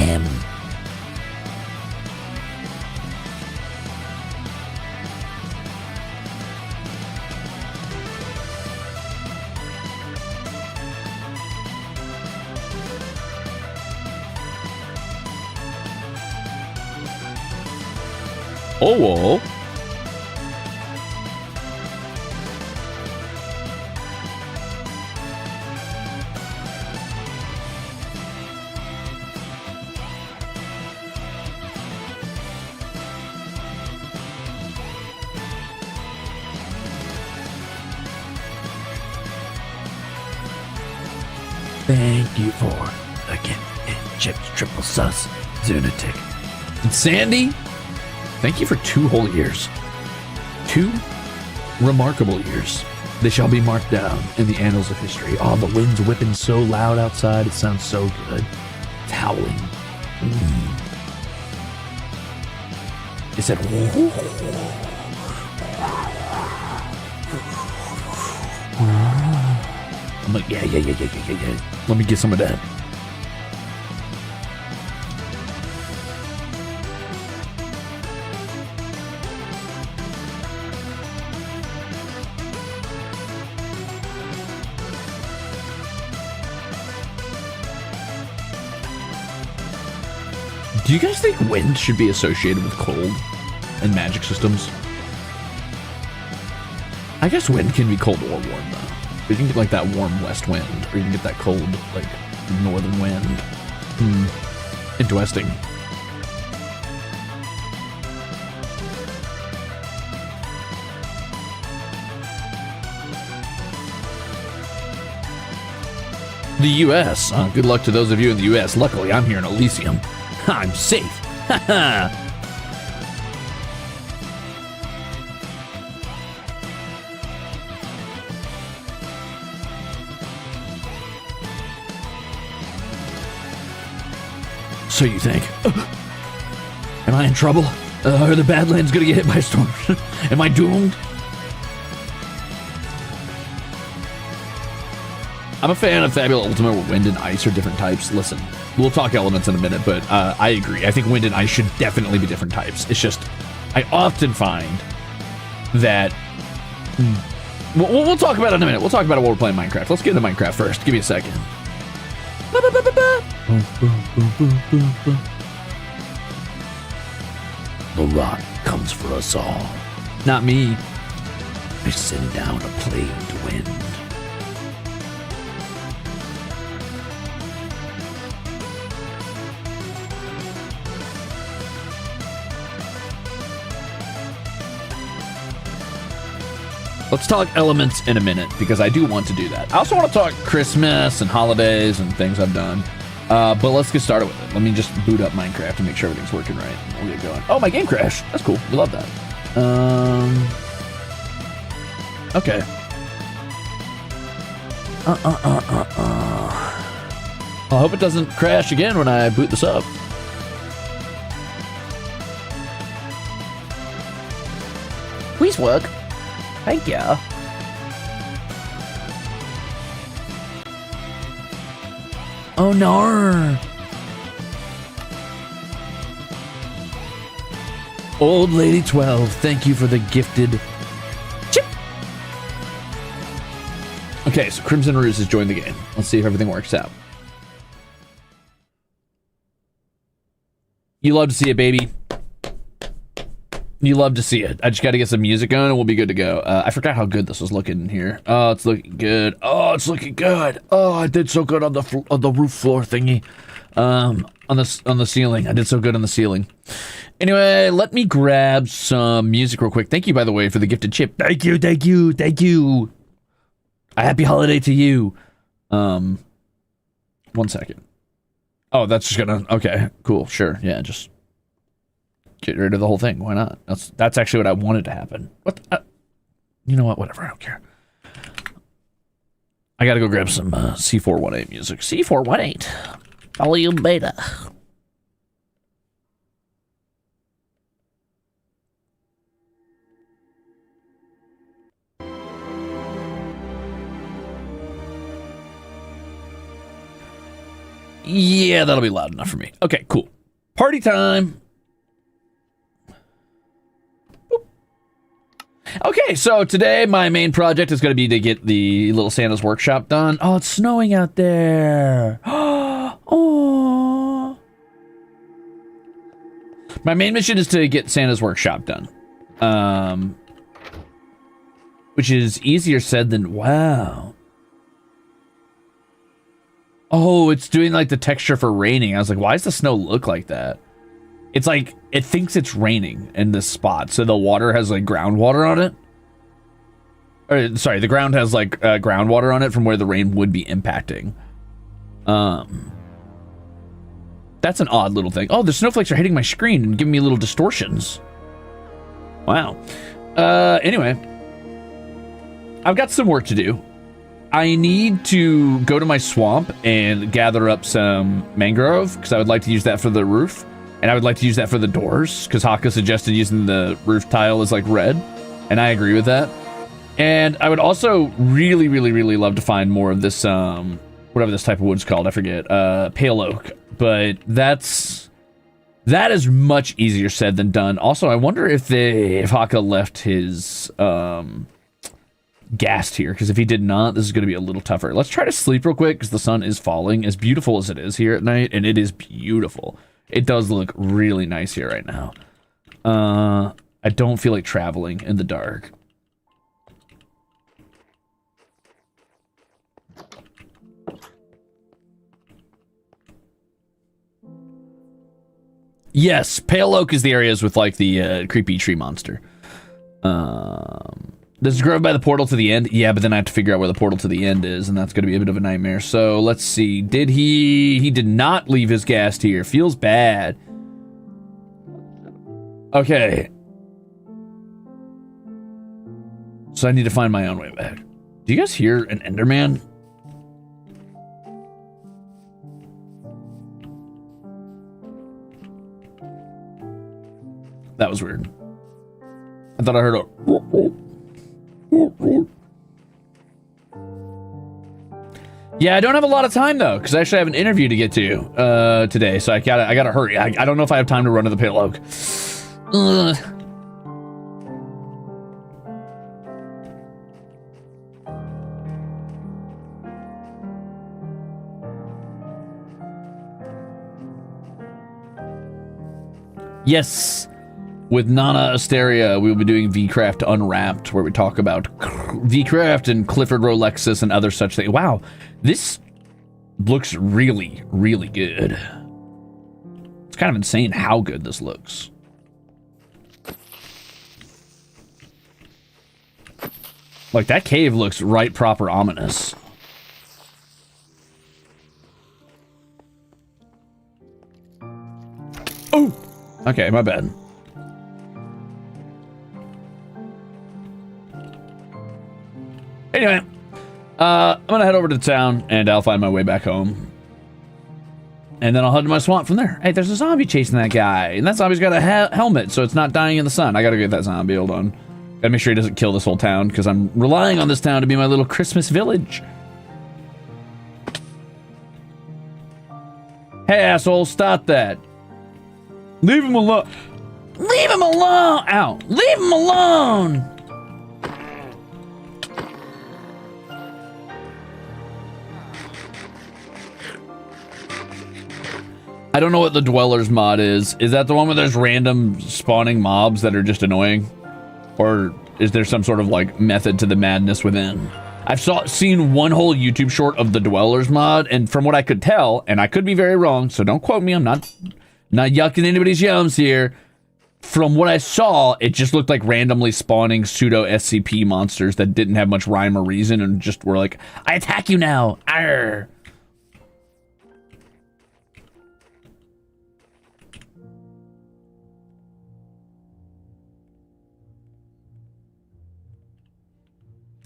M. Oh, whoa. Thank you for again. Chips triple sus lunatic. And Sandy, thank you for 2 whole years. 2 remarkable years. They shall be marked down in the annals of history. Oh, the wind's whipping so loud outside. It sounds so good. It's howling. It said, I'm like, yeah. Let me get some of that. Do you guys think wind should be associated with cold in magic systems? I guess wind can be cold or warm, though. You can get like that warm west wind, or you can get that cold, like, northern wind. Interesting. The U.S. Good luck to those of you in the U.S. Luckily, I'm here in Elysium. I'm safe. Haha. So you think? Am I in trouble? Are the Badlands gonna get hit by a storm? Am I doomed? I'm a fan of Fabula Ultima where wind and ice are different types. Listen, we'll talk elements in a minute, but I agree. I think wind and ice should definitely be different types. It's just, I often find that... We'll talk about it in a minute. We'll talk about it while we're playing Minecraft. Let's get into Minecraft first. Give me a second. The rock comes for us all. Not me. I send down a plagued wind. Let's talk elements in a minute, because I do want to do that. I also want to talk Christmas and holidays and things I've done. But let's get started with it. Let me just boot up Minecraft and make sure everything's working right. We'll get going. Oh, my game crashed. That's cool. We love that. Okay. I hope it doesn't crash again when I boot this up. Please work. Thank you. Oh no! Old Lady 12, thank you for the gifted chip. Okay, so Crimzon Rulez has joined the game. Let's see if everything works out. You love to see it, baby. You love to see it. I just got to get some music going and we'll be good to go. I forgot how good this was looking in here. Oh, it's looking good. Oh, it's looking good. Oh, I did so good on the roof floor thingy. On the ceiling. I did so good on the ceiling. Anyway, let me grab some music real quick. Thank you, by the way, for the gifted chip. Thank you, thank you, thank you. A happy holiday to you. 1 second. Oh, that's just gonna... Okay, cool, sure. Yeah, just... get rid of the whole thing. Why not? That's actually what I wanted to happen. What? You know what? Whatever. I don't care. I gotta go grab some C418 music. C418. Volume beta. Yeah, that'll be loud enough for me. Okay, cool. Party time. Boop. Okay, so today my main project is going to be to get the little Santa's workshop done. Oh, it's snowing out there. Oh. My main mission is to get Santa's workshop done. Which is easier said than wow. Oh, it's doing like the texture for raining. I was like, why does the snow look like that? It's like, it thinks it's raining in this spot. So the water has like groundwater on it. Or, sorry, the ground has like groundwater on it from where the rain would be impacting. That's an odd little thing. Oh, the snowflakes are hitting my screen and giving me little distortions. Wow. Anyway, I've got some work to do. I need to go to my swamp and gather up some mangrove because I would like to use that for the roof. And I would like to use that for the doors because Haka suggested using the roof tile as like red. And I agree with that. And I would also really, really, really love to find more of this, whatever this type of wood's called. I forget. Pale oak. But that is much easier said than done. Also, I wonder if Haka left his ghast here, because if he did not, this is going to be a little tougher. Let's try to sleep real quick because the sun is falling, as beautiful as it is here at night, and it is beautiful. It does look really nice here right now. I don't feel like traveling in the dark. Yes, Pale Oak is the areas with like the creepy tree monster. Does it grow by the portal to the end? Yeah, but then I have to figure out where the portal to the end is, and that's going to be a bit of a nightmare. So let's see. Did he did not leave his ghast here. Feels bad. Okay. So I need to find my own way back. Do you guys hear an Enderman? That was weird. I thought I heard a... Yeah, I don't have a lot of time though, because I actually have an interview to get to today, so I gotta hurry. I don't know if I have time to run to the Pale Oak. Yes. With Nana Asteria, we will be doing VCraft Unwrapped, where we talk about VCraft and Clifford Rolexus and other such things. Wow, this looks really, really good. It's kind of insane how good this looks. Like, that cave looks right proper ominous. Oh! Okay, my bad. Anyway, I'm gonna head over to town and I'll find my way back home. And then I'll head to my swamp from there. Hey, there's a zombie chasing that guy. And that zombie's got a helmet, so it's not dying in the sun. I gotta get that zombie, hold on. Gotta make sure he doesn't kill this whole town, because I'm relying on this town to be my little Christmas village. Hey, asshole, stop that. Leave him alone. Leave him alone! Ow. Leave him alone! I don't know what the Dwellers mod is. Is that the one where there's random spawning mobs that are just annoying? Or is there some sort of like method to the madness within? I've seen one whole YouTube short of the Dwellers mod, and from what I could tell, and I could be very wrong, so don't quote me, I'm not yucking anybody's yums here. From what I saw, it just looked like randomly spawning pseudo SCP monsters that didn't have much rhyme or reason and just were like, I attack you now, arr.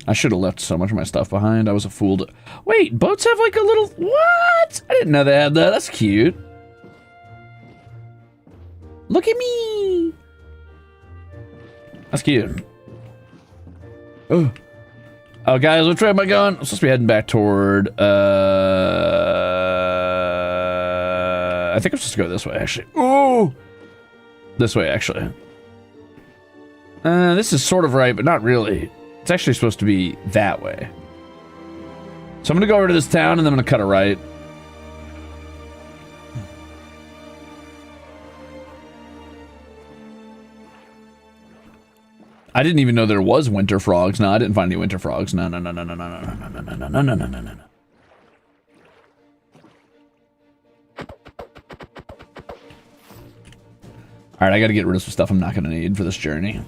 I should have left so much of my stuff behind. I was a fool to... Wait, boats have like a little... What? I didn't know they had that. That's cute. Look at me. That's cute. Oh, oh, guys, which way am I going? I'm supposed to be heading back toward... I think I'm supposed to go this way, actually. Oh! This way, actually. This is sort of right, but not really. It's actually supposed to be that way. So I'm gonna go over to this town, and then I'm gonna cut a right. I didn't even know there was winter frogs. No, I didn't find any winter frogs. No. Alright, I gotta get rid of some stuff I'm not gonna need for this journey.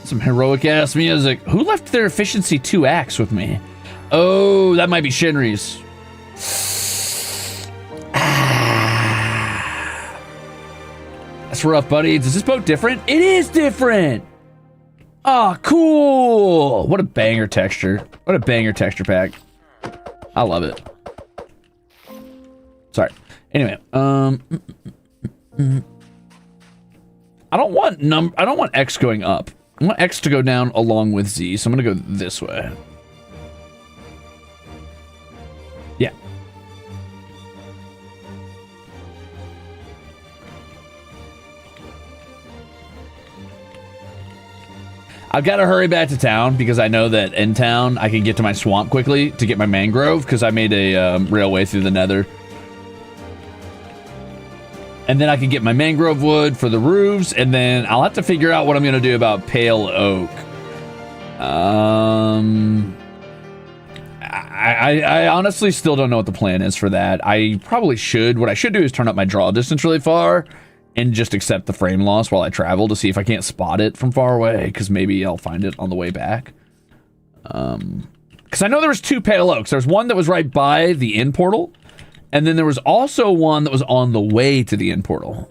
Some heroic ass music. Who left their efficiency 2 axe with me? Oh, that might be Shinri's. That's rough, buddy. Is this boat different? It is different. Oh, cool. What a banger texture. What a banger texture pack. I love it. Sorry. Anyway, I don't want X going up. I want X to go down along with Z, so I'm gonna go this way. Yeah. I've got to hurry back to town because I know that in town I can get to my swamp quickly to get my mangrove because I made a railway through the Nether. And then I can get my mangrove wood for the roofs, and then I'll have to figure out what I'm going to do about pale oak. I honestly still don't know what the plan is for that. I probably should. What I should do is turn up my draw distance really far and just accept the frame loss while I travel to see if I can't spot it from far away, because maybe I'll find it on the way back. Because I know there was 2 pale oaks. There's one that was right by the inn portal, and then there was also one that was on the way to the inn portal.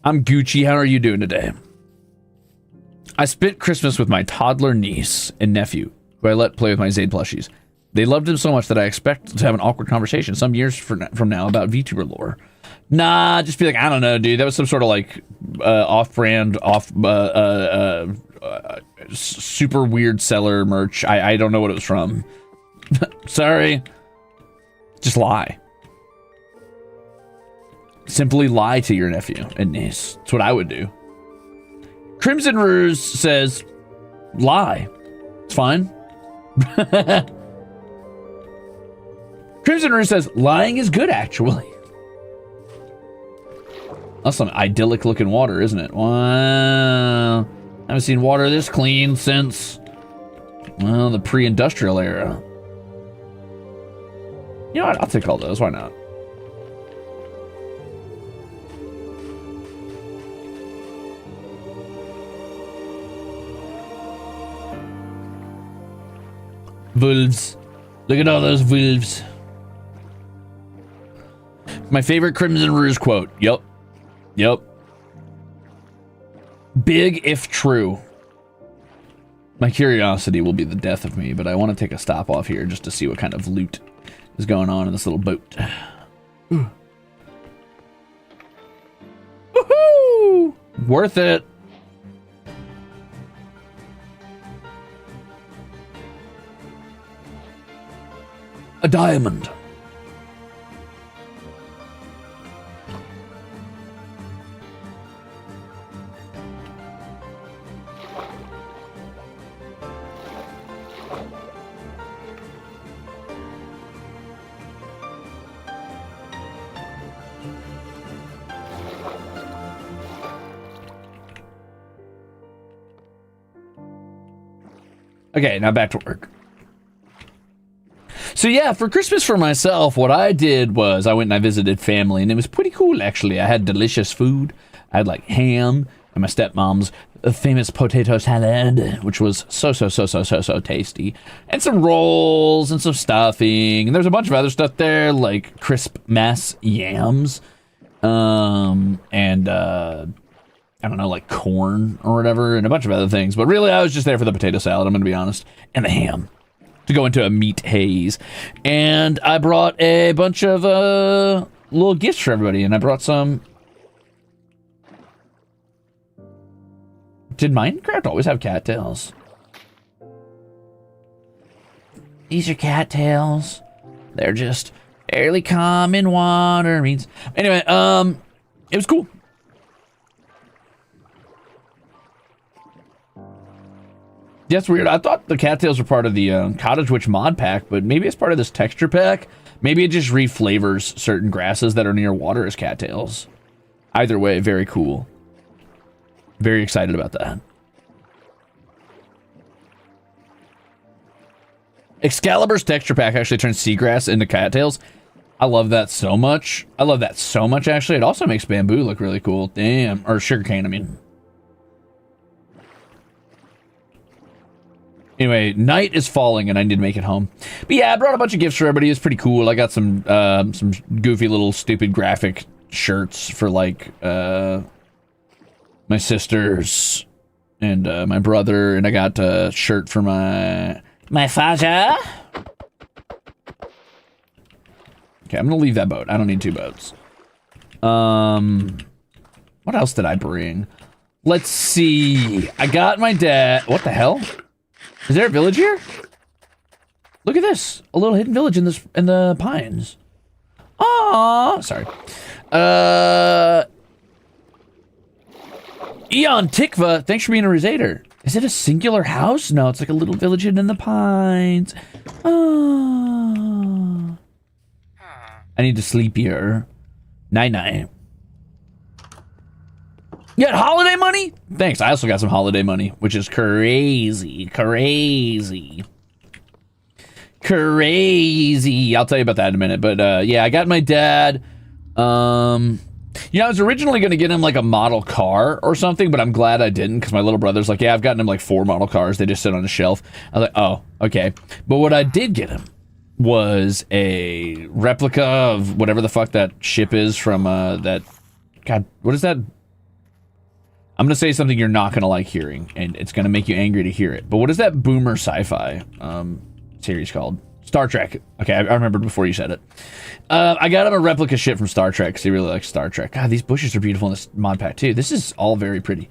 I'm Gucci. How are you doing today? I spent Christmas with my toddler niece and nephew, who I let play with my Zaid plushies. They loved him so much that I expect to have an awkward conversation some years from now about VTuber lore. Nah, just be like, I don't know, dude. That was some sort of like off-brand, super weird seller merch. I don't know what it was from. Sorry. Just lie. Simply lie to your nephew and niece. That's what I would do. Crimzon Rulez says, lie. It's fine. Crimzon Rulez says, lying is good, actually. That's some idyllic looking water, isn't it? Wow. I haven't seen water this clean since, well, the pre-industrial era. You know what? I'll take all those. Why not? Wolves. Look at all those wolves. My favorite Crimzon Rulez quote. Yep. Yep. Big if true. My curiosity will be the death of me, but I want to take a stop off here just to see what kind of loot is going on in this little boat. Woohoo! Worth it. A diamond. Okay, now back to work. So yeah, for Christmas for myself, what I did was I went and I visited family, and it was pretty cool, actually. I had delicious food. I had like ham and my stepmom's famous potato salad, which was so tasty, and some rolls and some stuffing, and there's a bunch of other stuff there, like crisp mass yams, and I don't know, like corn or whatever, and a bunch of other things. But really, I was just there for the potato salad, I'm going to be honest, and the ham to go into a meat haze. And I brought a bunch of little gifts for everybody, and I brought some. Did Minecraft always have cattails? These are cattails. They're just fairly common water means. Anyway, it was cool. That's weird. I thought the cattails were part of the Cottage Witch mod pack, but maybe it's part of this texture pack. Maybe it just reflavors certain grasses that are near water as cattails. Either way, very cool. Very excited about that. Excalibur's texture pack actually turns seagrass into cattails. I love that so much. I love that so much, actually. It also makes bamboo look really cool. Damn. Or sugarcane, I mean. Anyway, night is falling and I need to make it home. But yeah, I brought a bunch of gifts for everybody. It's pretty cool. I got some goofy little stupid graphic shirts for like my sisters and my brother, and I got a shirt for my father. Okay, I'm gonna leave that boat. I don't need two boats. What else did I bring? Let's see. I got my dad. What the hell? Is there a village here? Look at this. A little hidden village in the pines. Aww. Sorry. Eon Tikva, thanks for being a Ruzader. Is it a singular house? No, it's like a little village hidden in the pines. Oh. I need to sleep here. Night-night. You got holiday money? Thanks. I also got some holiday money, which is crazy. Crazy. Crazy. I'll tell you about that in a minute. But yeah, I got my dad. You know, I was originally going to get him like a model car or something, but I'm glad I didn't, because my little brother's like, yeah, I've gotten him like 4 model cars. They just sit on a shelf. I was like, oh, okay. But what I did get him was a replica of whatever the fuck that ship is from that. God, what is that? I'm going to say something you're not going to like hearing, and it's going to make you angry to hear it. But what is that boomer sci-fi series called? Star Trek. Okay, I remembered before you said it. I got him a replica ship from Star Trek, because he really likes Star Trek. God, these bushes are beautiful in this mod pack, too. This is all very pretty.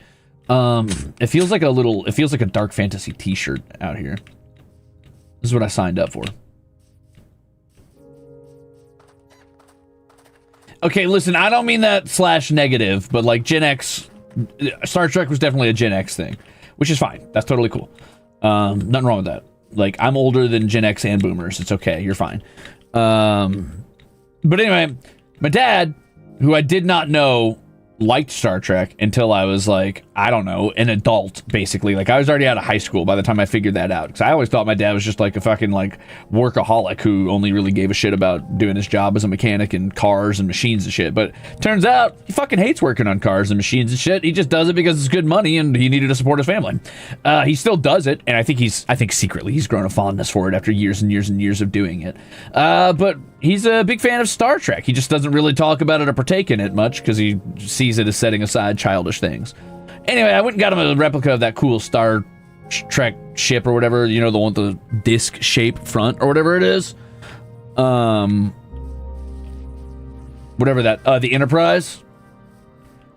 It feels like a dark fantasy t-shirt out here. This is what I signed up for. Okay, listen, I don't mean that / negative, but like Gen X... Star Trek was definitely a Gen X thing, which is fine. That's totally cool. Nothing wrong with that. Like, I'm older than Gen X and boomers. It's okay. You're fine. But anyway, my dad, who I did not know liked Star Trek until I was like, I don't know, an adult, basically. Like, I was already out of high school by the time I figured that out. Because I always thought my dad was just like a fucking, like, workaholic who only really gave a shit about doing his job as a mechanic and cars and machines and shit. But turns out he fucking hates working on cars and machines and shit. He just does it because it's good money and he needed to support his family. He still does it, and I think secretly he's grown a fondness for it after years and years and years of doing it. But he's a big fan of Star Trek. He just doesn't really talk about it or partake in it much because he sees it as setting aside childish things. Anyway, I went and got him a replica of that cool Star Trek ship or whatever, you know, the one with the disc shape front or whatever it is. Whatever that, the Enterprise.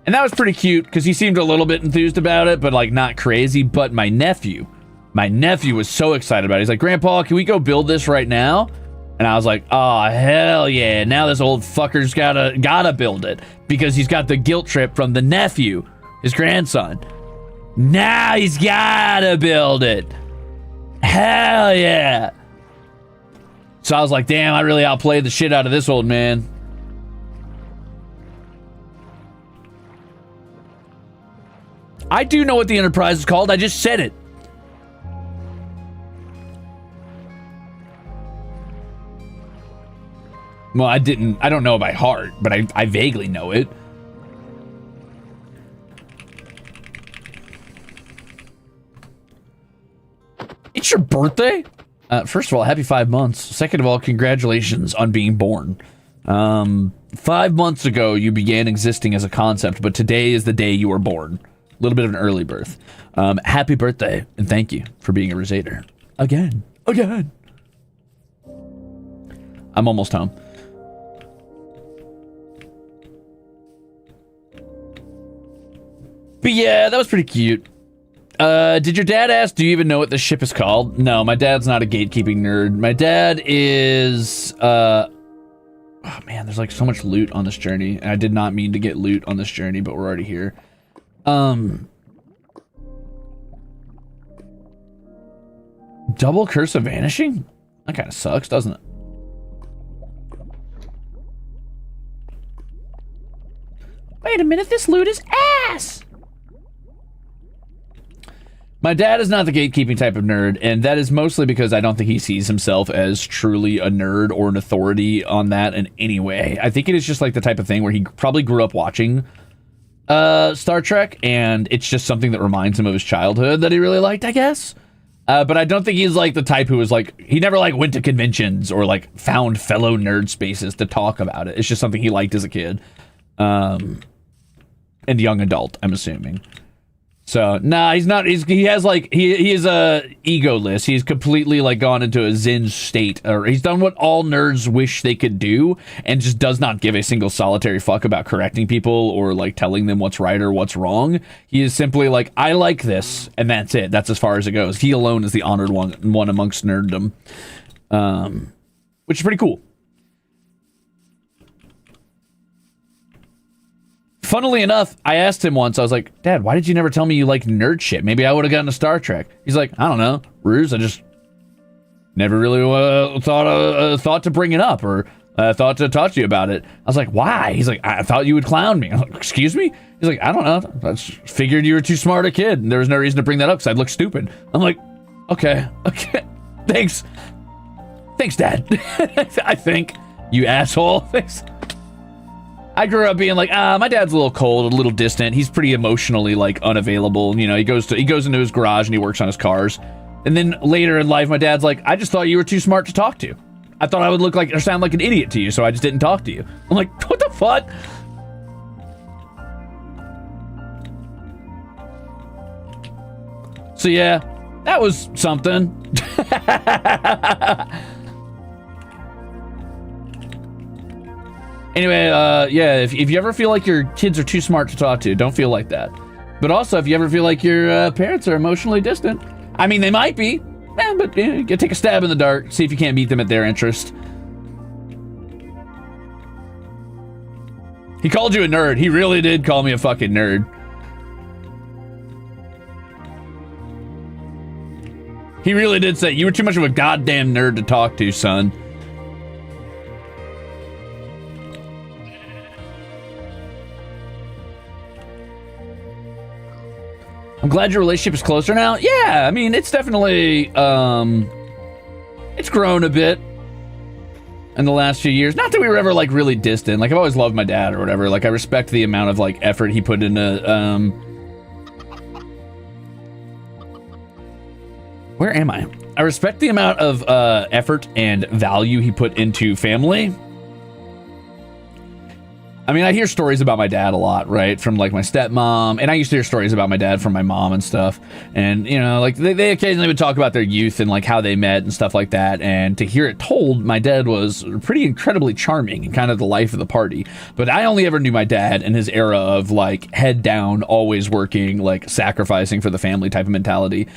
And that was pretty cute because he seemed a little bit enthused about it, but like not crazy. But my nephew was so excited about it. He's like, Grandpa, can we go build this right now? And I was like, oh, hell yeah. Now this old fucker's gotta build it because he's got the guilt trip from the nephew, his grandson. Now he's gotta build it. Hell yeah. So I was like, damn, I really outplayed the shit out of this old man. I do know what the Enterprise is called. I just said it. Well, I don't know it by heart, but I vaguely know it. It's your birthday? First of all, happy 5 months. Second of all, congratulations on being born. 5 months ago, you began existing as a concept, but today is the day you were born. A little bit of an early birth. Happy birthday, and thank you for being a Rusator. Again. I'm almost home. But yeah, that was pretty cute. Did your dad ask, do you even know what this ship is called? No, my dad's not a gatekeeping nerd. My dad is, oh man, there's like so much loot on this journey. And I did not mean to get loot on this journey, but we're already here. Double Curse of Vanishing? That kind of sucks, doesn't it? Wait a minute, this loot is ass! My dad is not the gatekeeping type of nerd, and that is mostly because I don't think he sees himself as truly a nerd or an authority on that in any way. I think it is just like the type of thing where he probably grew up watching Star Trek, and it's just something that reminds him of his childhood that he really liked, I guess. But I don't think he's like the type who was like, he never like went to conventions or like found fellow nerd spaces to talk about it. It's just something he liked as a kid. And young adult, I'm assuming. So, nah, he's not, he has like, he is egoless. He's completely like gone into a Zen state, or he's done what all nerds wish they could do and just does not give a single solitary fuck about correcting people or like telling them what's right or what's wrong. He is simply like, I like this, and that's it. That's as far as it goes. He alone is the honored one amongst nerddom, which is pretty cool. Funnily enough, I asked him once, I was like, Dad, why did you never tell me you like nerd shit? Maybe I would have gotten to Star Trek. He's like, I don't know, Ruse, I just never really thought to bring it up or thought to talk to you about it. I was like, why? He's like, I thought you would clown me. I was like, excuse me? He's like, I don't know. I just figured you were too smart a kid, and there was no reason to bring that up because I'd look stupid. I'm like, okay, thanks, Dad. I think, you asshole. Thanks. I grew up being like, my dad's a little cold, a little distant. He's pretty emotionally like unavailable. You know, he goes into his garage and he works on his cars. And then later in life, my dad's like, I just thought you were too smart to talk to. I thought I would look like or sound like an idiot to you, so I just didn't talk to you. I'm like, what the fuck? So yeah, that was something. Anyway, yeah, if you ever feel like your kids are too smart to talk to, don't feel like that. But also, if you ever feel like your parents are emotionally distant, I mean, they might be, but you know, take a stab in the dark, see if you can't meet them at their interest. He called you a nerd. He really did call me a fucking nerd. He really did say, you were too much of a goddamn nerd to talk to, son. I'm glad your relationship is closer now. Yeah, I mean, it's definitely, it's grown a bit in the last few years. Not that we were ever, like, really distant. Like, I've always loved my dad or whatever. Like, I respect the amount of, like, effort he put into, where am I? I respect the amount of, effort and value he put into family. I mean, I hear stories about my dad a lot, right? From, like, my stepmom. And I used to hear stories about my dad from my mom and stuff. And, you know, like, they occasionally would talk about their youth and, like, how they met and stuff like that. And to hear it told, my dad was pretty incredibly charming and kind of the life of the party. But I only ever knew my dad in his era of, like, head down, always working, like, sacrificing for the family type of mentality.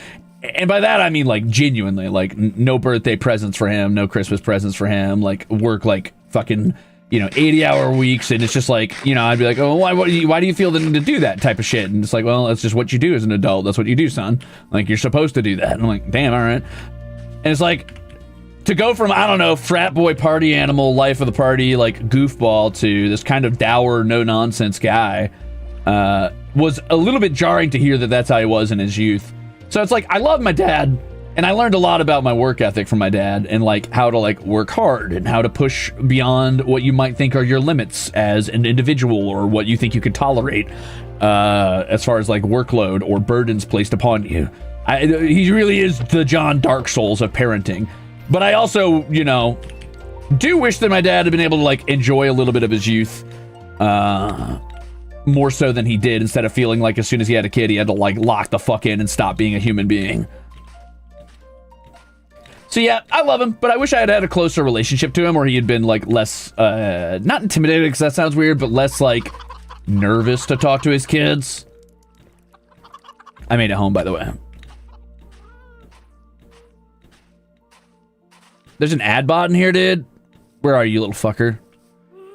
And by that, I mean, like, genuinely, like, no birthday presents for him, no Christmas presents for him, like, work, like, fucking... you know, 80-hour weeks, and it's just like, you know, I'd be like, oh, why do you feel the need to do that type of shit? And it's like, well, that's just what you do as an adult. That's what you do, son. Like, you're supposed to do that. And I'm like, damn, all right. And it's like, to go from, I don't know, frat boy party animal, life of the party, like, goofball, to this kind of dour, no-nonsense guy, was a little bit jarring to hear that that's how he was in his youth. So it's like, I love my dad, and I learned a lot about my work ethic from my dad and like how to like work hard and how to push beyond what you might think are your limits as an individual or what you think you could tolerate as far as like workload or burdens placed upon you. He really is the John Dark Souls of parenting. But I also, you know, Do wish that my dad had been able to, like, enjoy a little bit of his youth. More so than he did, instead of feeling like as soon as he had a kid, he had to, like, lock the fuck in and stop being a human being. So yeah, I love him, but I wish I had had a closer relationship to him where he had been, like, less, not intimidated, because that sounds weird, but less, like, nervous to talk to his kids. I made it home, by the way. There's an ad bot in here, dude. Where are you, little fucker?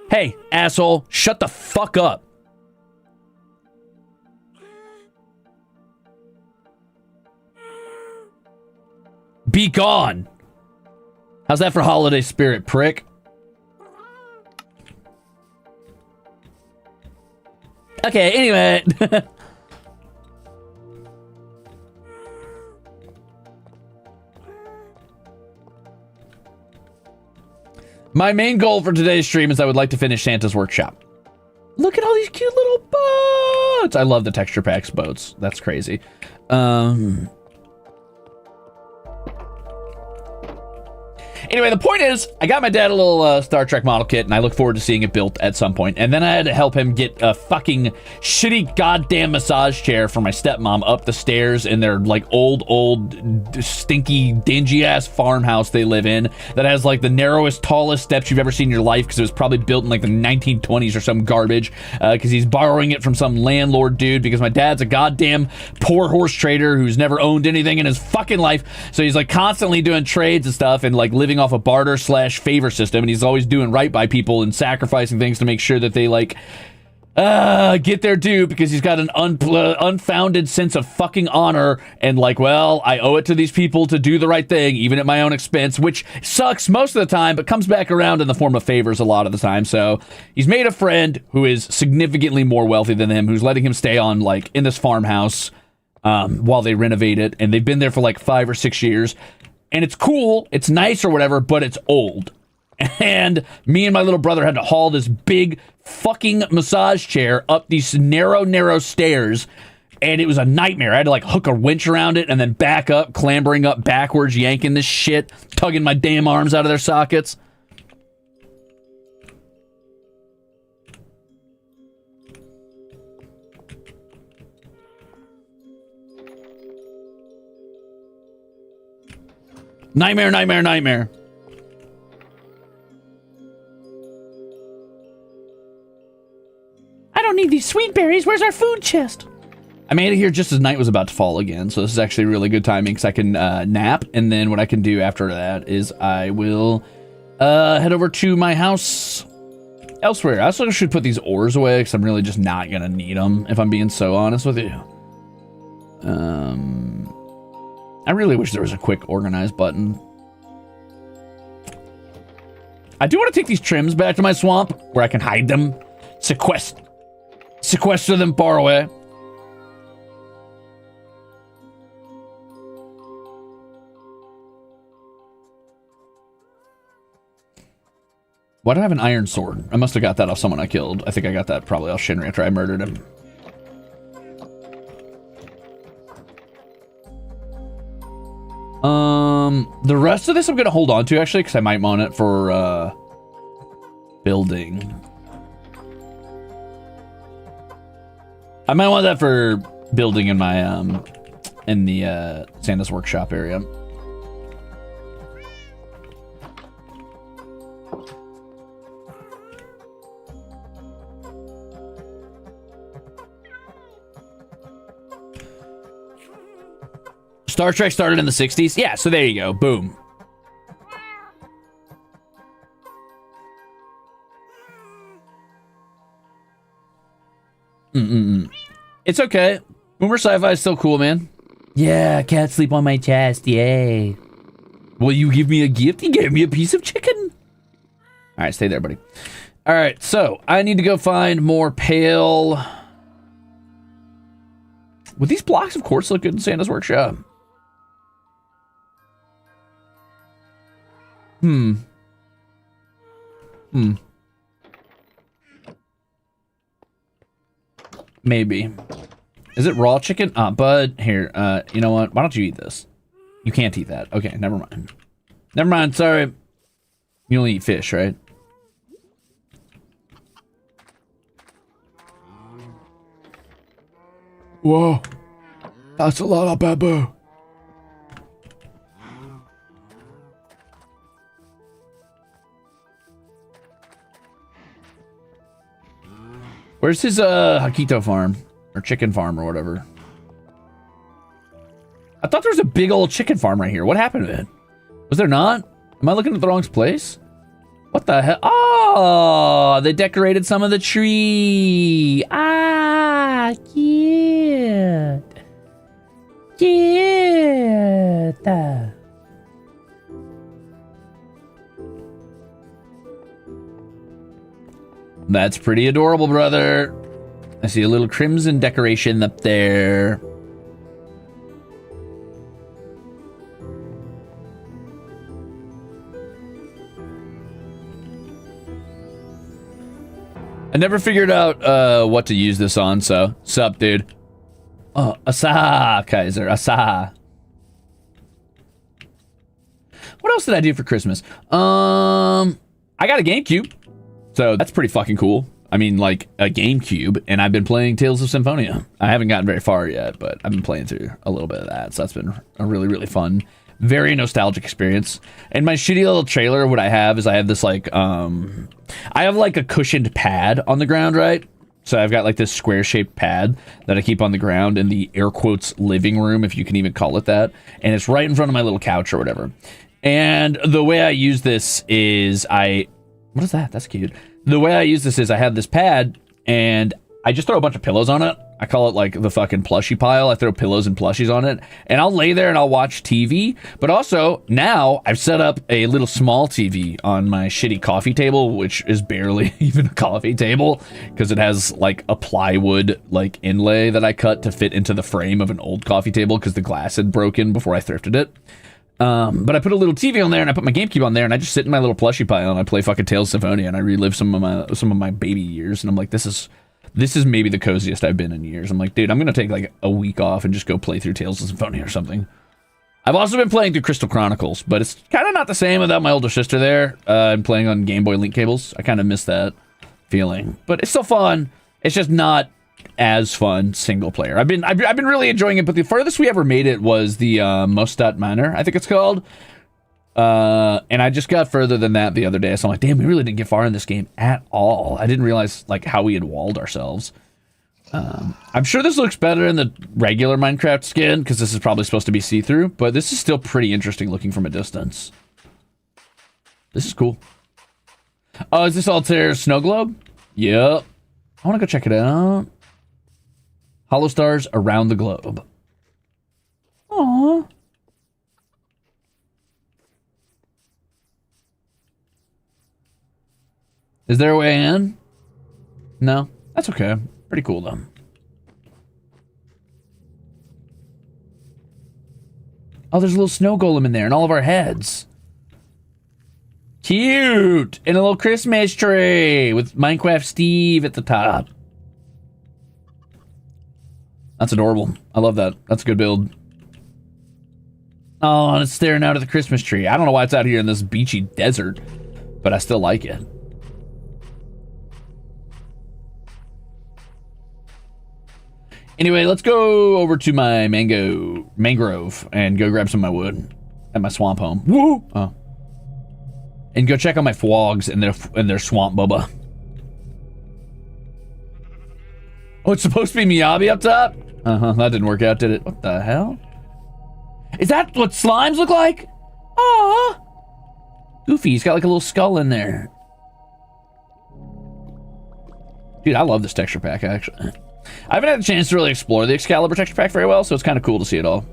Hey, asshole, shut the fuck up. Be gone. How's that for holiday spirit, prick? Okay, anyway. My main goal for today's stream is I would like to finish Santa's Workshop. Look at all these cute little boats. I love the texture packs boats. That's crazy. Anyway, the point is, I got my dad a little Star Trek model kit, and I look forward to seeing it built at some point. And then I had to help him get a fucking shitty goddamn massage chair for my stepmom up the stairs in their, like, old, stinky, dingy-ass farmhouse they live in that has, like, the narrowest, tallest steps you've ever seen in your life because it was probably built in, like, the 1920s or some garbage because he's borrowing it from some landlord dude because my dad's a goddamn poor horse trader who's never owned anything in his fucking life. So he's, like, constantly doing trades and stuff and, like, living off a barter / favor system, and he's always doing right by people and sacrificing things to make sure that they, like, get their due because he's got an unfounded sense of fucking honor and, like, well, I owe it to these people to do the right thing even at my own expense, which sucks most of the time but comes back around in the form of favors a lot of the time. So he's made a friend who is significantly more wealthy than him, who's letting him stay on, like, in this farmhouse while they renovate it, and they've been there for like 5 or 6 years. And it's cool, it's nice or whatever, but it's old. And me and my little brother had to haul this big fucking massage chair up these narrow stairs. And it was a nightmare. I had to, like, hook a winch around it and then back up, clambering up backwards, yanking this shit, tugging my damn arms out of their sockets. Nightmare. I don't need these sweet berries. Where's our food chest? I made it here just as night was about to fall again, so this is actually really good timing because I can nap, and then what I can do after that is I will head over to my house elsewhere. I also should put these ores away because I'm really just not going to need them, if I'm being so honest with you. I really wish there was a quick organize button. I do want to take these trims back to my swamp where I can hide them. Sequester them far away. Why do I have an iron sword? I must have got that off someone I killed. I think I got that probably off Shinri after I murdered him. The rest of this I'm gonna hold on to actually because I might want it for building. I might want that for building in my in the Santa's Workshop area. Star Trek started in the 60s? Yeah, so there you go. Boom. It's okay. Boomer Sci-Fi is still cool, man. Yeah, cat sleep on my chest. Yay. Will you give me a gift? You gave me a piece of chicken. All right, stay there, buddy. All right, so I need to go find more pale. Would these blocks of quartz look good in Santa's Workshop? Maybe. Is it raw chicken? Bud, here, you know what? Why don't you eat this? You can't eat that. Okay, never mind. Never mind, sorry. You only eat fish, right? Whoa. That's a lot of bamboo. Where's his Hakito farm? Or chicken farm or whatever? I thought there was a big old chicken farm right here. What happened to it? Was there not? Am I looking at the wrong place? What the hell? Oh, they decorated some of the tree. Ah, cute. Cute. That's pretty adorable, brother. I see a little crimson decoration up there. I never figured out what to use this on, so sup, dude. Oh, Asa, Kaiser, Asa. What else did I do for Christmas? I got a GameCube, so that's pretty fucking cool. I mean, like a GameCube, and I've been playing Tales of Symphonia. I haven't gotten very far yet, but I've been playing through a little bit of that, so that's been a really, really fun, very nostalgic experience. And my shitty little trailer, what I have is I have this like, I have like a cushioned pad on the ground, right? So I've got like this square-shaped pad that I keep on the ground in the air quotes living room, if you can even call it that. And it's right in front of my little couch or whatever. And the way I use this is what is that? That's cute. The way I use this is I have this pad and I just throw a bunch of pillows on it. I call it like the fucking plushie pile. I throw pillows and plushies on it and I'll lay there and I'll watch TV. But also now I've set up a little small TV on my shitty coffee table, which is barely even a coffee table because it has like a plywood like inlay that I cut to fit into the frame of an old coffee table because the glass had broken before I thrifted it. But I put a little TV on there and I put my GameCube on there and I just sit in my little plushie pile and I play fucking Tales of Symphonia and I relive some of my baby years and I'm like, this is maybe the coziest I've been in years. I'm like, dude, I'm gonna take like a week off and just go play through Tales of Symphonia or something. I've also been playing through Crystal Chronicles, but it's kind of not the same without my older sister there. I'm playing on Game Boy Link cables. I kind of miss that feeling, but it's still fun. It's just not as fun single player. I've been really enjoying it, but the furthest we ever made it was the Mostat Manor, I think it's called. And I just got further than that the other day, so I'm like, damn, we really didn't get far in this game at all. I didn't realize like how we had walled ourselves. I'm sure this looks better in the regular Minecraft skin because this is probably supposed to be see-through, but this is still pretty interesting looking from a distance. This is cool. Oh, is this Altair's snow globe? Yep. I want to go check it out. HOLOSTARS around the globe. Aww. Is there a way in? No? That's okay. Pretty cool, though. Oh, there's a little snow golem in there and all of our heads. Cute! And a little Christmas tree with Minecraft Steve at the top. That's adorable. I love that. That's a good build. Oh, and it's staring out at the Christmas tree. I don't know why it's out here in this beachy desert, but I still like it. Anyway, let's go over to my mangrove and go grab some of my wood at my swamp home. Woo! Oh. And go check on my fwogs and their swamp bubba. Oh, it's supposed to be Miyabi up top? Uh-huh, that didn't work out, did it? What the hell? Is that what slimes look like? Aww! Goofy, he's got like a little skull in there. Dude, I love this texture pack, actually. I haven't had a chance to really explore the Excalibur texture pack very well, so it's kind of cool to see it all.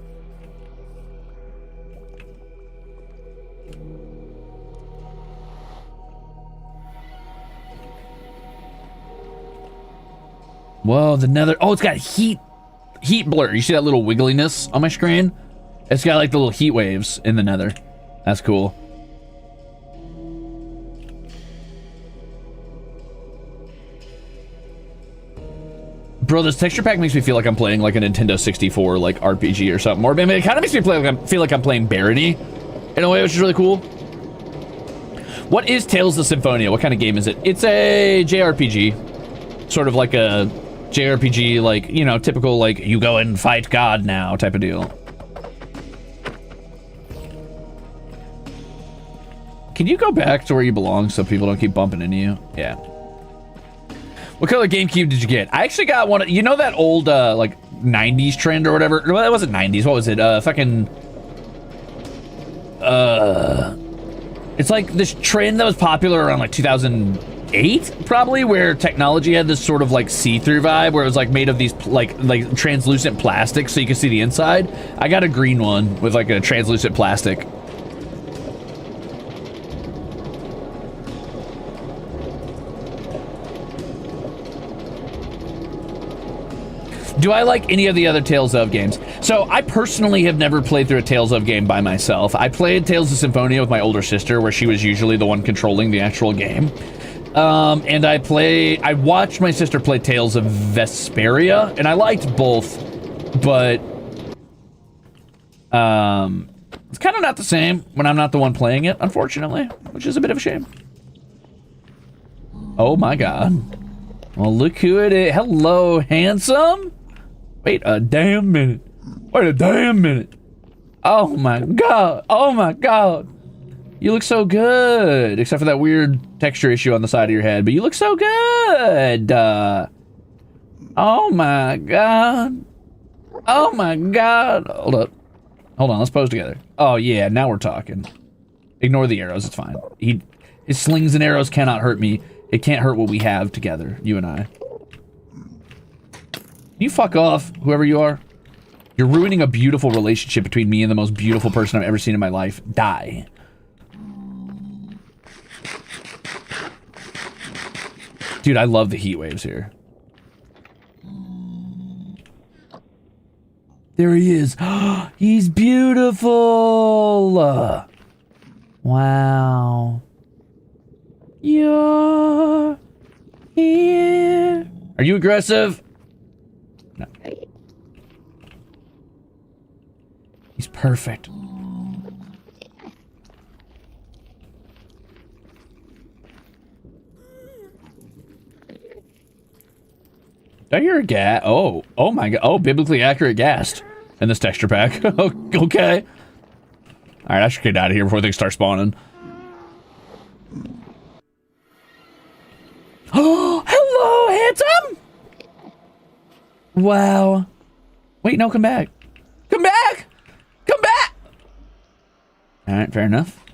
Whoa, the Nether. Oh, it's got heat blur. You see that little wiggliness on my screen? It's got like the little heat waves in the Nether. That's cool. Bro, this texture pack makes me feel like I'm playing like a Nintendo 64 like RPG or something. Or maybe it kind of makes me feel like I'm playing Barony in a way, which is really cool. What is Tales of Symphonia? What kind of game is it? It's a JRPG. Sort of like a JRPG, like, you know, typical, like, you go and fight God now type of deal. Can you go back to where you belong so people don't keep bumping into you? Yeah. What color GameCube did you get? I actually got one, you know that old, like, 90s trend or whatever? Well, that wasn't 90s, what was it? It's like this trend that was popular around like 2008, probably, where technology had this sort of like see-through vibe, where it was like made of these like translucent plastic so you could see the inside. I got a green one with like a translucent plastic. Do I like any of the other Tales of games? So I personally have never played through a Tales of game by myself. I played Tales of Symphonia with my older sister, where she was usually the one controlling the actual game. And I watched my sister play Tales of Vesperia, and I liked both, but it's kind of not the same when I'm not the one playing it, unfortunately, which is a bit of a shame. Oh my god. Well, look who it is. Hello, handsome. Wait a damn minute. Wait a damn minute. Oh my god. Oh my god. You look so good. Except for that weird texture issue on the side of your head. But you look so good. Oh my god. Oh my god. Hold up. Hold on. Let's pose together. Oh yeah. Now we're talking. Ignore the arrows. It's fine. His slings and arrows cannot hurt me. It can't hurt what we have together. You and I. You fuck off, whoever you are. You're ruining a beautiful relationship between me and the most beautiful person I've ever seen in my life. Die. Dude, I love the heat waves here. There he is. He's beautiful. Wow. You're here. Are you aggressive? No. He's perfect. Did I hear a gas? Oh my god. Oh, biblically accurate ghast in this texture pack. Okay. Alright, I should get out of here before things start spawning. Oh, hello, handsome! Wow. Wait, no, come back. Come back! Come back! Alright, fair enough.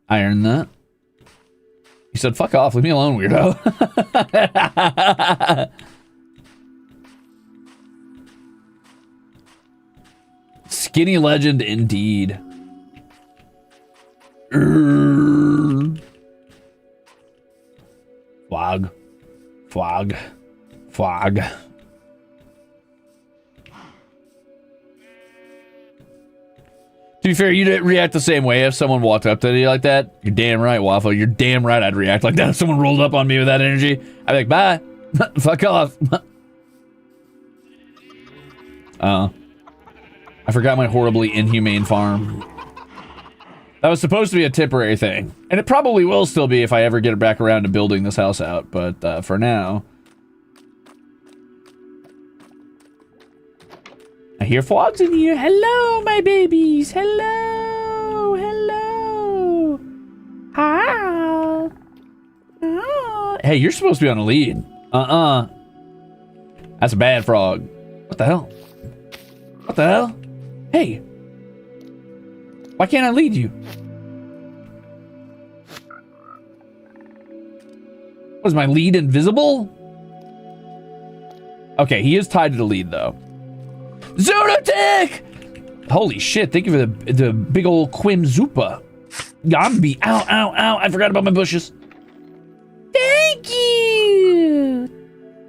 I earned that. He said, fuck off, leave me alone, weirdo. Skinny legend indeed. Fog. Fog. Fog. To be fair, you didn't react the same way if someone walked up to you like that. You're damn right, Waffle. You're damn right I'd react like that if someone rolled up on me with that energy. I'd be like, bye. Fuck off. I forgot my horribly inhumane farm. That was supposed to be a temporary thing. And it probably will still be if I ever get back around to building this house out. But for now... I hear frogs in here. Hello, my babies. Hello. Hello. Hi. Oh. Hey, you're supposed to be on a lead. That's a bad frog. What the hell? What the hell? Hey. Why can't I lead you? Was my lead invisible? Okay, he is tied to the lead, though. Zonotic! Holy shit, thank you for the big old Quimzupa. Yambi. Ow, ow, ow. I forgot about my bushes. Thank you.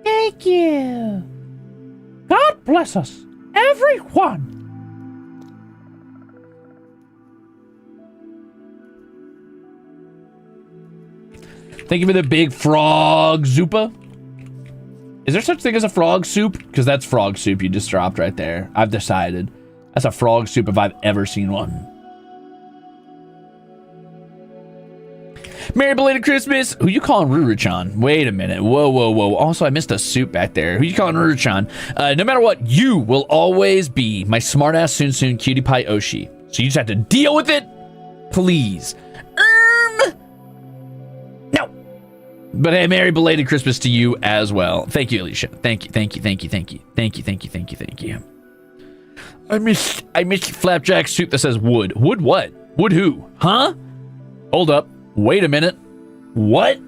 Thank you. God bless us, everyone. Thank you for the big frog Zupa. Is there such thing as a frog soup? Because that's frog soup you just dropped right there. I've decided. That's a frog soup if I've ever seen one. Merry belated Christmas. Who you calling Ruru-chan? Wait a minute. Whoa, whoa, whoa. Also, I missed a suit back there. Who you calling Ruru-chan? No matter what, you will always be my smartass soon cutie pie Oshi. So you just have to deal with it, please. No. But hey, merry belated Christmas to you as well. Thank you, Alicia. Thank you, thank you, thank you, thank you, thank you, thank you, thank you, thank you. I missed Flapjack's suit that says wood. Wood what? Wood who? Huh? Hold up. Wait a minute. What?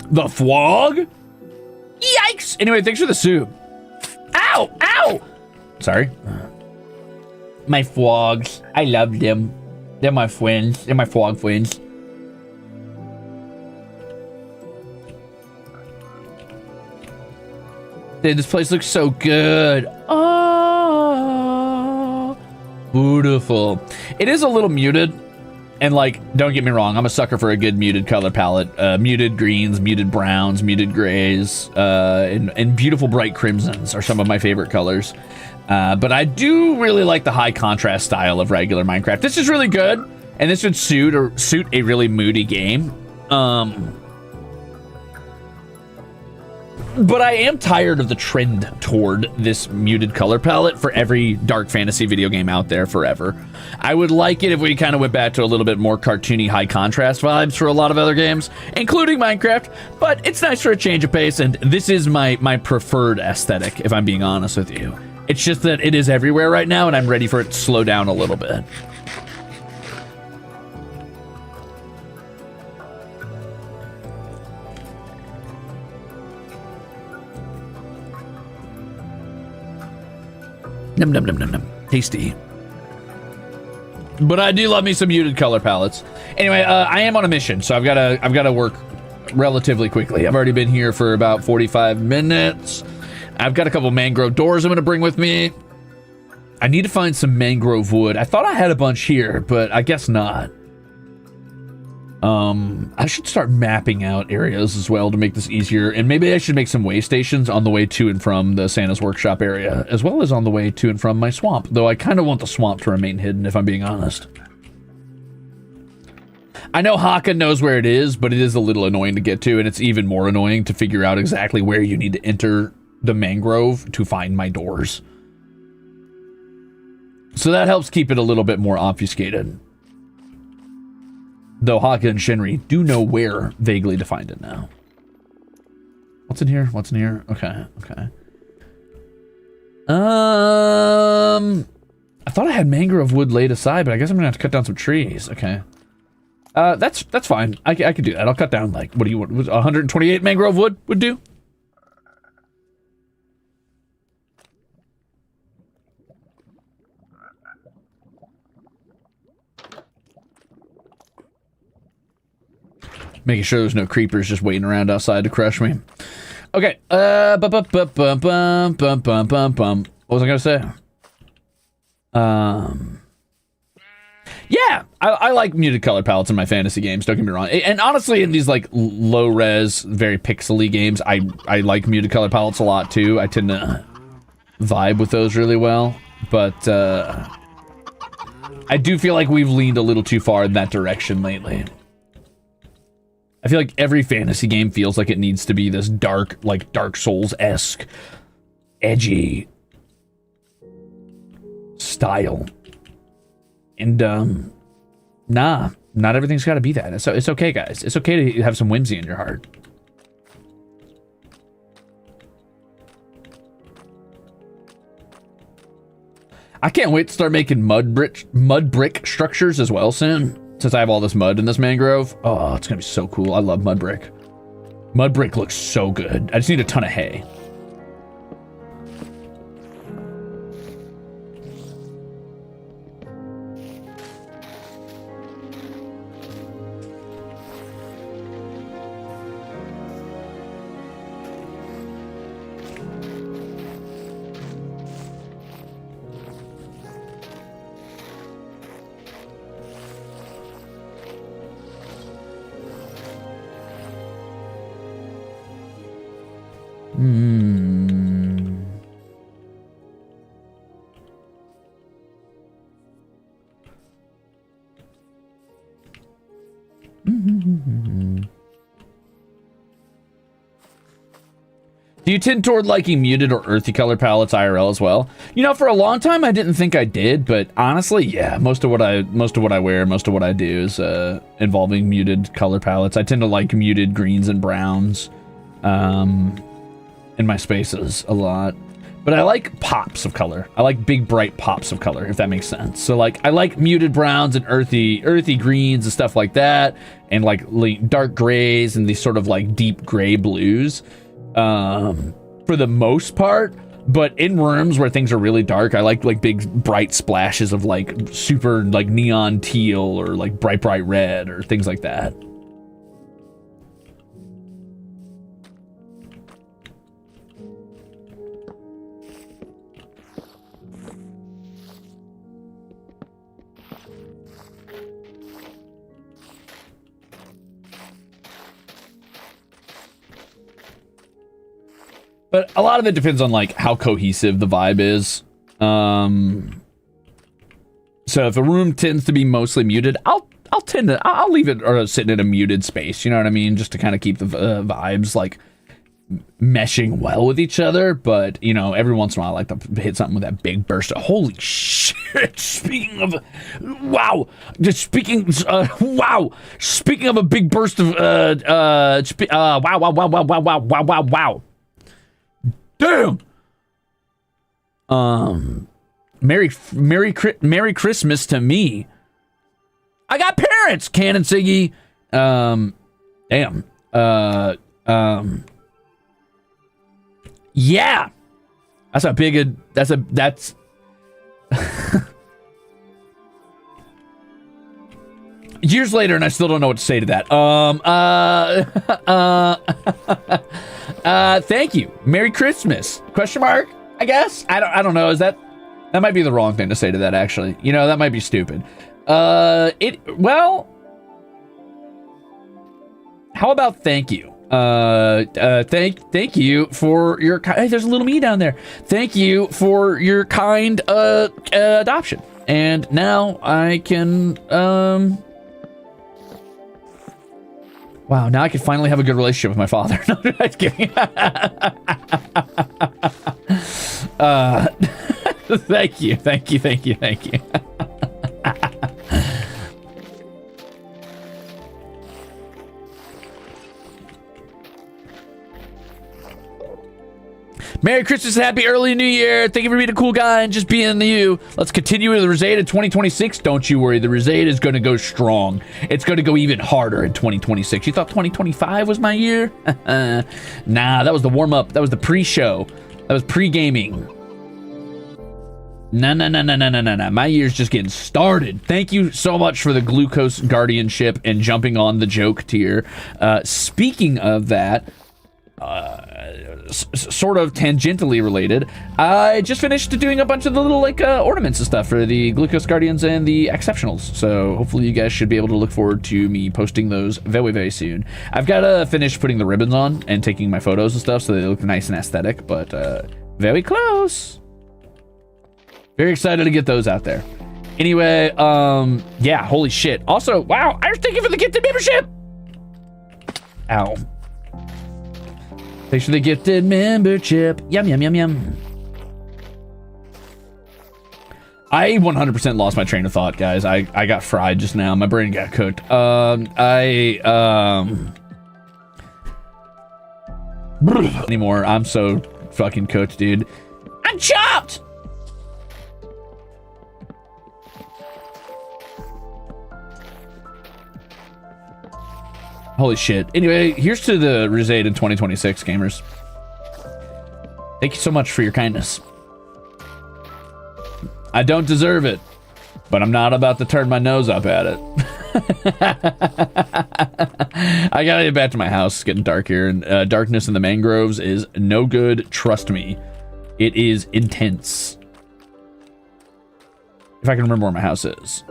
The flog? Yikes! Anyway, thanks for the soup. Ow! Ow! Sorry. My flogs. I love them. They're my friends. They're my flog friends. Dude, this place looks so good. Oh, beautiful. It is a little muted. And like, don't get me wrong, I'm a sucker for a good muted color palette. Muted greens, muted browns, muted grays, and beautiful bright crimsons are some of my favorite colors. But I do really like the high contrast style of regular Minecraft. This is really good, and this would suit a really moody game. But I am tired of the trend toward this muted color palette for every dark fantasy video game out there forever. I would like it if we kind of went back to a little bit more cartoony high contrast vibes for a lot of other games, including Minecraft, but it's nice for a change of pace, and this is my preferred aesthetic, if I'm being honest with you. It's just that it is everywhere right now, and I'm ready for it to slow down a little bit. Num num num num num. Tasty. But I do love me some muted color palettes. Anyway, I am on a mission, so I've gotta work relatively quickly. I've already been here for about 45 minutes. I've got a couple mangrove doors I'm gonna bring with me. I need to find some mangrove wood. I thought I had a bunch here, but I guess not. I should start mapping out areas as well to make this easier, and maybe I should make some way stations on the way to and from the Santa's workshop area, as well as on the way to and from my swamp, though I kind of want the swamp to remain hidden, if I'm being honest. I know Haka knows where it is, but it is a little annoying to get to, and it's even more annoying to figure out exactly where you need to enter the mangrove to find my doors. So that helps keep it a little bit more obfuscated. Though Haka and Shinri do know where vaguely to find it now. What's in here? What's in here? Okay, okay. I thought I had mangrove wood laid aside, but I guess I'm gonna have to cut down some trees. Okay. That's fine. I could do that. I'll cut down, like, what do you want? 128 mangrove wood would do? Making sure there's no creepers just waiting around outside to crush me. Okay. What was I gonna say? Yeah, I like muted color palettes in my fantasy games, don't get me wrong. And honestly, in these like low res, very pixely games, I like muted color palettes a lot too. I tend to vibe with those really well. But I do feel like we've leaned a little too far in that direction lately. I feel like every fantasy game feels like it needs to be this dark, like Dark Souls-esque, edgy style. And, nah, not everything's got to be that. So it's okay, guys. It's okay to have some whimsy in your heart. I can't wait to start making mud brick structures as well soon. Since I have all this mud in this mangrove. Oh, it's gonna be so cool. I love mud brick. Mud brick looks so good. I just need a ton of hay. Hmm. Do you tend toward liking muted or earthy color palettes IRL as well? You know, for a long time I didn't think I did, but honestly, yeah, most of what I wear, most of what I do is involving muted color palettes. I tend to like muted greens and browns in my spaces a lot. But I like pops of color. I like big bright pops of color, if that makes sense. So like I like muted browns and earthy greens and stuff like that, and like dark grays and these sort of like deep gray blues. For the most part, but in rooms where things are really dark, I like big bright splashes of like super like neon teal or like bright red or things like that. But a lot of it depends on like how cohesive the vibe is. So if a room tends to be mostly muted, I'll leave it sitting in a muted space. You know what I mean? Just to kind of keep the vibes like meshing well with each other. But you know, every once in a while, I like to hit something with that big burst of holy shit. Speaking of, wow. Speaking of a big burst of wow. Damn. Merry Christmas to me. I got parents, Canon Siggy. Damn. Yeah. That's years later, and I still don't know what to say to that. Thank you. Merry Christmas? Question mark? I guess. I don't know. That might be the wrong thing to say to that, actually. You know, that might be stupid. Well, how about thank you? Thank you for your hey, there's a little me down there. Thank you for your kind adoption. And now I can wow, now I can finally have a good relationship with my father. No, I'm just kidding. Thank you. Merry Christmas and Happy Early New Year. Thank you for being a cool guy and just being you. Let's continue with the Ruze in 2026. Don't you worry. The Ruze is going to go strong. It's going to go even harder in 2026. You thought 2025 was my year? Nah, that was the warm-up. That was the pre-show. That was pre-gaming. No. My year's just getting started. Thank you so much for the glucose guardianship and jumping on the joke tier. Speaking of that, sort of tangentially related, I just finished doing a bunch of the little like ornaments and stuff for the Glucose Guardians and the Exceptionals, so hopefully you guys should be able to look forward to me posting those very, very soon. I've got to finish putting the ribbons on and taking my photos and stuff so they look nice and aesthetic, but very close. Very excited to get those out there. Anyway, yeah, holy shit. Also, wow, Irish, thank you for the gifted membership. Ow. Thanks for the gifted membership. Yum. I 100% lost my train of thought, guys. I got fried just now. My brain got cooked. Anymore. I'm so fucking cooked, dude. I'm chopped! Holy shit. Anyway, here's to the Ruze in 2026, gamers. Thank you so much for your kindness. I don't deserve it, but I'm not about to turn my nose up at it. I gotta get back to my house. It's getting dark here, and darkness in the mangroves is no good. Trust me. It is intense. If I can remember where my house is.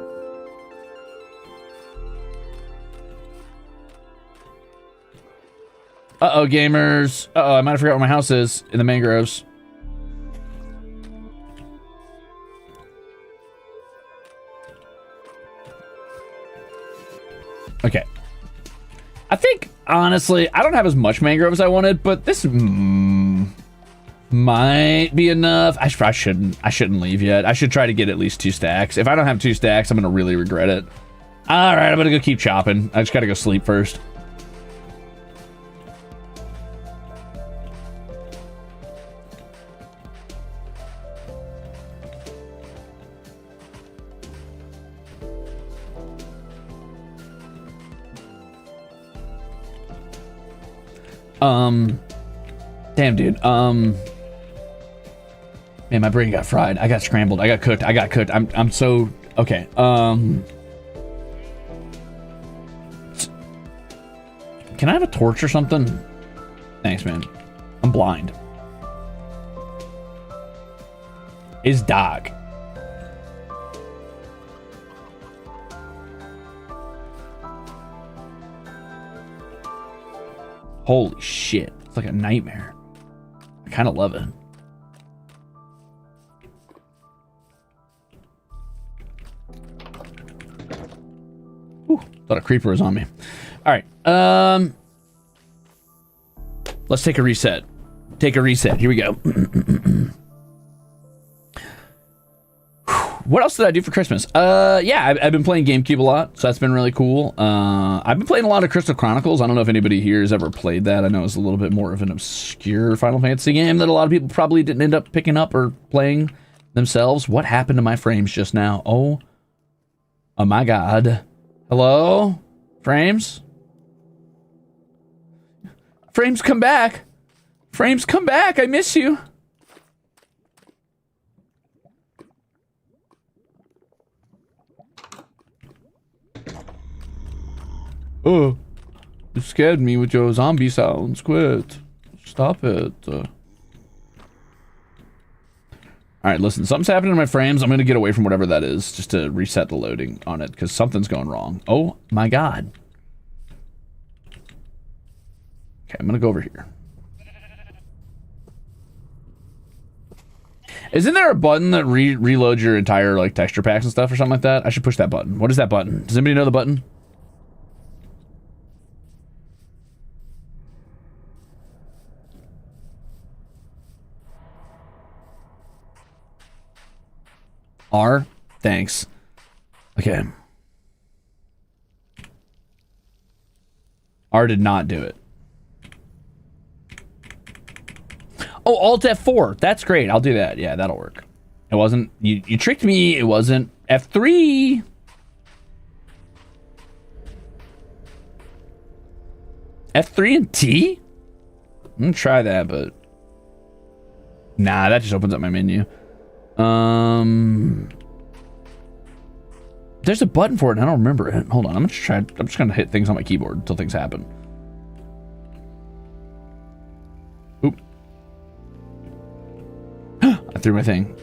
Uh-oh, gamers. Uh-oh, I might have forgot where my house is in the mangroves. Okay. I think, honestly, I don't have as much mangrove as I wanted, but this might be enough. I shouldn't leave yet. I should try to get at least 2 stacks. If I don't have 2 stacks, I'm gonna really regret it. All right, I'm gonna go keep chopping. I just gotta go sleep first. Damn, dude. Man, my brain got fried. I got scrambled. I got cooked. I'm so okay. Can I have a torch or something? Thanks, man. I'm blind. It's dark. Holy shit. It's like a nightmare. I kind of love it. Whew, thought a creeper was on me. All right. Let's take a reset. Take a reset. Here we go. What else did I do for Christmas? Yeah, I've been playing GameCube a lot, so that's been really cool. I've been playing a lot of Crystal Chronicles. I don't know if anybody here has ever played that. I know it's a little bit more of an obscure Final Fantasy game that a lot of people probably didn't end up picking up or playing themselves. What happened to my frames just now? Oh my god. Hello? Frames? Frames, come back. Frames, come back. I miss you. Oh, you scared me with your zombie sounds. Quit. Stop it. Alright, listen. Something's happening to my frames. I'm going to get away from whatever that is just to reset the loading on it because something's going wrong. Oh my god. Okay, I'm going to go over here. Isn't there a button that reloads your entire like texture packs and stuff or something like that? I should push that button. What is that button? Does anybody know the button? R? Thanks. Okay. R did not do it. Oh, Alt F4. That's great. I'll do that. Yeah, that'll work. It wasn't... You tricked me. It wasn't F3. F3 and T? I'm gonna try that, but... Nah, that just opens up my menu. There's a button for it and I don't remember it. Hold on, I'm just gonna hit things on my keyboard until things happen. Oop. I threw my thing.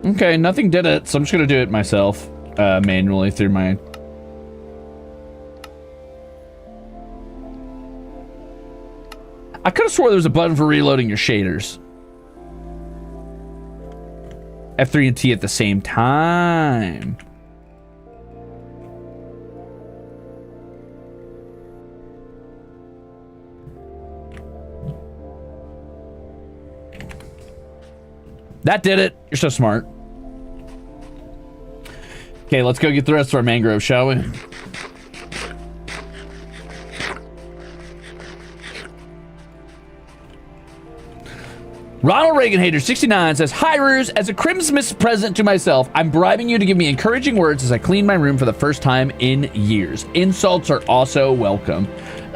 Okay, nothing did it, so I'm just gonna do it myself, manually through my... I could have swore there was a button for reloading your shaders. F3 and T at the same time. That did it. You're so smart. Okay, let's go get the rest of our mangrove, shall we? Ronald Reagan Hater 69 says, "Hi Ruse, as a Christmas present to myself, I'm bribing you to give me encouraging words as I clean my room for the first time in years. Insults are also welcome."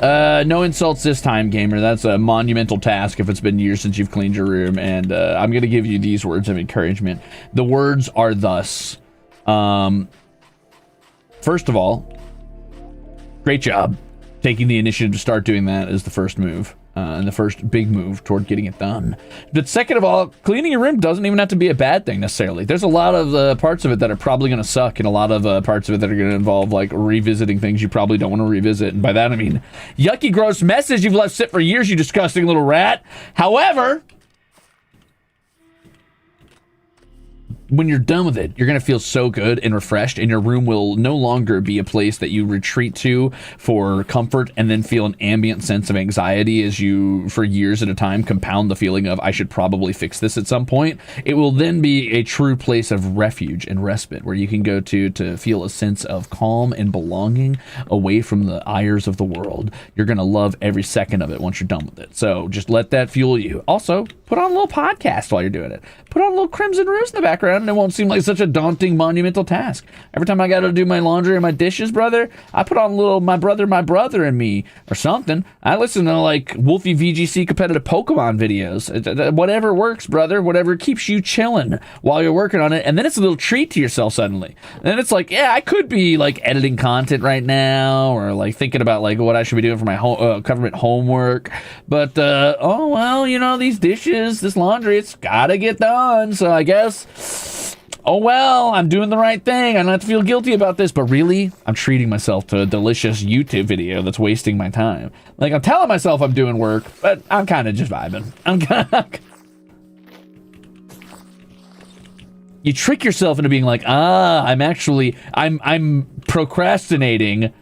No insults this time, gamer. That's a monumental task if it's been years since you've cleaned your room. And I'm going to give you these words of encouragement. The words are thus. First of all, great job. Taking the initiative to start doing that is the first move. And the first big move toward getting it done. But second of all, cleaning your room doesn't even have to be a bad thing necessarily. There's a lot of parts of it that are probably going to suck, and a lot of parts of it that are going to involve like revisiting things you probably don't want to revisit. And by that I mean yucky, gross messes you've left sit for years, you disgusting little rat. However, when you're done with it, you're going to feel so good and refreshed, and your room will no longer be a place that you retreat to for comfort and then feel an ambient sense of anxiety as you, for years at a time, compound the feeling of, I should probably fix this at some point. It will then be a true place of refuge and respite where you can go to feel a sense of calm and belonging away from the ires of the world. You're going to love every second of it once you're done with it. So just let that fuel you. Also, put on a little podcast while you're doing it. Put on a little Crimzon Rulez in the background, and it won't seem like such a daunting, monumental task. Every time I got to do my laundry or my dishes, brother, I put on a little my brother and me or something. I listen to like Wolfie VGC competitive Pokemon videos. Whatever works, brother. Whatever keeps you chilling while you're working on it. And then it's a little treat to yourself suddenly. And then it's like, yeah, I could be like editing content right now or like thinking about like what I should be doing for my government homework. But, oh, well, you know, these dishes, this laundry, it's got to get done. So I guess, oh well, I'm doing the right thing. I don't have to feel guilty about this, but really, I'm treating myself to a delicious YouTube video that's wasting my time. Like, I'm telling myself I'm doing work, but I'm kind of just vibing. You trick yourself into being like, I'm procrastinating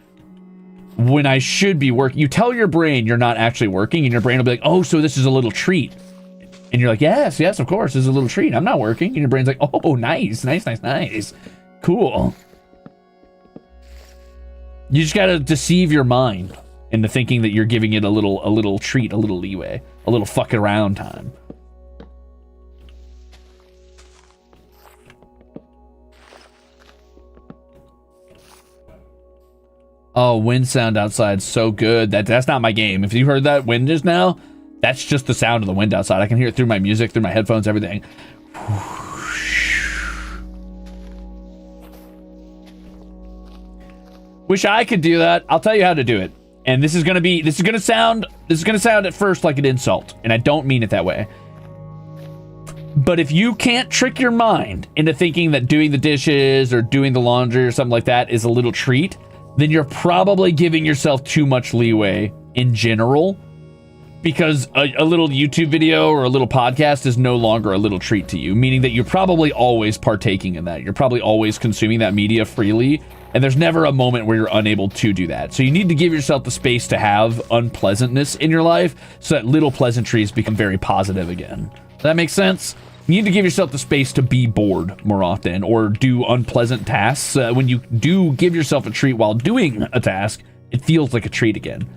when I should be working. You tell your brain you're not actually working, and your brain will be like, oh, so this is a little treat. And you're like, yes, of course, this is a little treat. I'm not working. And your brain's like, oh, nice. Cool. You just gotta deceive your mind into thinking that you're giving it a little treat, a little leeway, a little fucking around time. Oh, wind sound outside, so good. That's not my game. If you heard that wind just now, that's just the sound of the wind outside. I can hear it through my music, through my headphones, everything. Wish I could do that. I'll tell you how to do it. And this is gonna sound at first like an insult, and I don't mean it that way. But if you can't trick your mind into thinking that doing the dishes or doing the laundry or something like that is a little treat, then you're probably giving yourself too much leeway in general. Because a little YouTube video or a little podcast is no longer a little treat to you, meaning that you're probably always partaking in that. You're probably always consuming that media freely, and there's never a moment where you're unable to do that. So you need to give yourself the space to have unpleasantness in your life so that little pleasantries become very positive again. Does that make sense? You need to give yourself the space to be bored more often or do unpleasant tasks. When you do give yourself a treat while doing a task, it feels like a treat again.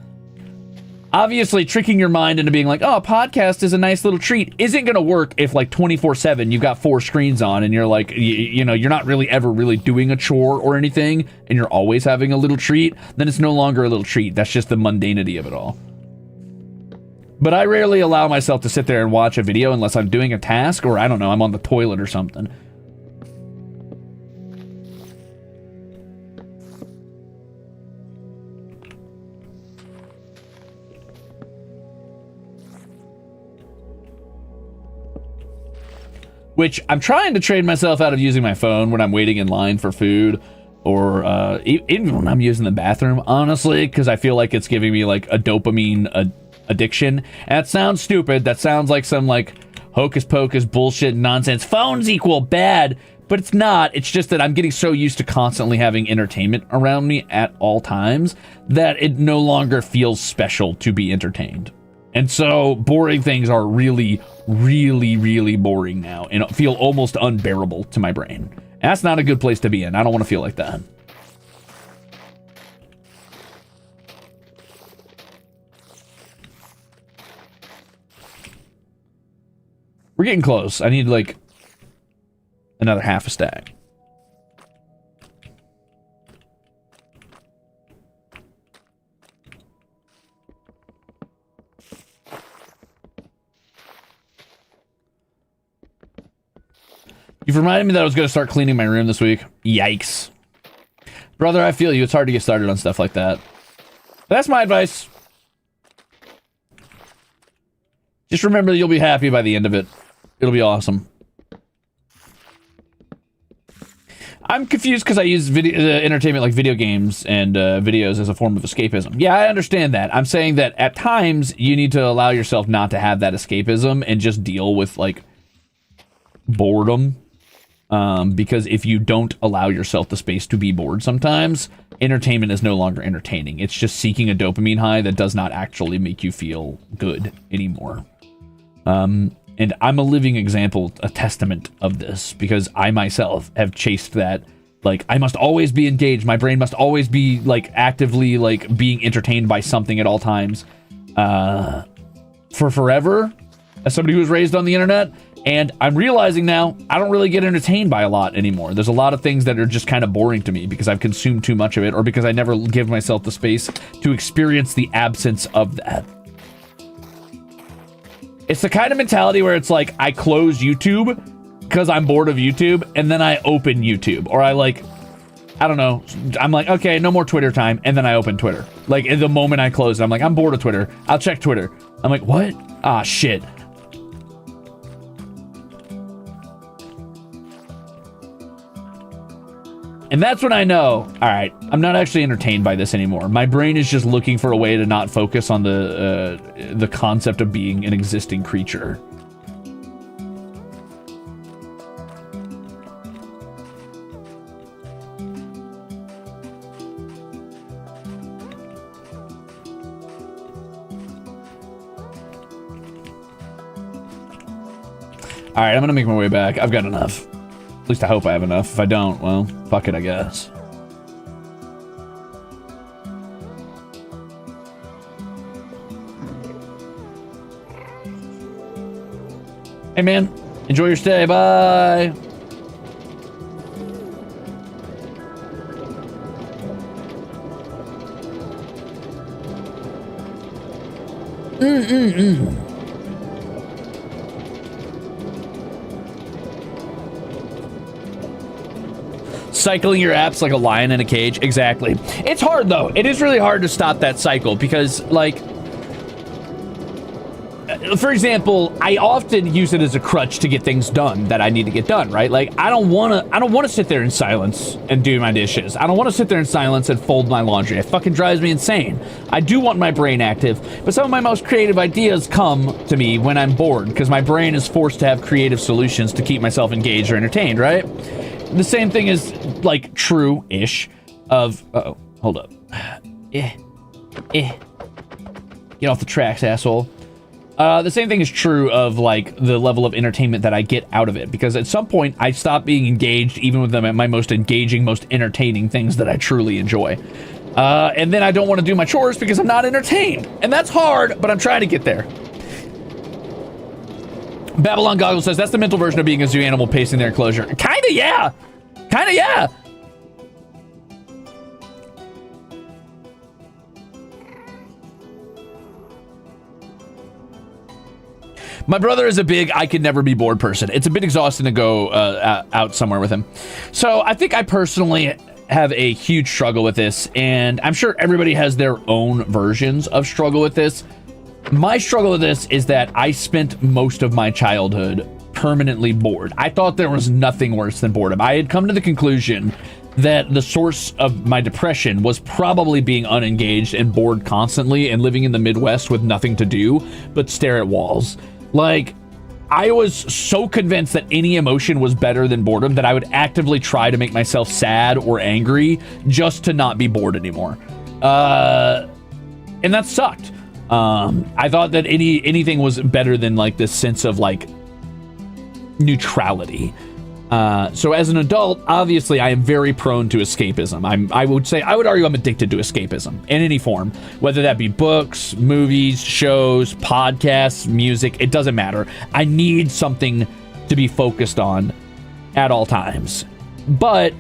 Obviously, tricking your mind into being like, oh, a podcast is a nice little treat isn't going to work if like 24/7 you've got 4 screens on and you're like, you know, you're not really ever really doing a chore or anything and you're always having a little treat. Then it's no longer a little treat. That's just the mundanity of it all. But I rarely allow myself to sit there and watch a video unless I'm doing a task or, I don't know, I'm on the toilet or something. Which I'm trying to trade myself out of using my phone when I'm waiting in line for food or even when I'm using the bathroom, honestly, because I feel like it's giving me like a dopamine addiction. And that sounds stupid. That sounds like some like hocus pocus bullshit nonsense. Phones equal bad, but it's not. It's just that I'm getting so used to constantly having entertainment around me at all times that it no longer feels special to be entertained. And so boring things are really, really, really boring now and feel almost unbearable to my brain. And that's not a good place to be in. I don't want to feel like that. We're getting close. I need like another half a stack. You've reminded me that I was going to start cleaning my room this week. Yikes. Brother, I feel you. It's hard to get started on stuff like that. But that's my advice. Just remember that you'll be happy by the end of it. It'll be awesome. I'm confused because I use video entertainment like video games and videos as a form of escapism. Yeah, I understand that. I'm saying that at times you need to allow yourself not to have that escapism and just deal with like boredom. Because if you don't allow yourself the space to be bored sometimes, entertainment is no longer entertaining. It's just seeking a dopamine high that does not actually make you feel good anymore. And I'm a living example, a testament of this, because I myself have chased that. Like, I must always be engaged. My brain must always be, like, actively, like, being entertained by something at all times. For forever, as somebody who was raised on the internet. And I'm realizing now, I don't really get entertained by a lot anymore. There's a lot of things that are just kind of boring to me because I've consumed too much of it, or because I never give myself the space to experience the absence of that. It's the kind of mentality where it's like, I close YouTube because I'm bored of YouTube, and then I open YouTube. Or I like, I don't know, I'm like, okay, no more Twitter time, and then I open Twitter. Like, in the moment I close it, I'm like, I'm bored of Twitter. I'll check Twitter. I'm like, what? Ah, shit. And that's when I know, all right, I'm not actually entertained by this anymore. My brain is just looking for a way to not focus on the concept of being an existing creature. All right, I'm gonna make my way back. I've got enough. At least I hope I have enough. If I don't, well, fuck it, I guess. Hey, man. Enjoy your stay. Bye. Cycling your apps like a lion in a cage. Exactly. It's hard, though. It is really hard to stop that cycle because, like, for example, I often use it as a crutch to get things done that I need to get done, right? Like, I don't want to sit there in silence and do my dishes. I don't want to sit there in silence and fold my laundry. It fucking drives me insane. I do want my brain active, but some of my most creative ideas come to me when I'm bored because my brain is forced to have creative solutions to keep myself engaged or entertained, right? The same thing is, like, true-ish of... Uh-oh, hold up. Get off the tracks, asshole. The same thing is true of, like, the level of entertainment that I get out of it. Because at some point, I stop being engaged even with them at my most engaging, most entertaining things that I truly enjoy. And then I don't want to do my chores because I'm not entertained. And that's hard, but I'm trying to get there. Babylon Goggle says, that's the mental version of being a zoo animal pacing their enclosure. Kinda, yeah. Kinda, yeah. My brother is a big I could never be bored person. It's a bit exhausting to go out somewhere with him. So I think I personally have a huge struggle with this, and I'm sure everybody has their own versions of struggle with this. My struggle with this is that I spent most of my childhood permanently bored. I thought there was nothing worse than boredom. I had come to the conclusion that the source of my depression was probably being unengaged and bored constantly and living in the Midwest with nothing to do but stare at walls. Like, I was so convinced that any emotion was better than boredom that I would actively try to make myself sad or angry just to not be bored anymore. And that sucked. I thought that anything was better than, like, this sense of, like, neutrality. So as an adult, obviously, I am very prone to escapism. I would argue I'm addicted to escapism in any form, whether that be books, movies, shows, podcasts, music, it doesn't matter. I need something to be focused on at all times. But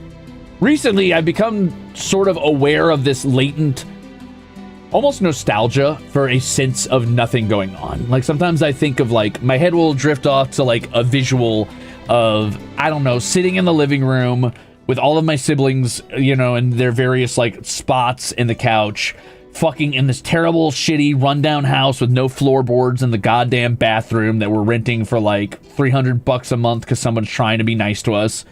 recently, I've become sort of aware of this latent, almost nostalgia for a sense of nothing going on. Like, sometimes I think of, like, my head will drift off to, like, a visual of, I don't know, sitting in the living room with all of my siblings, you know, in their various, like, spots in the couch, fucking in this terrible, shitty, rundown house with no floorboards in the goddamn bathroom that we're renting for, like, $300 a month because someone's trying to be nice to us,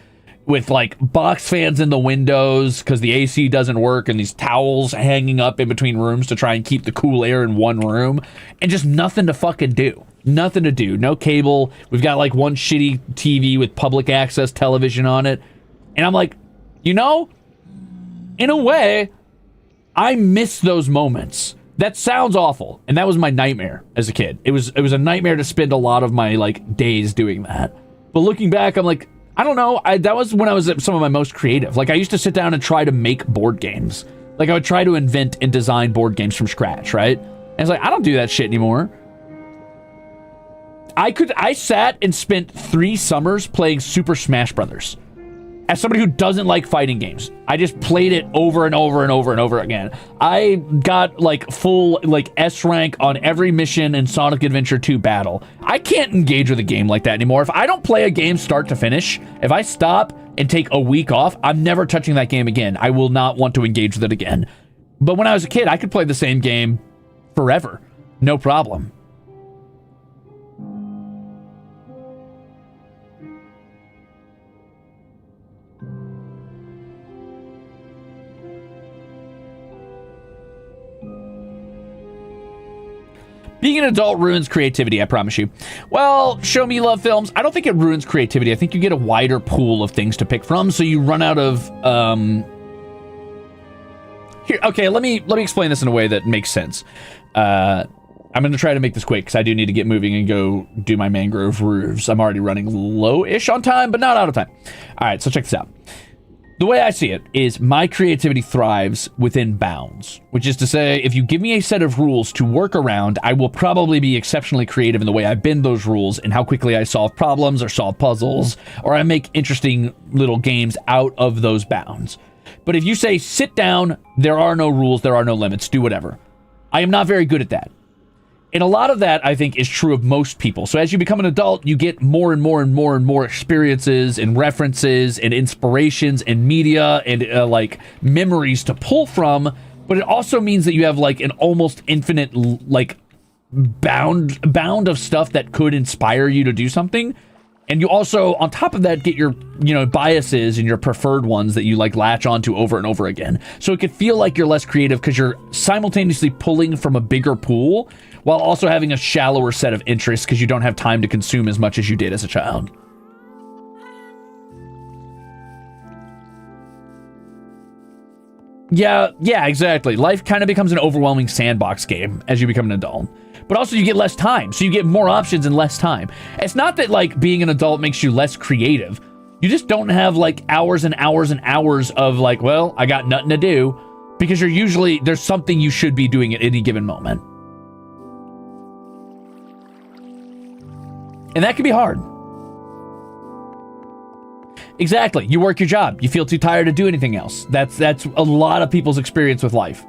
with, like, box fans in the windows because the AC doesn't work, and these towels hanging up in between rooms to try and keep the cool air in one room, and just nothing to fucking do. Nothing to do. No cable. We've got, like, one shitty TV with public access television on it. And I'm like, you know, in a way, I miss those moments. That sounds awful, and that was my nightmare as a kid. It was a nightmare to spend a lot of my, like, days doing that. But looking back, I'm like, I don't know. That was when I was at some of my most creative. Like, I used to sit down and try to make board games. Like, I would try to invent and design board games from scratch, right? And it's like, I don't do that shit anymore. I sat and spent 3 summers playing Super Smash Brothers. As somebody who doesn't like fighting games, I just played it over and over and over and over again. I got, like, full, like, S rank on every mission in Sonic Adventure 2 battle. I can't engage with a game like that anymore. If I don't play a game start to finish, if I stop and take a week off, I'm never touching that game again. I will not want to engage with it again. But when I was a kid, I could play the same game forever. No problem. Being an adult ruins creativity, I promise you. Well, show me love films. I don't think it ruins creativity. I think you get a wider pool of things to pick from, so you run out of here. Okay, let me explain this in a way that makes sense. I'm going to try to make this quick because I do need to get moving and go do my mangrove roofs. I'm already running low-ish on time, but not out of time. All right, so check this out. The way I see it is my creativity thrives within bounds, which is to say, if you give me a set of rules to work around, I will probably be exceptionally creative in the way I bend those rules and how quickly I solve problems or solve puzzles, or I make interesting little games out of those bounds. But if you say, sit down, there are no rules, there are no limits, do whatever, I am not very good at that. And a lot of that, I think, is true of most people. So as you become an adult, you get more and more and more and more experiences and references and inspirations and media and like memories to pull from. But it also means that you have like an almost infinite like bound of stuff that could inspire you to do something. And you also, on top of that, get your, you know, biases and your preferred ones that you like latch onto over and over again. So it could feel like you're less creative because you're simultaneously pulling from a bigger pool while also having a shallower set of interests because you don't have time to consume as much as you did as a child. Yeah, exactly. Life kind of becomes an overwhelming sandbox game as you become an adult. But also you get less time, so you get more options and less time. It's not that, like, being an adult makes you less creative. You just don't have, like, hours and hours and hours of, like, well, I got nothing to do, because there's something you should be doing at any given moment. And that can be hard. Exactly. You work your job. You feel too tired to do anything else. That's a lot of people's experience with life.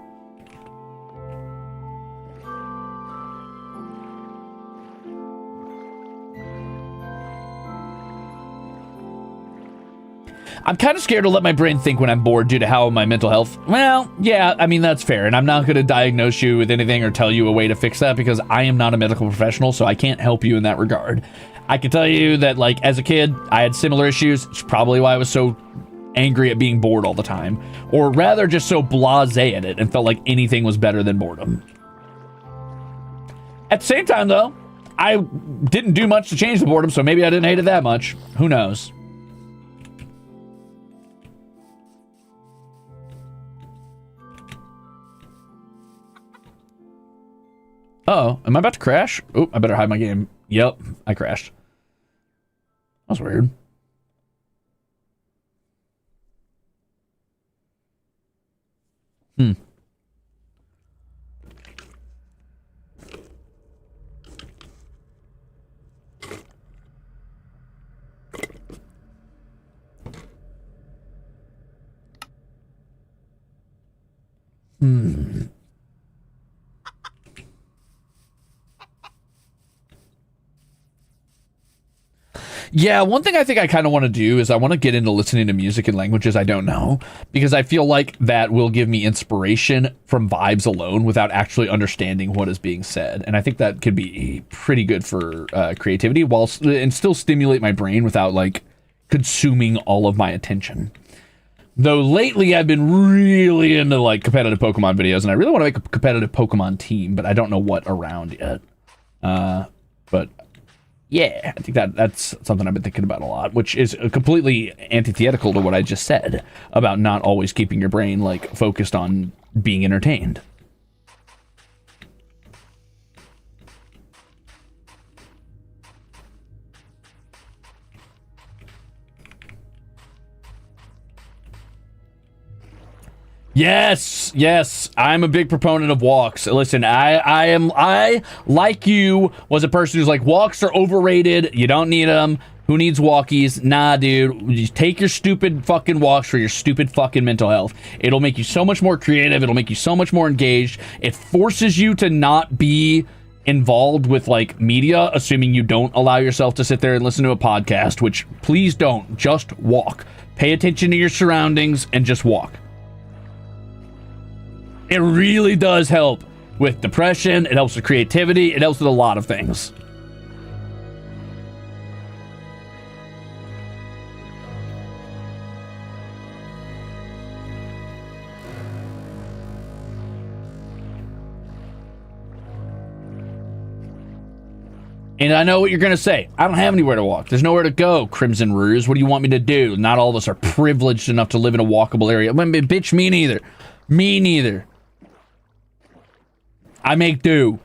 I'm kind of scared to let my brain think when I'm bored due to how my mental health. Well, yeah, I mean, that's fair. And I'm not going to diagnose you with anything or tell you a way to fix that because I am not a medical professional, so I can't help you in that regard. I can tell you that, like, as a kid, I had similar issues. It's probably why I was so angry at being bored all the time. Or rather, just so blasé at it and felt like anything was better than boredom. At the same time, though, I didn't do much to change the boredom, so maybe I didn't hate it that much. Who knows? Uh-oh, am I about to crash? Oh, I better hide my game. Yep, I crashed. That was weird. Yeah, one thing I think I kind of want to do is I want to get into listening to music in languages I don't know, because I feel like that will give me inspiration from vibes alone without actually understanding what is being said. And I think that could be pretty good for creativity and still stimulate my brain without like consuming all of my attention. Though lately I've been really into like competitive Pokemon videos, and I really want to make a competitive Pokemon team, but I don't know what around yet. But yeah, I think that's something I've been thinking about a lot, which is completely antithetical to what I just said about not always keeping your brain like focused on being entertained. Yes, I'm a big proponent of walks. Listen, I like you was a person who's like, walks are overrated. You don't need them. Who needs walkies? Nah, dude. Just take your stupid fucking walks for your stupid fucking mental health. It'll make you so much more creative. It'll make you so much more engaged. It forces you to not be involved with like media, assuming you don't allow yourself to sit there and listen to a podcast, which please don't. Just walk. Pay attention to your surroundings and just walk. It really does help with depression. It helps with creativity. It helps with a lot of things. And I know what you're going to say. I don't have anywhere to walk. There's nowhere to go, Crimzon Rulez. What do you want me to do? Not all of us are privileged enough to live in a walkable area. Bitch, me neither. Me neither. I make do.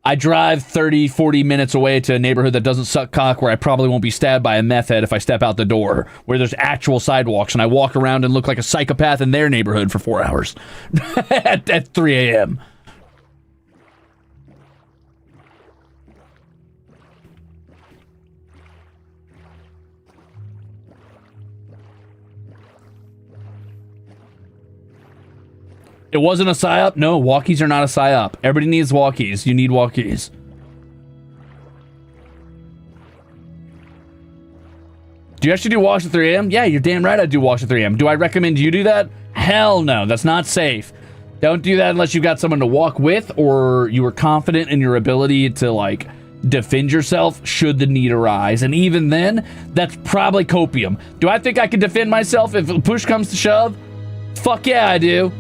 I drive 30, 40 minutes away to a neighborhood that doesn't suck cock, where I probably won't be stabbed by a meth head if I step out the door, where there's actual sidewalks, and I walk around and look like a psychopath in their neighborhood for 4 hours at 3 a.m. It wasn't a psyop? No, walkies are not a psyop. Everybody needs walkies. You need walkies. Do you actually do walks at 3 a.m.? Yeah, you're damn right I do walks at 3 a.m. Do I recommend you do that? Hell no, that's not safe. Don't do that unless you've got someone to walk with, or you are confident in your ability to, like, defend yourself should the need arise. And even then, that's probably copium. Do I think I can defend myself if push comes to shove? Fuck yeah, I do.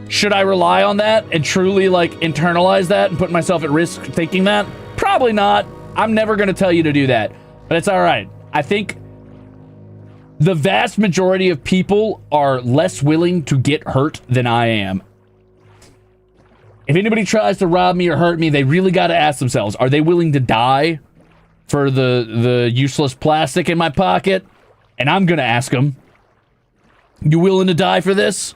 Should I rely on that and truly, like, internalize that and put myself at risk thinking that? Probably not. I'm never going to tell you to do that. But it's all right. I think the vast majority of people are less willing to get hurt than I am. If anybody tries to rob me or hurt me, they really got to ask themselves, are they willing to die for the useless plastic in my pocket? And I'm going to ask them, you willing to die for this?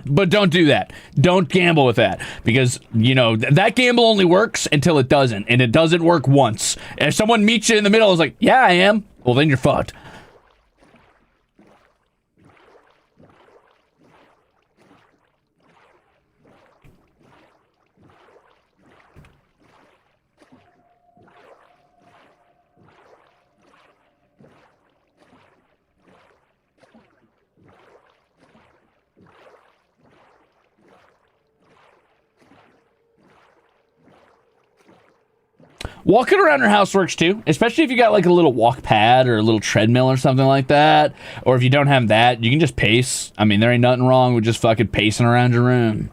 But don't do that. Don't gamble with that, because, you know, that gamble only works until it doesn't, and it doesn't work once. And if someone meets you in the middle and is like, yeah, I am, well, then you're fucked. Walking around your house works too, especially if you got like a little walk pad or a little treadmill or something like that. Or if you don't have that, you can just pace. I mean, there ain't nothing wrong with just fucking pacing around your room.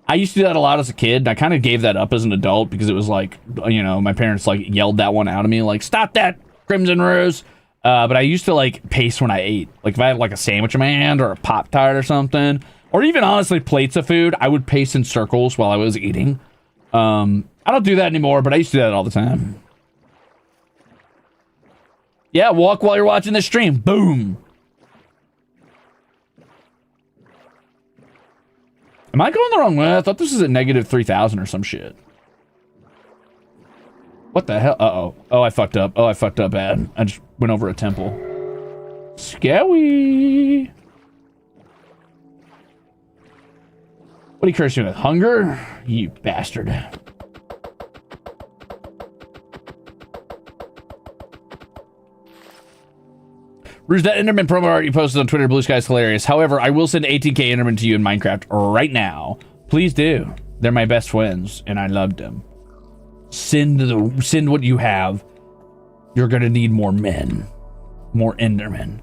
I used to do that a lot as a kid, and I kind of gave that up as an adult because it was like, you know, my parents like yelled that one out of me, like, stop that, Crimzon Rulez. But I used to like pace when I ate. Like if I had like a sandwich in my hand or a Pop-Tart or something, or even honestly plates of food, I would pace in circles while I was eating. I don't do that anymore, but I used to do that all the time. Yeah, walk while you're watching the stream. Boom. Am I going the wrong way? I thought this was at negative 3,000 or some shit. What the hell? Uh-oh. Oh, I fucked up. Oh, I fucked up bad. I just went over a temple. Scary. What are you cursing with? Hunger? You bastard. Ruse, that Enderman promo art you posted on Twitter, Blue Sky, is hilarious. However, I will send 18k Enderman to you in Minecraft right now. Please do. They're my best friends, and I loved them. Send what you have. You're gonna need more men. More Endermen.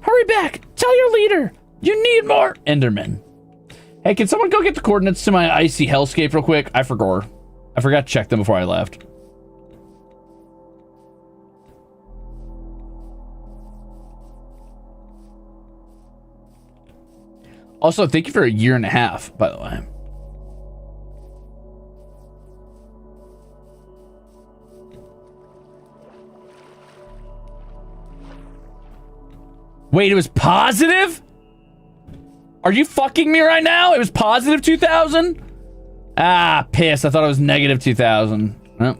Hurry back! Tell your leader! You need more Endermen. Hey, can someone go get the coordinates to my icy hellscape real quick? I forgot to check them before I left. Also, thank you for a year and a half, by the way. Wait, it was positive? Are you fucking me right now? It was positive 2,000? Ah, piss. I thought it was negative 2,000. Oh.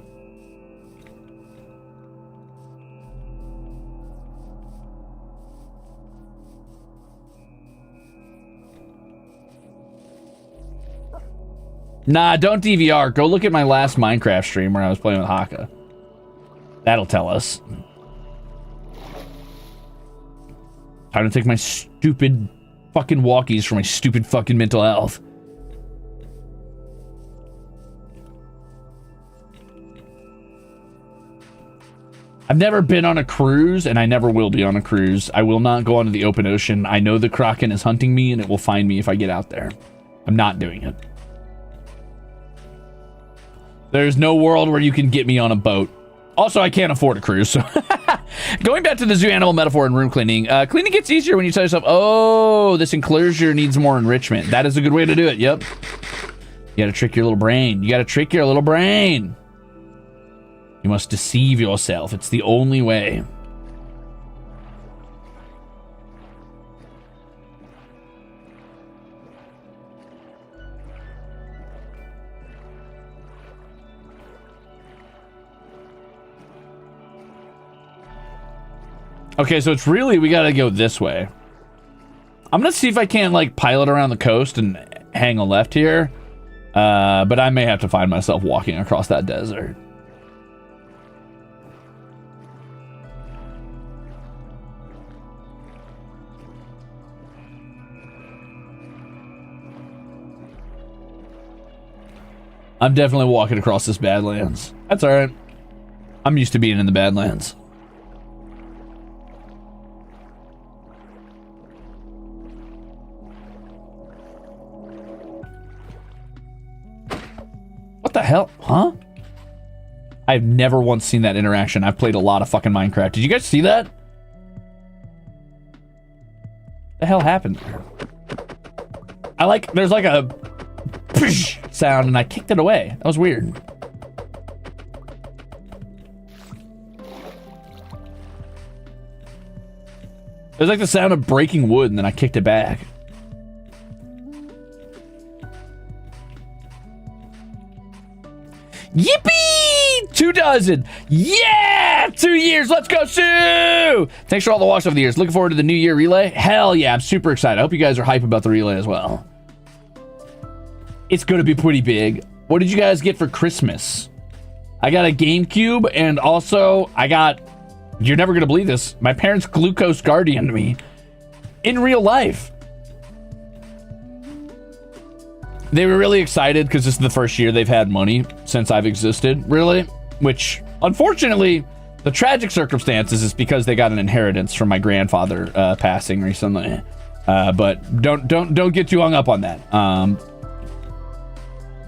Nah, don't DVR. Go look at my last Minecraft stream where I was playing with Haka. That'll tell us. Time to take my stupid fucking walkies for my stupid fucking mental health. I've never been on a cruise, and I never will be on a cruise. I will not go onto the open ocean. I know the Kraken is hunting me, and it will find me if I get out there. I'm not doing it. There's no world where you can get me on a boat. Also, I can't afford a cruise, so... Going back to the zoo animal metaphor and room cleaning. Cleaning gets easier when you tell yourself, oh, this enclosure needs more enrichment. That is a good way to do it, yep. You gotta trick your little brain. You gotta trick your little brain. You must deceive yourself. It's the only way. Okay, so it's really, we gotta go this way. I'm gonna see if I can't, like, pilot around the coast and hang a left here. But I may have to find myself walking across that desert. I'm definitely walking across this Badlands. That's alright. I'm used to being in the Badlands. What the hell? Huh? I've never once seen that interaction. I've played a lot of fucking Minecraft. Did you guys see that? The hell happened there? There's like a sound and I kicked it away. That was weird. There's like the sound of breaking wood and then I kicked it back. Yippee! 24. Yeah! 2 years. Let's go, Sue! Thanks for all the watch over the years. Looking forward to the New Year relay. Hell yeah, I'm super excited. I hope you guys are hype about the relay as well. It's going to be pretty big. What did you guys get for Christmas? I got a GameCube, and also I got... You're never going to believe this. My parents glucose guardianed me. In real life. They were really excited because this is the first year they've had money since I've existed, really. Which, unfortunately, the tragic circumstances is because they got an inheritance from my grandfather passing recently. But don't get too hung up on that.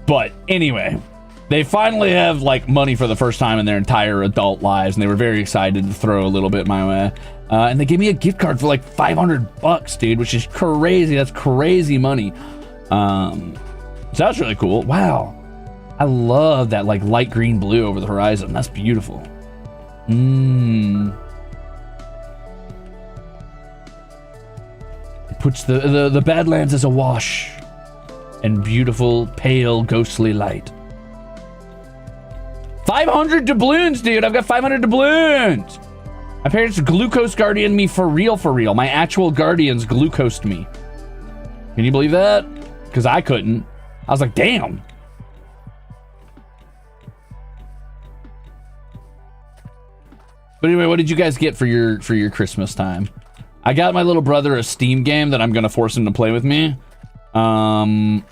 But anyway, they finally have like money for the first time in their entire adult lives, and they were very excited to throw a little bit my way. And they gave me a gift card for like $500, dude, which is crazy. That's crazy money. So that's really cool. Wow. I love that like light green blue over the horizon. That's beautiful. It puts the Badlands as awash in beautiful, pale, ghostly light. 500 doubloons, dude. I've got 500 doubloons. My parents glucose guardian me for real, for real. My actual guardians glucosed me. Can you believe that? Because I couldn't. I was like, damn. But anyway, what did you guys get for your Christmas time? I got my little brother a Steam game that I'm gonna force him to play with me. I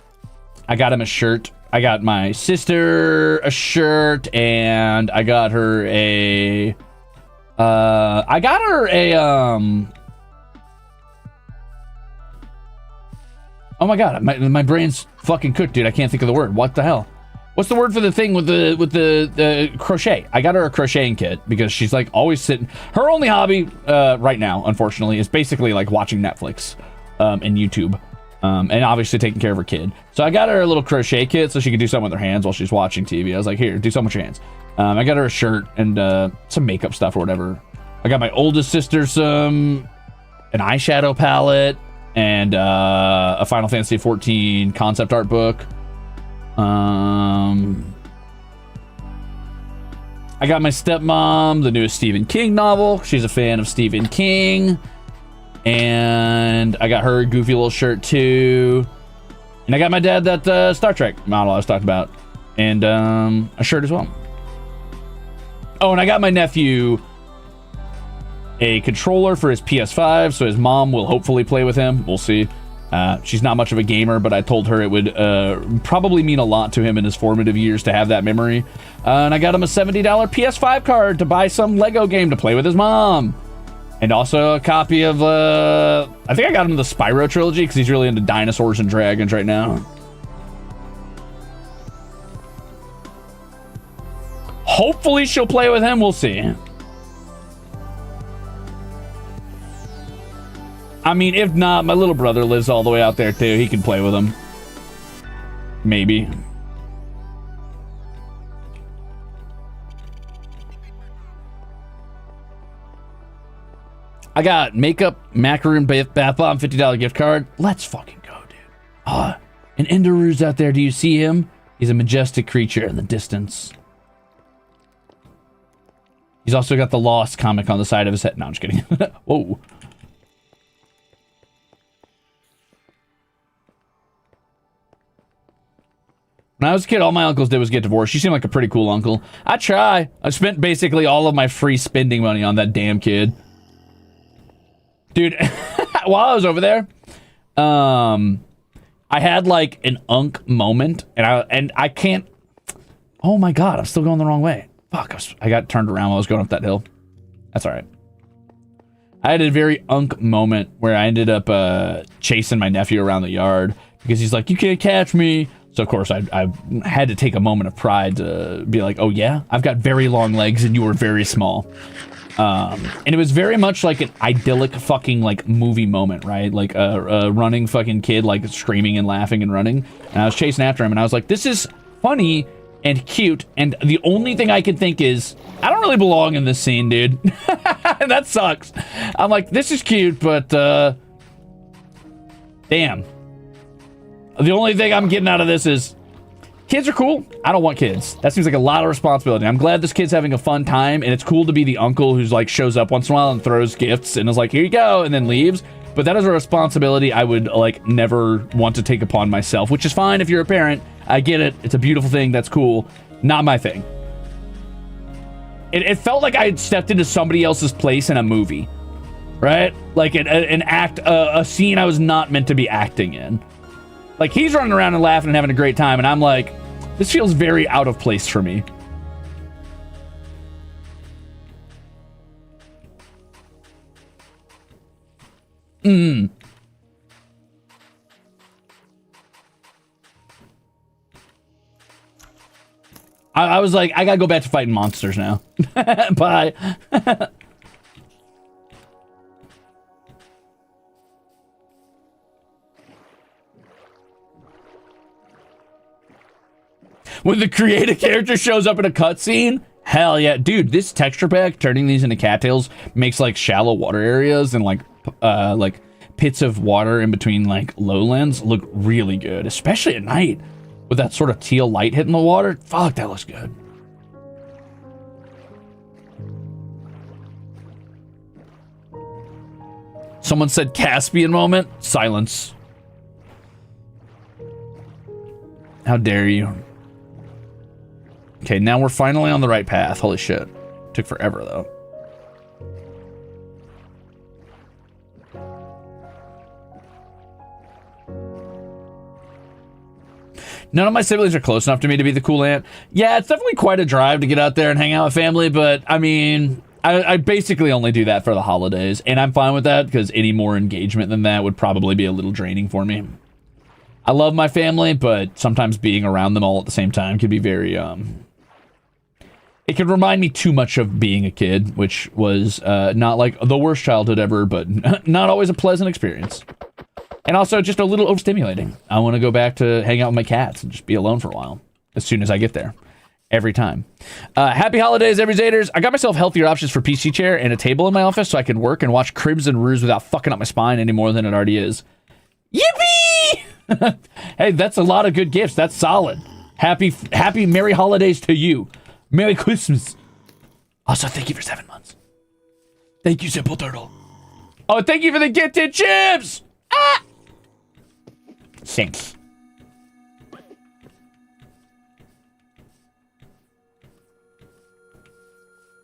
got him a shirt. I got my sister a shirt, and I got her a oh my god, my brain's fucking cooked, dude. I can't think of the word. What the hell? What's the word for the thing with the crochet? I got her a crocheting kit because she's like always sitting. Her only hobby right now, unfortunately, is basically like watching Netflix and YouTube, and obviously taking care of her kid. So I got her a little crochet kit so she could do something with her hands while she's watching TV. I was like, here, do something with your hands. I got her a shirt and some makeup stuff or whatever. I got my oldest sister an eyeshadow palette and a Final Fantasy XIV concept art book. I got my stepmom the newest Stephen King novel. She's a fan of Stephen King. And I got her a goofy little shirt too. And I got my dad that Star Trek model I was talking about. And a shirt as well. Oh, and I got my nephew a controller for his PS5, so his mom will hopefully play with him. We'll see. She's not much of a gamer, but I told her it would probably mean a lot to him in his formative years to have that memory. And I got him a $70 PS5 card to buy some Lego game to play with his mom. And also a copy of, I think I got him the Spyro trilogy because he's really into dinosaurs and dragons right now. Hopefully she'll play with him. We'll see. I mean, if not, my little brother lives all the way out there too. He can play with him. Maybe. I got makeup, macaroon, bath bomb, $50 gift card. Let's fucking go, dude. An Ender Ruse out there. Do you see him? He's a majestic creature in the distance. He's also got the Lost comic on the side of his head. No, I'm just kidding. Whoa. When I was a kid, all my uncles did was get divorced. You seem like a pretty cool uncle. I try. I spent basically all of my free spending money on that damn kid. Dude, while I was over there, I had like an unk moment, and I can't. Oh my god, I'm still going the wrong way. Fuck, I got turned around while I was going up that hill. That's all right. I had a very unk moment where I ended up chasing my nephew around the yard because he's like, "You can't catch me." So of course I had to take a moment of pride to be like, "Oh yeah, I've got very long legs and you were very small." And it was very much like an idyllic fucking like movie moment, right? Like a running fucking kid like screaming and laughing and running. And I was chasing after him and I was like, this is funny and cute. And the only thing I could think is, I don't really belong in this scene, dude. That sucks. I'm like, this is cute, but damn. The only thing I'm getting out of this is kids are cool. I don't want kids. That seems like a lot of responsibility. I'm glad this kid's having a fun time, and it's cool to be the uncle who's like shows up once in a while and throws gifts and is like, here you go, and then leaves. But that is a responsibility I would like never want to take upon myself, which is fine if you're a parent. I get it. It's a beautiful thing. That's cool. Not my thing. It felt like I had stepped into somebody else's place in a movie, right? Like a scene I was not meant to be acting in. Like, he's running around and laughing and having a great time, and I'm like, this feels very out of place for me. I was like, I gotta go back to fighting monsters now. Bye. When the creative character shows up in a cutscene, hell yeah. Dude, this texture pack, turning these into cattails, makes like shallow water areas and like pits of water in between like lowlands look really good, especially at night with that sort of teal light hitting the water. Fuck, that looks good. Someone said Caspian moment. Silence. How dare you? Okay, now we're finally on the right path. Holy shit. Took forever, though. None of my siblings are close enough to me to be the cool aunt. Yeah, it's definitely quite a drive to get out there and hang out with family, but I mean, I basically only do that for the holidays, and I'm fine with that because any more engagement than that would probably be a little draining for me. I love my family, but sometimes being around them all at the same time can be very, it can remind me too much of being a kid, which was not like the worst childhood ever, but not always a pleasant experience. And also just a little overstimulating. I want to go back to hang out with my cats and just be alone for a while as soon as I get there. Every time. Happy holidays, every Zaters. I got myself healthier options for PC chair and a table in my office so I can work and watch Crimzon Rulez without fucking up my spine any more than it already is. Yippee! Hey, that's a lot of good gifts. That's solid. Happy Merry Holidays to you. Merry Christmas. Also, thank you for 7 months. Thank you, Simple Turtle. Oh, thank you for the gifted chips! Ah! Thanks.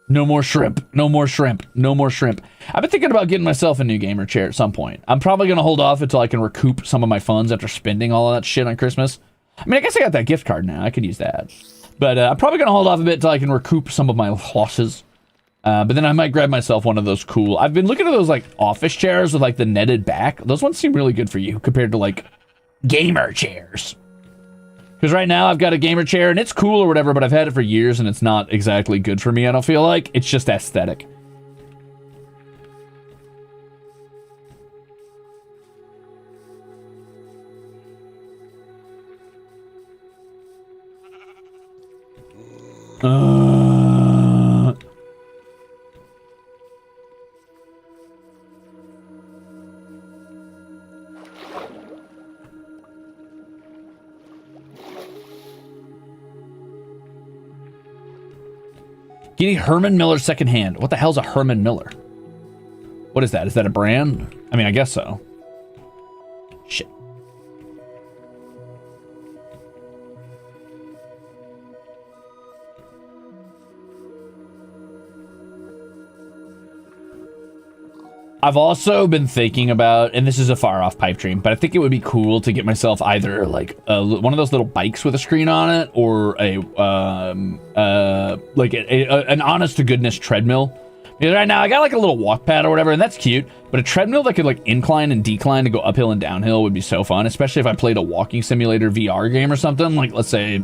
No more shrimp. No more shrimp. No more shrimp. I've been thinking about getting myself a new gamer chair at some point. I'm probably going to hold off until I can recoup some of my funds after spending all of that shit on Christmas. I mean, I guess I got that gift card now. I could use that. But I'm probably going to hold off a bit until I can recoup some of my losses. But then I might grab myself one of those cool... I've been looking at those, like, office chairs with, like, the netted back. Those ones seem really good for you compared to, like, gamer chairs. Because right now I've got a gamer chair and it's cool or whatever, but I've had it for years and it's not exactly good for me, I don't feel like. It's just aesthetic. Getting Herman Miller secondhand. What the hell's a Herman Miller? What is that? Is that a brand? I mean, I guess so. Shit. I've also been thinking about, and this is a far off pipe dream, but I think it would be cool to get myself either like one of those little bikes with a screen on it, or a like an honest to goodness treadmill. Because right now I got like a little walk pad or whatever, and that's cute. But a treadmill that could like incline and decline to go uphill and downhill would be so fun, especially if I played a walking simulator VR game or something. Like, let's say,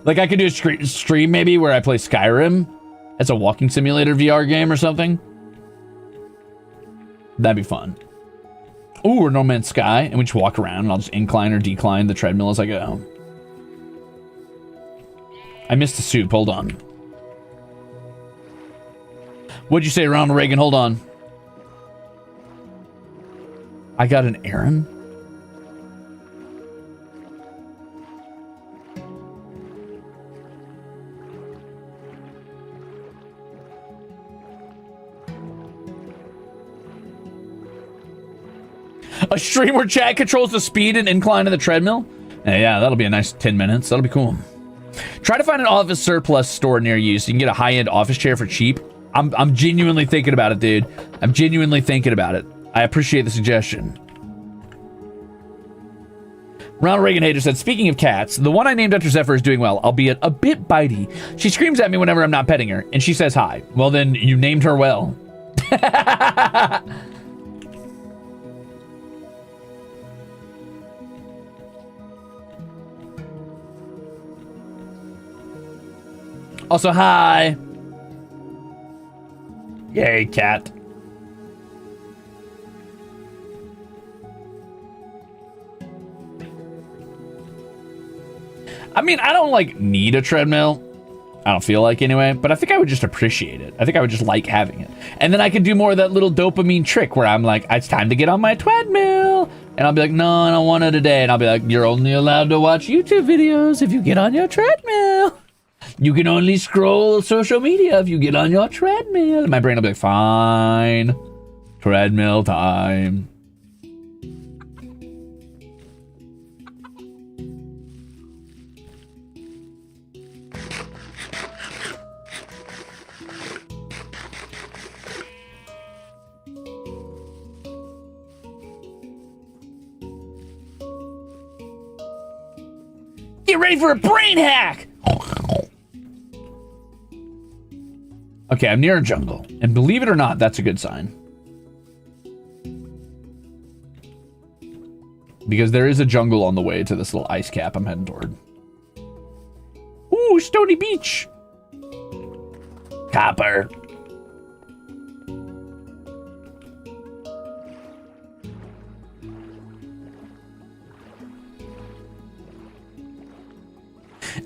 like I could do a stream maybe where I play Skyrim as a walking simulator VR game or something. That'd be fun. Ooh, or No Man's Sky, and we just walk around and I'll just incline or decline the treadmill as I go. I missed the soup, hold on. What'd you say, Ronald Reagan? Hold on. I got an errand? A stream where chat controls the speed and incline of the treadmill? Yeah, that'll be a nice 10 minutes. That'll be cool. Try to find an office surplus store near you so you can get a high-end office chair for cheap. I'm genuinely thinking about it, dude. I'm genuinely thinking about it. I appreciate the suggestion. Ronald Reagan Hater said, speaking of cats, the one I named after Zephyr is doing well, albeit a bit bitey. She screams at me whenever I'm not petting her, and she says hi. Well, then you named her well. Also, hi. Yay, cat. I mean, I don't, like, need a treadmill. I don't feel like anyway, but I think I would just appreciate it. I think I would just like having it. And then I could do more of that little dopamine trick where I'm like, it's time to get on my treadmill. And I'll be like, no, I don't want it today. And I'll be like, you're only allowed to watch YouTube videos if you get on your treadmill. You can only scroll social media if you get on your treadmill. And my brain will be like, fine. Treadmill time. Get ready for a brain hack! Okay, I'm near a jungle. And believe it or not, that's a good sign. Because there is a jungle on the way to this little ice cap I'm heading toward. Ooh, Stony Beach! Copper.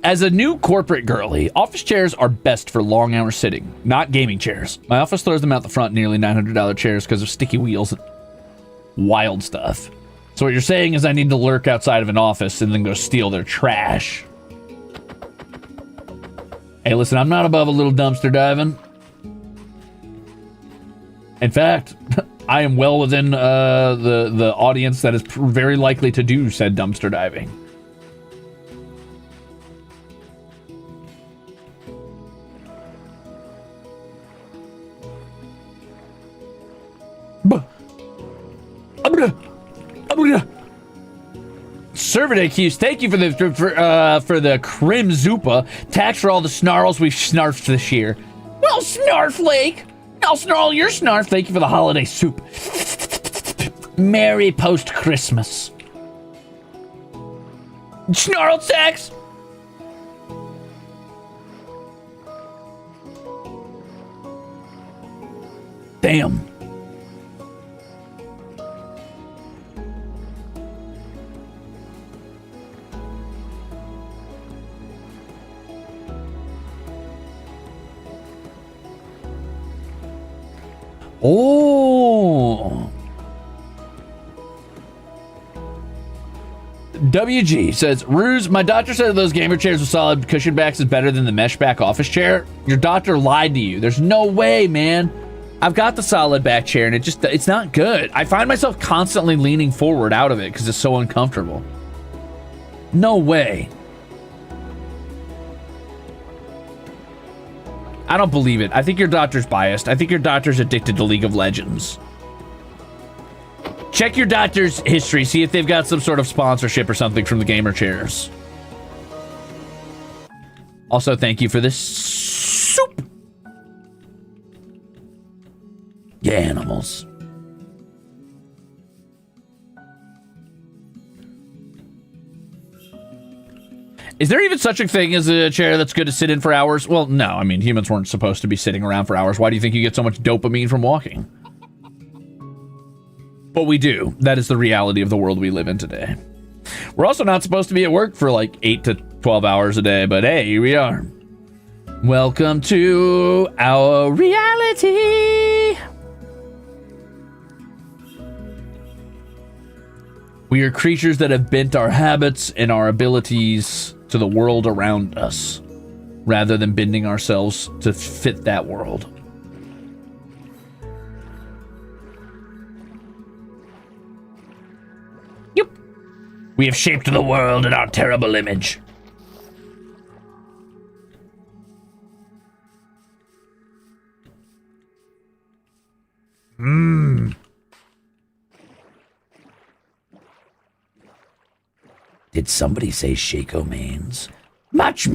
As a new corporate girly, office chairs are best for long hour sitting, not gaming chairs. My office throws them out the front, nearly $900 chairs because of sticky wheels and wild stuff. So what you're saying is I need to lurk outside of an office and then go steal their trash. Hey, listen, I'm not above a little dumpster diving. In fact, I am well within the audience that is very likely to do said dumpster diving. Servant accused, thank you for the Crimzupa. Tax for all the snarls we've snarfed this year. Well, Snarflake, I'll snarl your snarf. Thank you for the holiday soup. Merry post-Christmas. Snarl tax. Damn. Oh. WG says, Ruse, my doctor said those gamer chairs with solid cushion backs is better than the mesh back office chair. Your doctor lied to you. There's no way, man. I've got the solid back chair and it's not good. I find myself constantly leaning forward out of it because it's so uncomfortable. No way. I don't believe it. I think your doctor's biased. I think your doctor's addicted to League of Legends. Check your doctor's history. See if they've got some sort of sponsorship or something from the gamer chairs. Also, thank you for this soup. Yeah, animals. Is there even such a thing as a chair that's good to sit in for hours? Well, no. I mean, humans weren't supposed to be sitting around for hours. Why do you think you get so much dopamine from walking? But we do. That is the reality of the world we live in today. We're also not supposed to be at work for like 8 to 12 hours a day, but hey, here we are. Welcome to our reality. We are creatures that have bent our habits and our abilities to the world around us, rather than bending ourselves to fit that world. Yep. We have shaped the world in our terrible image. Did somebody say Shaco mains? Much.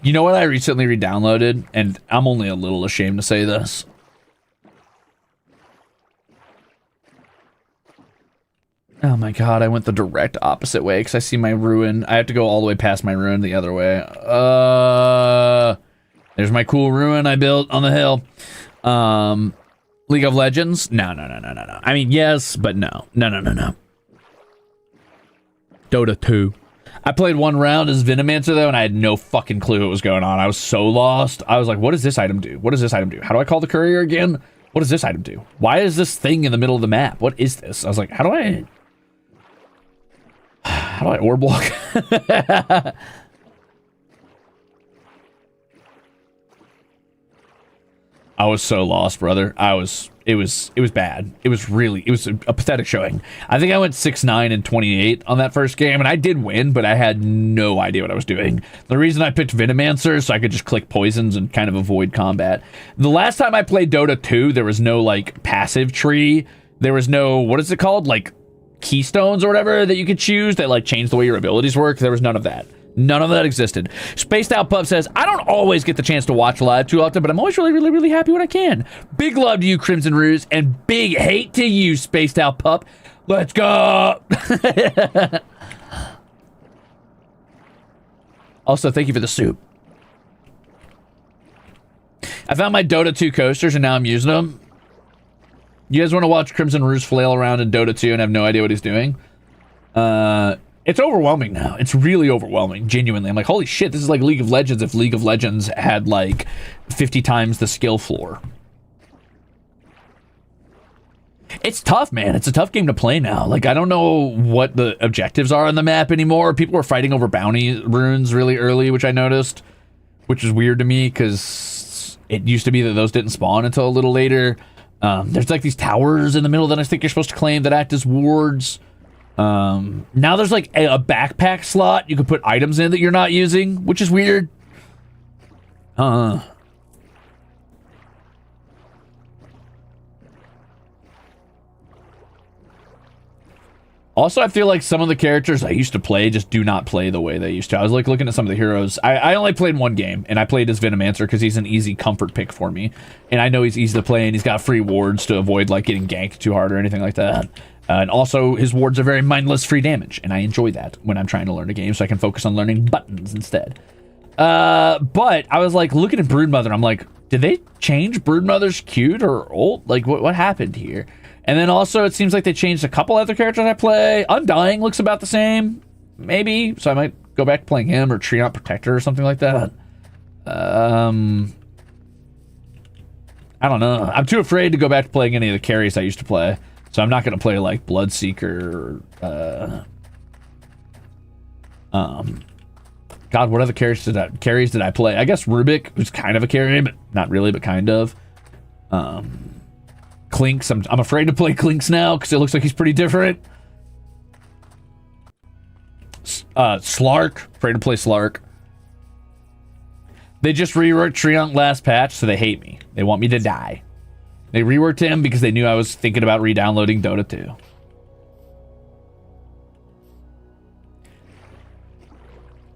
You know what I recently re-downloaded? And I'm only a little ashamed to say this. Oh my god, I went the direct opposite way because I see my ruin. I have to go all the way past my ruin the other way. There's my cool ruin I built on the hill. League of Legends? No. I mean, yes, but no. No. Dota 2. I played one round as Venomancer, though, and I had no fucking clue what was going on. I was so lost. I was like, what does this item do? What does this item do? How do I call the courier again? What does this item do? Why is this thing in the middle of the map? What is this? I was like, how do I orb walk? I was so lost, brother. It was bad. It was a pathetic showing. I think I went 6-9 and 28 on that first game, and I did win, but I had no idea what I was doing. The reason I picked Venomancer so I could just click poisons and kind of avoid combat. The last time I played Dota 2, there was no like passive tree. There was no, what is it called? Like keystones or whatever that you could choose that like change the way your abilities work. There was none of that. None of that existed. Spaced Out Pup says, I don't always get the chance to watch live too often, but I'm always really happy when I can. Big love to you, Crimzon Rulez, and big hate to you, Spaced Out Pup. Let's go! Also, thank you for the soup. I found my Dota 2 coasters, and now I'm using them. You guys want to watch Crimzon Rulez flail around in Dota 2 and have no idea what he's doing? It's overwhelming now. It's really overwhelming, genuinely. I'm like, holy shit, this is like League of Legends if League of Legends had like 50 times the skill floor. It's tough, man. It's a tough game to play now. Like, I don't know what the objectives are on the map anymore. People were fighting over bounty runes really early, which I noticed, which is weird to me because it used to be that those didn't spawn until a little later. There's like these towers in the middle that I think you're supposed to claim that act as wards. Now there's like a backpack slot you can put items in that you're not using, which is weird. Also, I feel like some of the characters I used to play just do not play the way they used to. I was like looking at some of the heroes. I only played one game, and I played as Venomancer because he's an easy comfort pick for me. And I know he's easy to play, and he's got free wards to avoid like getting ganked too hard or anything like that. And also, his wards are very mindless free damage, and I enjoy that when I'm trying to learn a game, so I can focus on learning buttons instead. But I was like looking at Broodmother, I'm like, did they change Broodmother's cute or old? Like, what happened here? And then also, it seems like they changed a couple other characters I play. Undying looks about the same, maybe, so I might go back to playing him or Tryin Protector or something like that. I don't know. I'm too afraid to go back to playing any of the carries I used to play. So I'm not going to play like Bloodseeker or, God, what other carries did I play? I guess Rubik, who's kind of a carry, but not really, but kind of. Clinks, I'm afraid to play Clinks now because it looks like he's pretty different. Slark, afraid to play Slark. They just reworked Tryin last patch, so they hate me. They want me to die. They reworked him because they knew I was thinking about re-downloading Dota 2.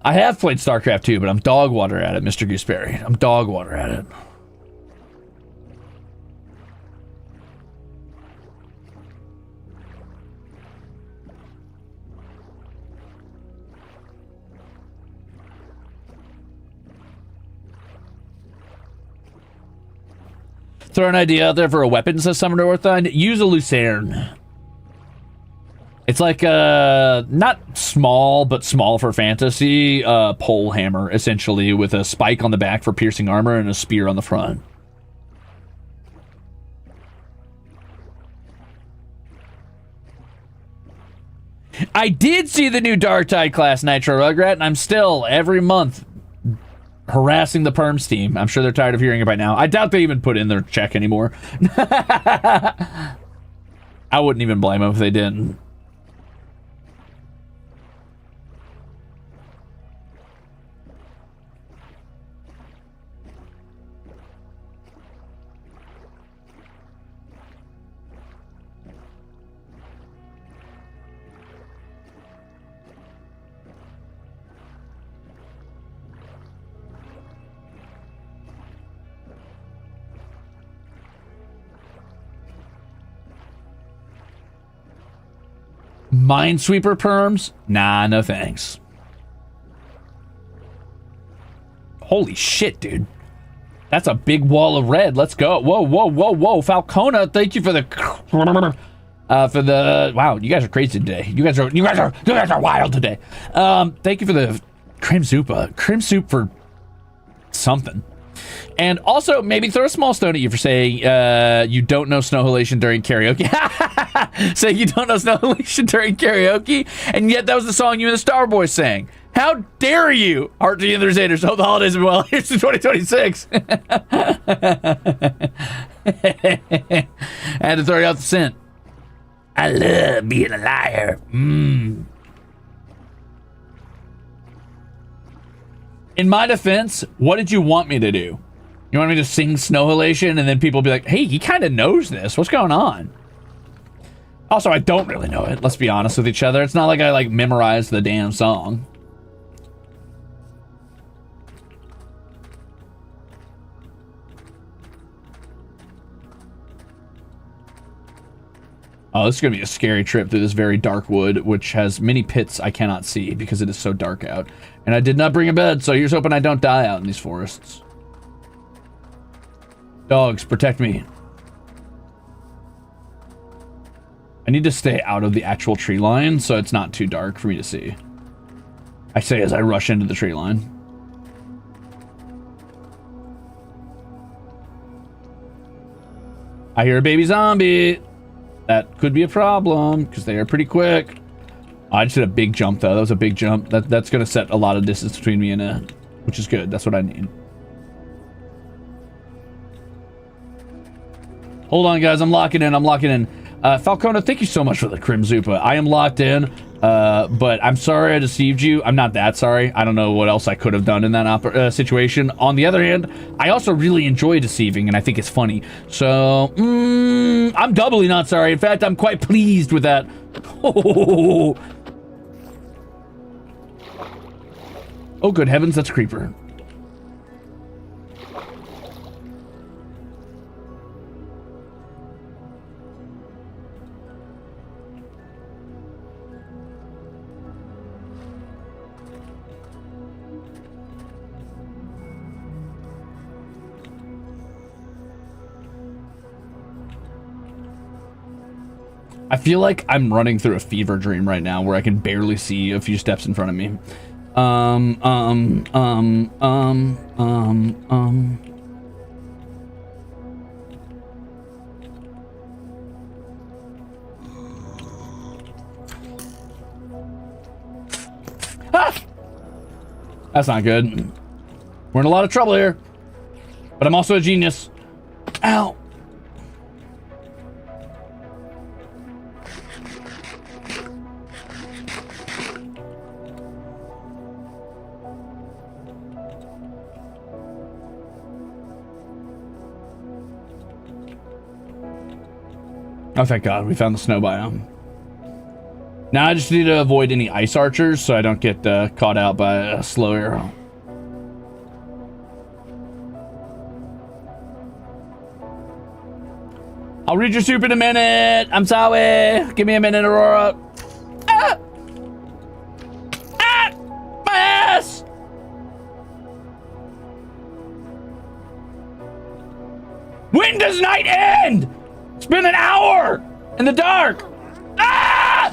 I have played StarCraft 2, but I'm dog water at it, Mr. Gooseberry. I'm dog water at it. Throw an idea out there for a weapon, says Summoner Orthon. Use a Lucerne. It's like not small, but small for fantasy, pole hammer, essentially, with a spike on the back for piercing armor and a spear on the front. I did see the new Dark Tide class Nitro Rugrat, and I'm still, every month, harassing the Perms team. I'm sure they're tired of hearing it by now. I doubt they even put in their check anymore. I wouldn't even blame them if they didn't. Minesweeper perms? Nah, no thanks. Holy shit, dude. That's a big wall of red. Let's go. Whoa, whoa, whoa, whoa. Falcona, thank you for the wow, you guys are crazy today. You guys are wild today. Thank you for the Crim Soup for something. And also, maybe throw a small stone at you for saying you don't know Snow Halation during karaoke. Saying you don't know Snow Halation during karaoke, and yet that was the song you and the Starboy sang. How dare you, Heart to the End Crusaders. Hope the holidays are well. Here's to 2026. I had to throw you out the scent. I love being a liar. In my defense, what did you want me to do? You want me to sing Snow Halation and then people be like, hey, he kind of knows this. What's going on? Also, I don't really know it. Let's be honest with each other. It's not like I like memorized the damn song. Oh, this is going to be a scary trip through this very dark wood, which has many pits I cannot see because it is so dark out. And I did not bring a bed, so here's hoping I don't die out in these forests. Dogs, protect me. I need to stay out of the actual tree line so it's not too dark for me to see. I say as I rush into the tree line. I hear a baby zombie. That could be a problem because they are pretty quick. Oh, I just did a big jump though. That was a big jump. That's going to set a lot of distance between me and it, which is good. That's what I need. Hold on, guys. I'm locking in. I'm locking in. Falcona, thank you so much for the Crimzupa. I am locked in, but I'm sorry I deceived you. I'm not that sorry. I don't know what else I could have done in that situation. On the other hand, I also really enjoy deceiving, and I think it's funny. So, I'm doubly not sorry. In fact, I'm quite pleased with that. Oh, good heavens, that's a creeper. I feel like I'm running through a fever dream right now where I can barely see a few steps in front of me. Ah! That's not good. We're in a lot of trouble here. But I'm also a genius. Ow. Oh, thank God, we found the snow biome. Now I just need to avoid any ice archers so I don't get caught out by a slow arrow. I'll read your soup in a minute. I'm sorry. Give me a minute, Aurora. Ah! Ah! My ass! When does night end? It's been an hour in the dark. Ah!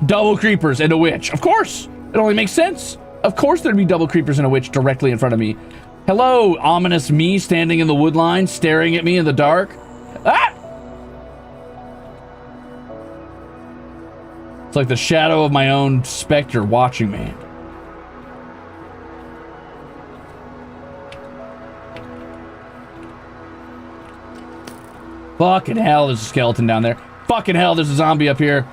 Double creepers and a witch. Of course. It only makes sense. Of course there'd be double creepers and a witch directly in front of me. Hello, ominous me standing in the woodline, staring at me in the dark. Ah! It's like the shadow of my own specter watching me. Fucking hell, there's a skeleton down there. Fucking hell, there's a zombie up here.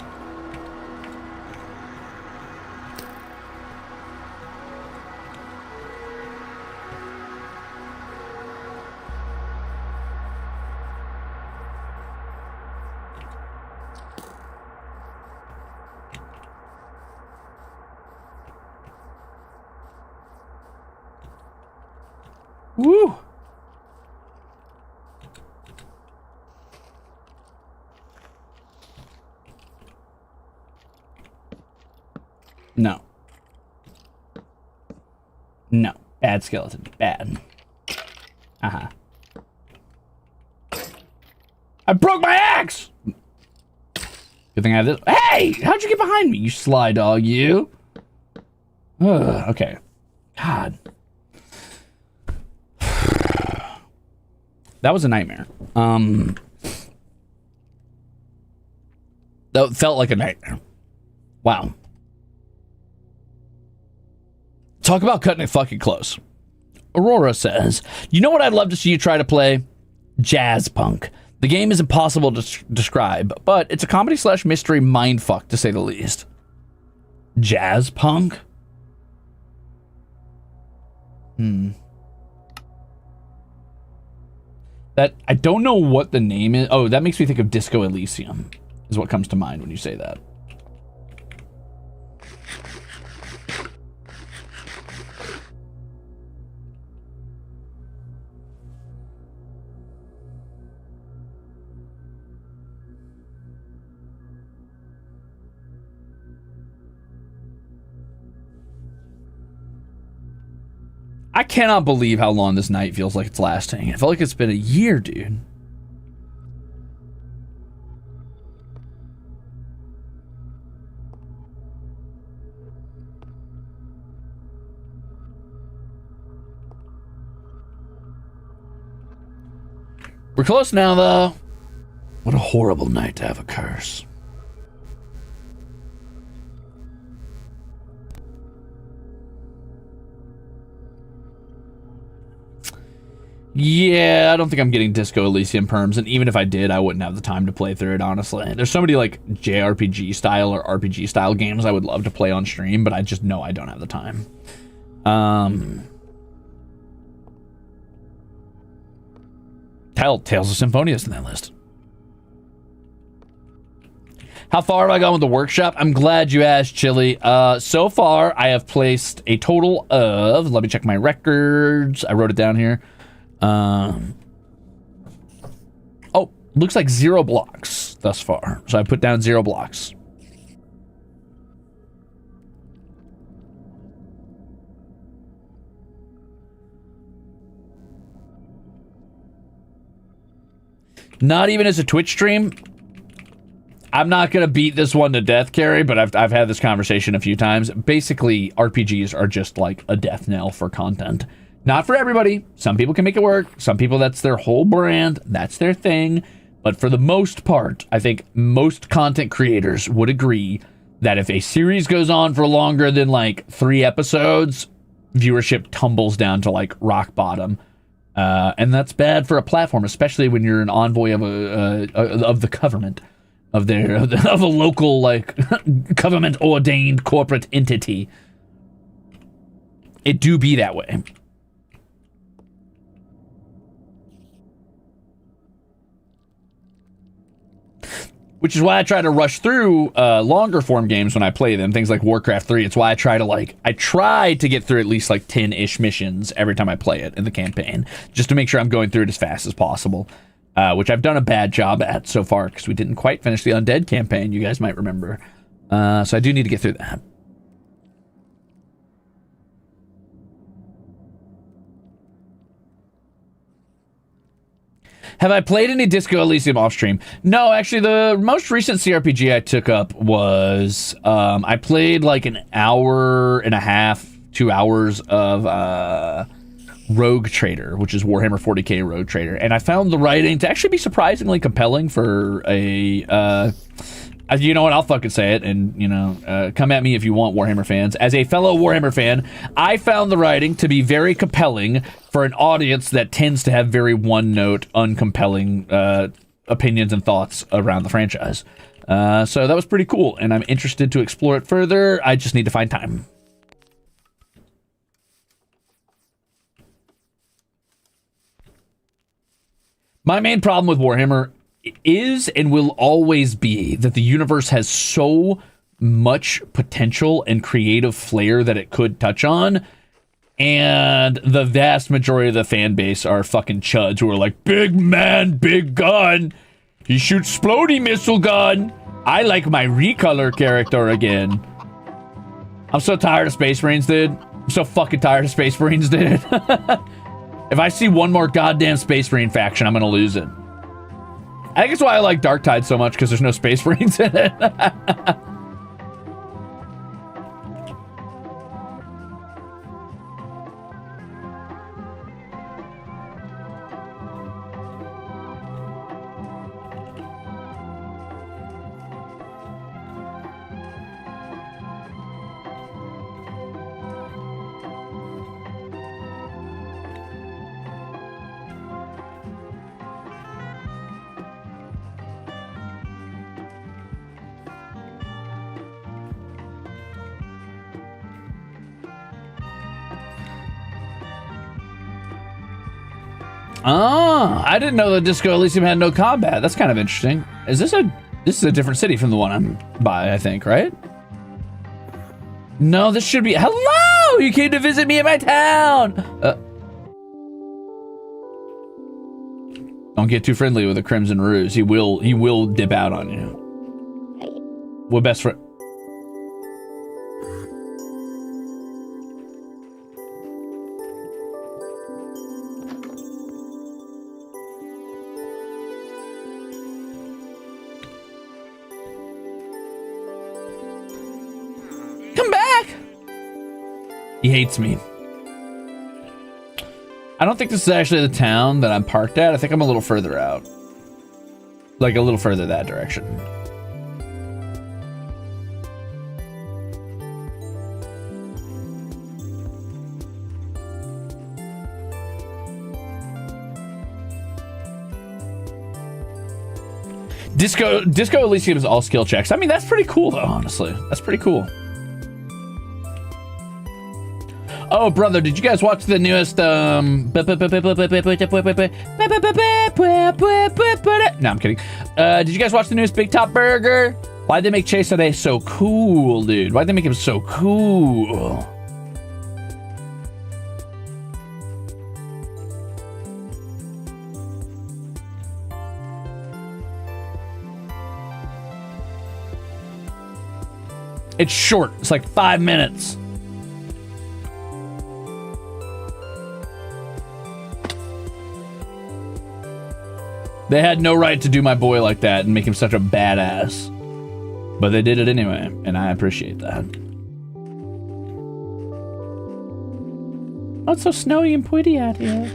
Woo! No. No. Bad skeleton. Bad. Uh-huh. I broke my axe! Good thing I have this. Hey! How'd you get behind me, you sly dog, you? Ugh, okay. God. That was a nightmare. That felt like a nightmare. Wow. Talk about cutting it fucking close. Aurora says, you know what I'd love to see you try to play? Jazz punk. The game is impossible to describe, but it's a comedy / mystery mindfuck, to say the least. Jazz punk? That I don't know what the name is. Oh, that makes me think of Disco Elysium, is what comes to mind when you say that. I cannot believe how long this night feels like it's lasting. I feel like it's been a year, dude. We're close now, though. What a horrible night to have a curse. Yeah, I don't think I'm getting Disco Elysium perms, and even if I did, I wouldn't have the time to play through it, honestly. There's so many, like, JRPG style or RPG style games I would love to play on stream, but I just know I don't have the time. Tales of Symphonious in that list. How far have I gone with the workshop? I'm glad you asked, Chili. So far, I have placed a total of... Let me check my records. I wrote it down here. Oh, looks like 0 blocks thus far. So I put down 0 blocks. Not even as a Twitch stream. I'm not going to beat this one to death, Carrie, but I've had this conversation a few times. Basically, RPGs are just like a death knell for content. Not for everybody. Some people can make it work. Some people, that's their whole brand. That's their thing. But for the most part, I think most content creators would agree that if a series goes on for longer than like 3 episodes, viewership tumbles down to like rock bottom. And that's bad for a platform, especially when you're an envoy of the government, of a local like government ordained corporate entity. It do be that way. Which is why I try to rush through longer form games when I play them. Things like Warcraft 3. It's why I try to get through at least like 10-ish missions every time I play it in the campaign, just to make sure I'm going through it as fast as possible. Which I've done a bad job at so far because we didn't quite finish the Undead campaign, you guys might remember. So I do need to get through that. Have I played any Disco Elysium off stream? No, actually, the most recent CRPG I took up was I played like an hour and a half, 2 hours of Rogue Trader, which is Warhammer 40k Rogue Trader, and I found the writing to actually be surprisingly compelling for a you know what, I'll fucking say it, and you know, come at me if you want, Warhammer fans. As a fellow Warhammer fan, I found the writing to be very compelling for an audience that tends to have very one-note, uncompelling opinions and thoughts around the franchise. So that was pretty cool, and I'm interested to explore it further. I just need to find time. My main problem with Warhammer is and will always be that the universe has so much potential and creative flair that it could touch on, and the vast majority of the fan base are fucking chuds who are like, big man, big gun, he shoots splody missile gun, I like my recolor character again. I'm so tired of Space Marines, dude. I'm so fucking tired of Space Marines, dude. If I see one more goddamn Space Marine faction, I'm gonna lose it. I think it's why I like Darktide so much, because there's no Space Marines in it. Oh, I didn't know the Disco Elysium had no combat. That's kind of interesting. Is this is a different city from the one I'm by, I think, right? No, this should be, hello! You came to visit me in my town! Don't get too friendly with a Crimzon Rulez. He will dip out on you. We're best friend. Come back! He hates me. I don't think this is actually the town that I'm parked at. I think I'm a little further out. Like a little further that direction. Disco Elysium is all skill checks. I mean, that's pretty cool though, honestly. That's pretty cool. Oh, brother, did you guys watch the newest, No, I'm kidding. Did you guys watch the newest Big Top Burger? Why'd they make Chase today so cool, dude? Why'd they make him so cool? It's short. It's like 5 minutes. They had no right to do my boy like that and make him such a badass. But they did it anyway, and I appreciate that. Oh, it's so snowy and pretty out here.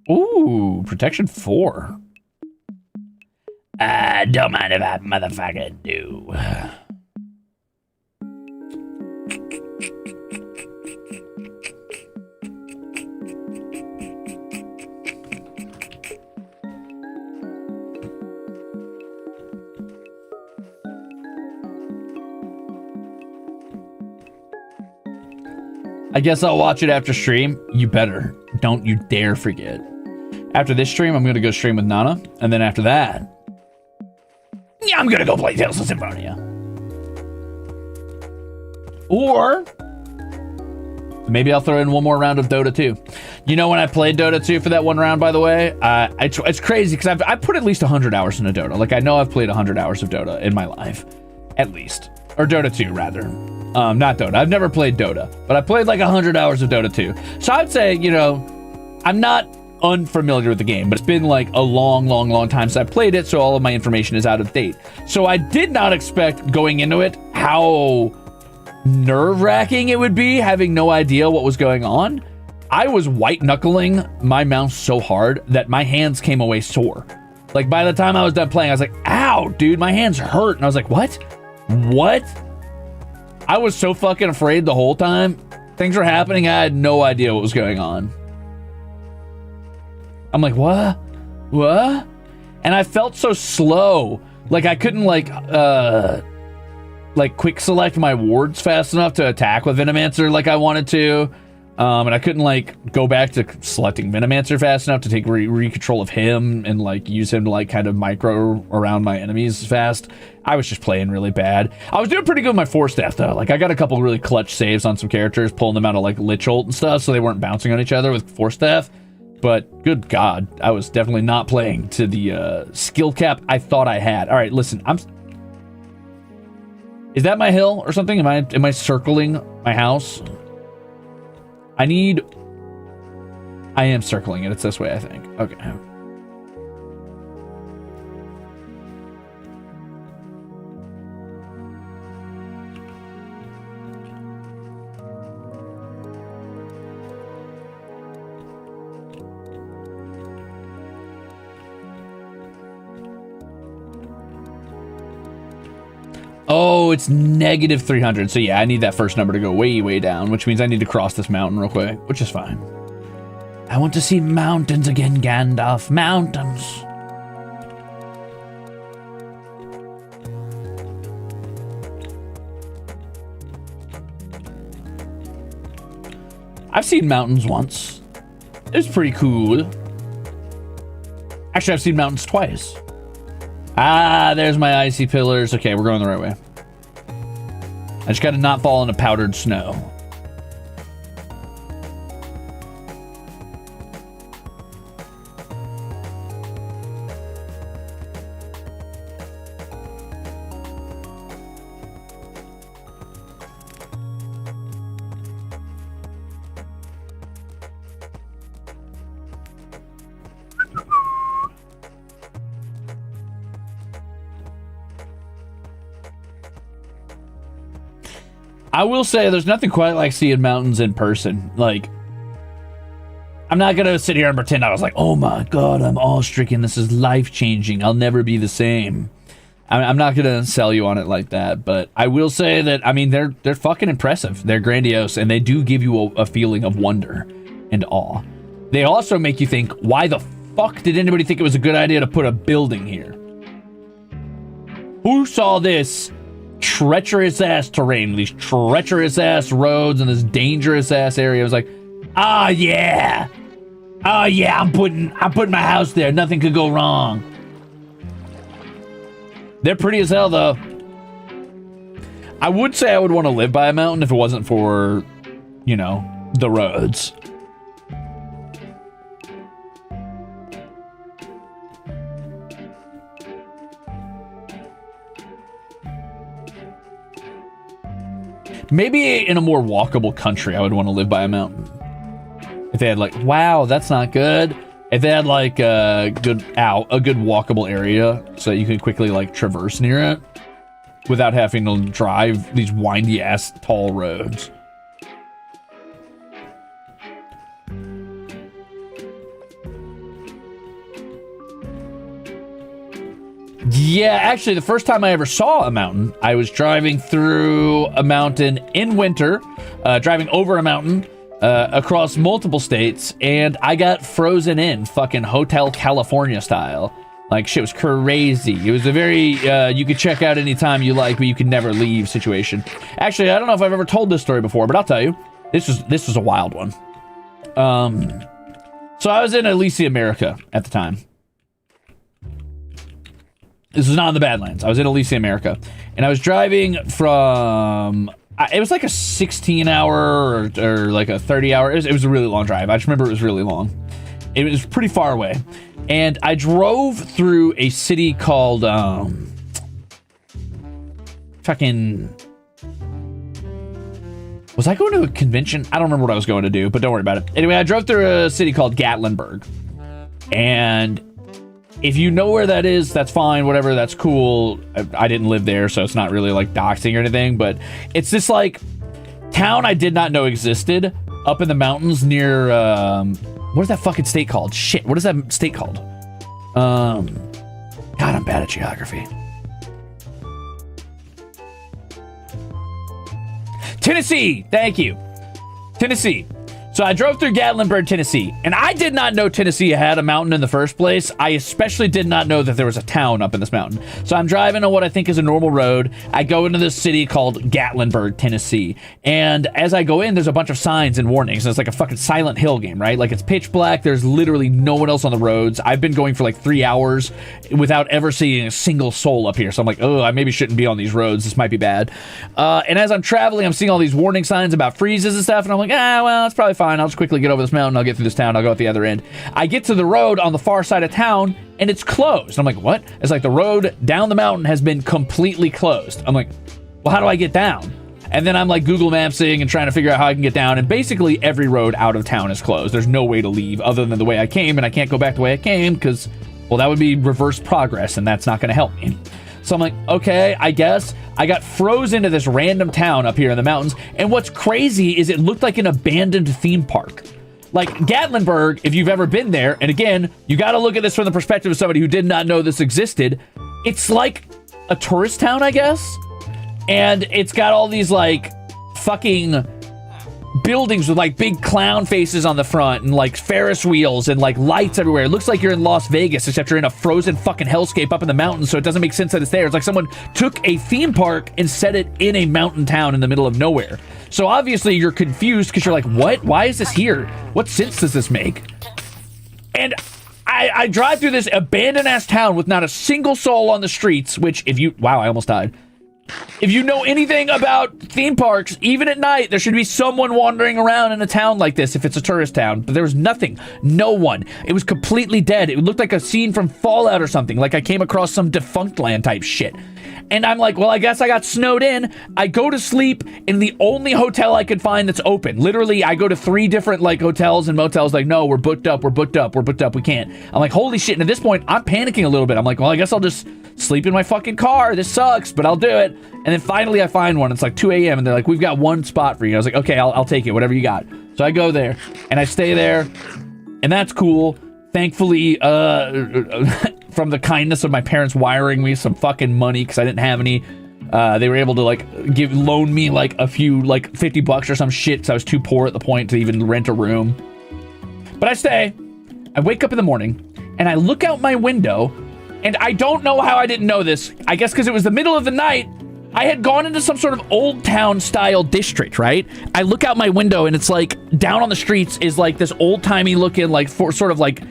Ooh, protection 4. Don't mind if I motherfucking do. I guess I'll watch it after stream. You better. Don't you dare forget. After this stream, I'm going to go stream with Nana. And then after that, yeah, I'm going to go play Tales of Symphonia. Or maybe I'll throw in one more round of Dota 2. You know, when I played Dota 2 for that one round, by the way, it's crazy because I've put at least 100 hours into Dota. Like, I know I've played 100 hours of Dota in my life. At least. Or Dota 2, rather. Not Dota. I've never played Dota, but I played like 100 hours of Dota 2. So I'd say, you know, I'm not unfamiliar with the game, but it's been like a long time since I played it, so all of my information is out of date. So I did not expect going into it how nerve-wracking it would be, having no idea what was going on. I was white-knuckling my mouse so hard that my hands came away sore. Like, by the time I was done playing, I was like, ow, dude, my hands hurt. And I was like, what? What? I was so fucking afraid the whole time. Things were happening. I had no idea what was going on. I'm like, what? What? And I felt so slow. Like I couldn't like quick select my wards fast enough to attack with Venomancer like I wanted to. And I couldn't like go back to selecting Venomancer fast enough to take re-control of him and like use him to like kind of micro around my enemies fast. I was just playing really bad. I was doing pretty good with my force staff though. Like I got a couple really clutch saves on some characters, pulling them out of like Lich ult and stuff so they weren't bouncing on each other with force staff. But good God, I was definitely not playing to the skill cap I thought I had. All right, listen, is that my hill or something? Am I circling my house? I am circling it. It's this way, I think. Okay. Oh, it's negative 300. So yeah, I need that first number to go way down, which means I need to cross this mountain real quick, which is fine. I want to see mountains again, Gandalf. Mountains. I've seen mountains once. It was pretty cool. Actually, I've seen mountains twice. Ah, there's my icy pillars. Okay, we're going the right way. I just gotta not fall into powdered snow. I will say there's nothing quite like seeing mountains in person. Like, I'm not going to sit here and pretend I was like, oh my God, I'm awe-stricken. This is life-changing. I'll never be the same. I'm not going to sell you on it like that. But I will say that, I mean, they're fucking impressive. They're grandiose. And they do give you a feeling of wonder and awe. They also make you think, why the fuck did anybody think it was a good idea to put a building here? Who saw this treacherous ass terrain, these treacherous ass roads, and this dangerous ass area? I was like, oh yeah, I'm putting my house there. Nothing could go wrong. They're pretty as hell though. I would say I would want to live by a mountain if it wasn't for, you know, the roads. Maybe in a more walkable country, I would want to live by a mountain. If they had like, wow, that's not good. If they had like a good walkable area so that you could quickly like traverse near it without having to drive these windy ass tall roads. Yeah, actually, the first time I ever saw a mountain, I was driving through a mountain in winter, driving over a mountain across multiple states, and I got frozen in, fucking Hotel California style. Like, shit was crazy. It was a very, you could check out anytime you like, but you could never leave situation. Actually, I don't know if I've ever told this story before, but I'll tell you. This was a wild one. So I was in Elysia, America at the time. This was not in the Badlands. I was in Elysia, America. And I was driving from... It was like a 16-hour or like a 30-hour... It was a really long drive. I just remember it was really long. It was pretty far away. And I drove through a city called... fucking... Was I going to a convention? I don't remember what I was going to do, but don't worry about it. Anyway, I drove through a city called Gatlinburg. And... if you know where that is, that's fine, whatever, that's cool. I didn't live there, so it's not really like doxing or anything, but it's this like town I did not know existed up in the mountains near, what is that fucking state called? Shit, what is that state called? God, I'm bad at geography. Tennessee, thank you. Tennessee. So I drove through Gatlinburg, Tennessee, and I did not know Tennessee had a mountain in the first place. I especially did not know that there was a town up in this mountain. So I'm driving on what I think is a normal road. I go into this city called Gatlinburg, Tennessee, and as I go in, there's a bunch of signs and warnings. And it's like a fucking Silent Hill game, right? Like, it's pitch black. There's literally no one else on the roads. I've been going for like 3 hours without ever seeing a single soul up here. So I'm like, oh, I maybe shouldn't be on these roads. This might be bad. And as I'm traveling, I'm seeing all these warning signs about freezes and stuff, and I'm like, well, it's probably fine. I'll just quickly get over this mountain. I'll get through this town. I'll go at the other end. I get to the road on the far side of town, and it's closed. I'm like, what? It's like the road down the mountain has been completely closed. I'm like, well, how do I get down? And then I'm like Google Mapsing and trying to figure out how I can get down, and basically every road out of town is closed. There's no way to leave other than the way I came, and I can't go back the way I came because, well, that would be reverse progress, and that's not going to help me. So I'm like, okay, I guess. I got frozen into this random town up here in the mountains. And what's crazy is it looked like an abandoned theme park. Like Gatlinburg, if you've ever been there, and again, you got to look at this from the perspective of somebody who did not know this existed. It's like a tourist town, I guess. And it's got all these like fucking buildings with like big clown faces on the front and like Ferris wheels and like lights everywhere. It looks like you're in Las Vegas, except you're in a frozen fucking hellscape up in the mountains, so it doesn't make sense that it's there. It's like someone took a theme park and set it in a mountain town in the middle of nowhere. So obviously you're confused because you're like, what? Why is this here? What sense does this make? And I drive through this abandoned-ass town with not a single soul on the streets, which if you... Wow, I almost died. If you know anything about theme parks, even at night, there should be someone wandering around in a town like this if it's a tourist town. But there was nothing. No one. It was completely dead. It looked like a scene from Fallout or something. Like I came across some defunct land type shit. And I'm like, well, I guess I got snowed in. I go to sleep in the only hotel I could find that's open. Literally, I go to 3 different like hotels and motels. Like, no, we're booked up. We're booked up. We're booked up. We can't. I'm like, holy shit. And at this point, I'm panicking a little bit. I'm like, well, I guess I'll just sleep in my fucking car. This sucks, but I'll do it. And then finally I find one. It's like 2 a.m. and they're like, we've got one spot for you. I was like, okay, I'll take it. Whatever you got. So I go there and I stay there and that's cool. Thankfully, from the kindness of my parents wiring me some fucking money because I didn't have any, they were able to like loan me like a few, like $50 or some shit because I was too poor at the point to even rent a room. But I stay. I wake up in the morning and I look out my window and I don't know how I didn't know this. I guess because it was the middle of the night. I had gone into some sort of old town style district, right? I look out my window and it's like down on the streets is like this old timey looking like sort of like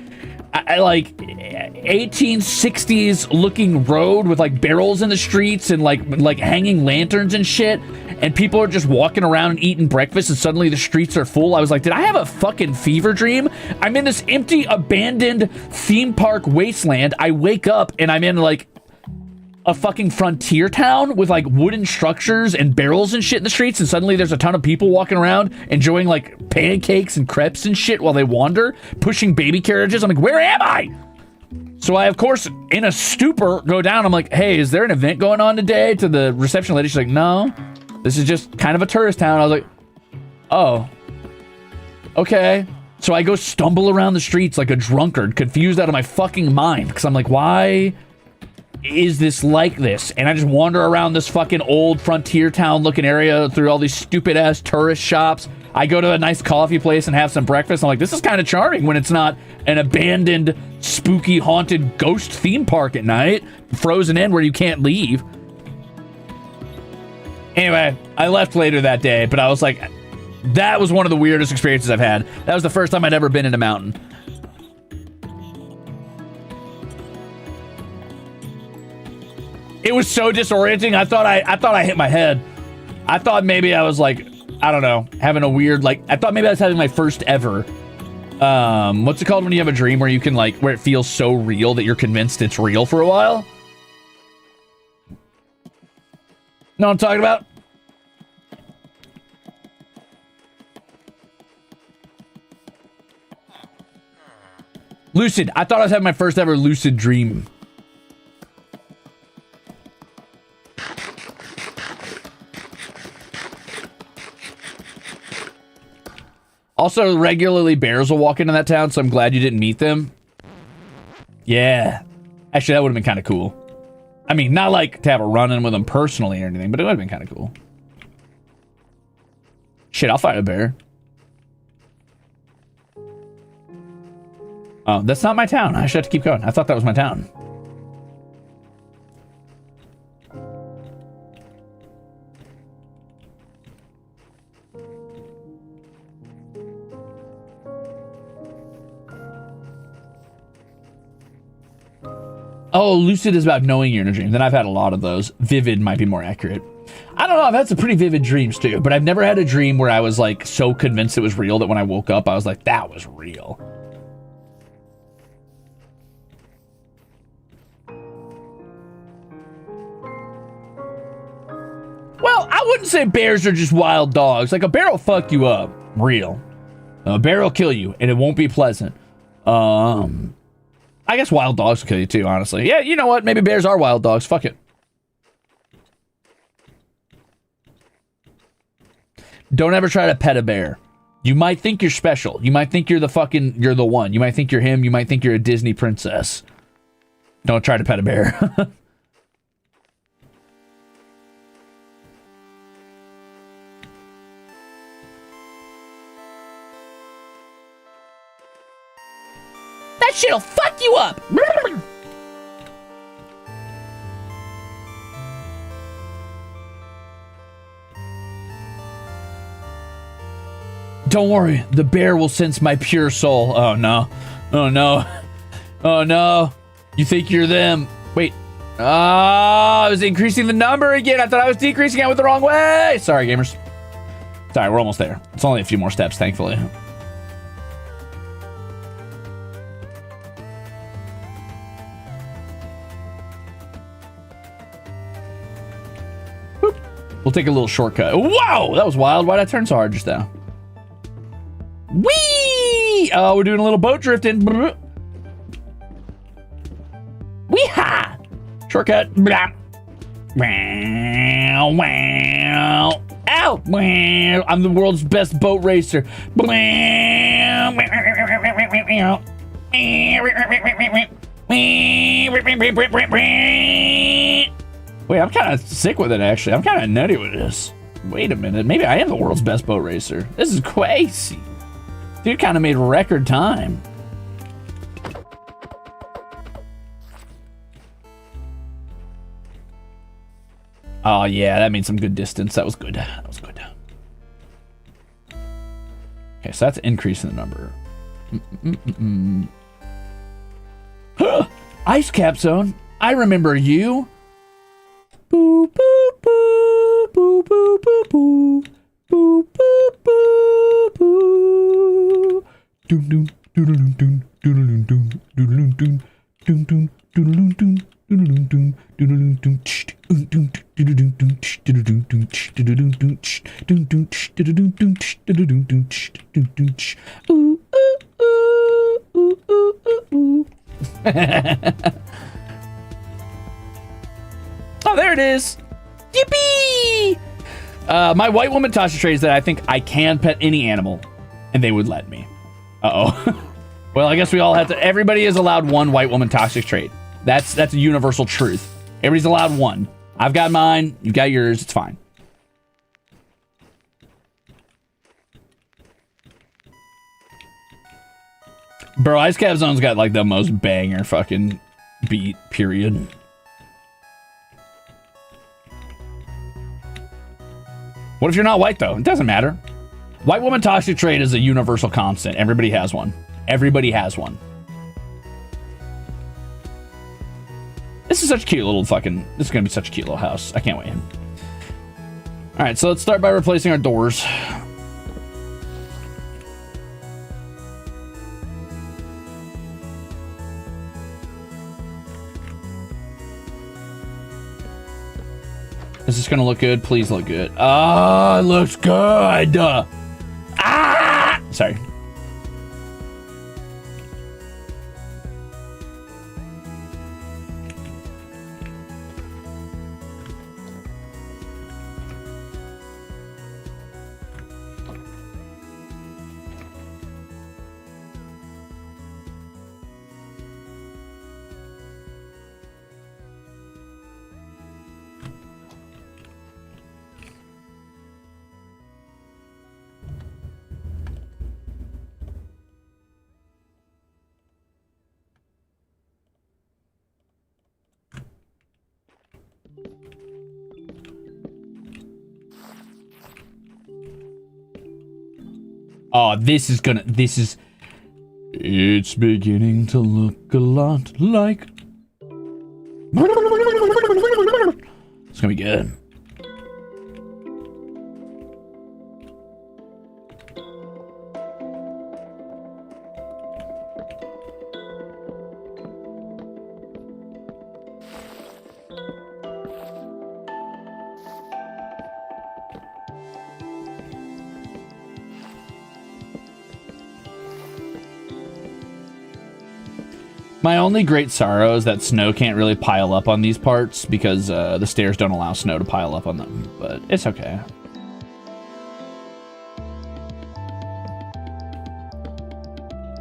1860s looking road with like barrels in the streets and like hanging lanterns and shit, and people are just walking around and eating breakfast and suddenly the streets are full. I was like, did I have a fucking fever dream? I'm in this empty abandoned theme park wasteland. I wake up and I'm in like a fucking frontier town with like wooden structures and barrels and shit in the streets, and suddenly there's a ton of people walking around enjoying like pancakes and crepes and shit while they wander, pushing baby carriages. I'm like, where am I? So I, of course, in a stupor, go down. I'm like, hey, is there an event going on today? To the reception lady, she's like, no, this is just kind of a tourist town. I was like, oh, okay. So I go stumble around the streets like a drunkard, confused out of my fucking mind, because I'm like, why is this like this? And I just wander around this fucking old frontier town looking area through all these stupid ass tourist shops. I go to a nice coffee place and have some breakfast. I'm like, this is kind of charming when it's not an abandoned, spooky, haunted ghost theme park at night, frozen in where you can't leave. Anyway, I left later that day, but I was like, that was one of the weirdest experiences I've had. That was the first time I'd ever been in a mountain. It was so disorienting. I thought I hit my head. I thought maybe I was like, I don't know, having a weird, like, I thought maybe I was having my first ever, what's it called when you have a dream where you can, like, where it feels so real that you're convinced it's real for a while? Know what I'm talking about? Lucid. I thought I was having my first ever lucid dream. Also, regularly bears will walk into that town, so I'm glad you didn't meet them. Yeah. Actually, that would have been kind of cool. I mean, not like to have a run-in with them personally or anything, but it would have been kind of cool. Shit, I'll fight a bear. Oh, that's not my town. I should have to keep going. I thought that was my town. Oh, lucid is about knowing you're in a dream. Then I've had a lot of those. Vivid might be more accurate. I don't know. I've had some pretty vivid dreams too, but I've never had a dream where I was like so convinced it was real that when I woke up, I was like, that was real. Well, I wouldn't say bears are just wild dogs. Like a bear will fuck you up. Real. A bear will kill you and it won't be pleasant. I guess wild dogs will kill you too, honestly. Yeah, you know what? Maybe bears are wild dogs. Fuck it. Don't ever try to pet a bear. You might think you're special. You might think you're the one. You might think you're him. You might think you're a Disney princess. Don't try to pet a bear. That shit'll fuck you up. Don't worry, the bear will sense my pure soul. Oh no. Oh no. Oh no. You think you're them. Wait. Oh, I was increasing the number again. I thought I was decreasing it with the wrong way. Sorry, gamers. Sorry, we're almost there. It's only a few more steps, thankfully. Boop. We'll take a little shortcut. Wow, that was wild. Why'd I turn so hard just now? Whee! Oh, we're doing a little boat drifting. Wee-ha! Shortcut. Blah. Wow, wow. Ow! Wow. I'm the world's best boat racer. Wait, I'm kind of sick with it, actually. I'm kind of nutty with this. Wait a minute. Maybe I am the world's best boat racer. This is crazy. Dude kind of made record time. Oh, yeah, that made some good distance. That was good. That was good. Okay, so that's increasing the number. Ice cap zone. I remember you. Boo, boo, boo, boo, boo, boo, boo. Boo, boo, boo, boo. Doom, doom, doodle, doom, doodle, doom, doodle, doom, doom, doom, doodle, doom. Oh, there it is. Yippee! My white woman toxic trait is that I think I can pet any animal, and they would let me. Uh-oh. Well, I guess we all have to. Everybody is allowed one white woman toxic trait. That's a universal truth. Everybody's allowed one. I've got mine. You've got yours. It's fine. Bro, Ice Cap Zone's got like the most banger fucking beat, period. What if you're not white, though? It doesn't matter. White woman toxic trait is a universal constant. Everybody has one. Everybody has one. This is such a cute little fucking... This is going to be such a cute little house. I can't wait. Alright, so let's start by replacing our doors. Is this going to look good? Please look good. Oh, it looks good! Ah! Sorry. Oh, this is... It's beginning to look a lot like... It's gonna be good. My only great sorrow is that snow can't really pile up on these parts because the stairs don't allow snow to pile up on them, but it's okay.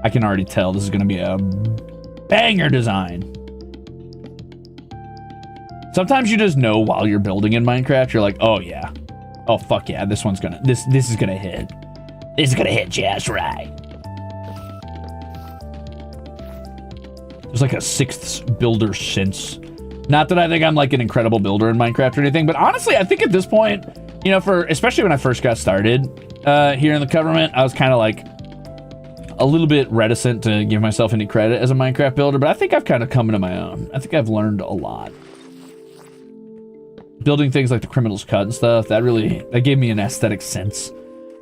I can already tell this is going to be a banger design. Sometimes you just know while you're building in Minecraft, you're like, oh yeah. Oh fuck yeah, this one's gonna, this is gonna hit. This is gonna hit just right. There's like a sixth builder since. Not that I think I'm like an incredible builder in Minecraft or anything, but honestly, I think at this point, you know, especially when I first got started here in the government, I was kind of like a little bit reticent to give myself any credit as a Minecraft builder, but I think I've kind of come into my own. I think I've learned a lot. Building things like the Criminal's Cut and stuff, that gave me an aesthetic sense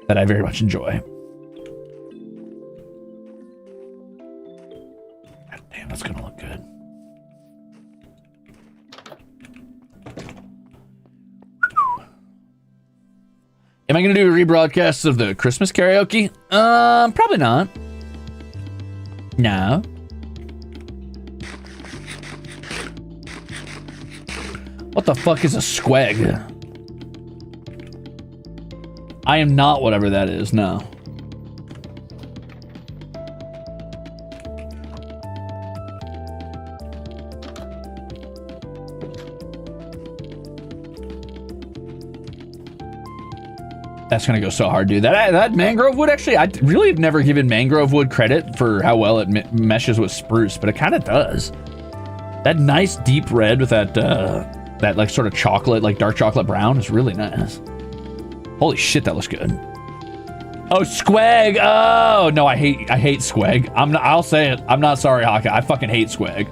that I very much enjoy. God damn, that's gonna look good. Am I gonna do a rebroadcast of the Christmas karaoke? Probably not. No. What the fuck is a squag? I am not whatever that is, no. That's gonna go so hard, dude. That mangrove wood, actually, I really have never given mangrove wood credit for how well it meshes with spruce, but it kind of does. That nice deep red with that like sort of chocolate, like dark chocolate brown is really nice. Holy shit, that looks good. Oh, squag. Oh no, I hate squag. I'll say it. I'm not sorry, Haka. I fucking hate squag.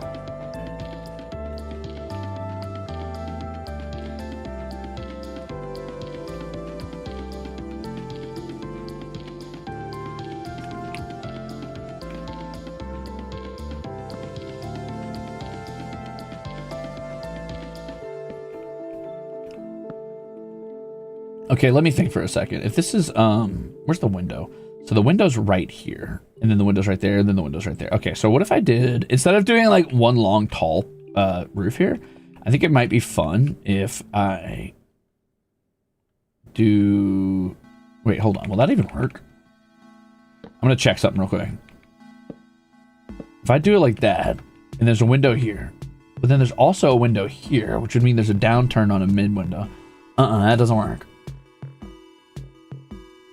Okay, let me think for a second. If this is, where's the window? So the window's right here, and then the window's right there, and then the window's right there. Okay, so what if I did, instead of doing like one long tall roof here, I think it might be fun if I do, wait, hold on. Will that even work? I'm gonna check something real quick. If I do it like that, and there's a window here, but then there's also a window here, which would mean there's a downturn on a mid window. That doesn't work.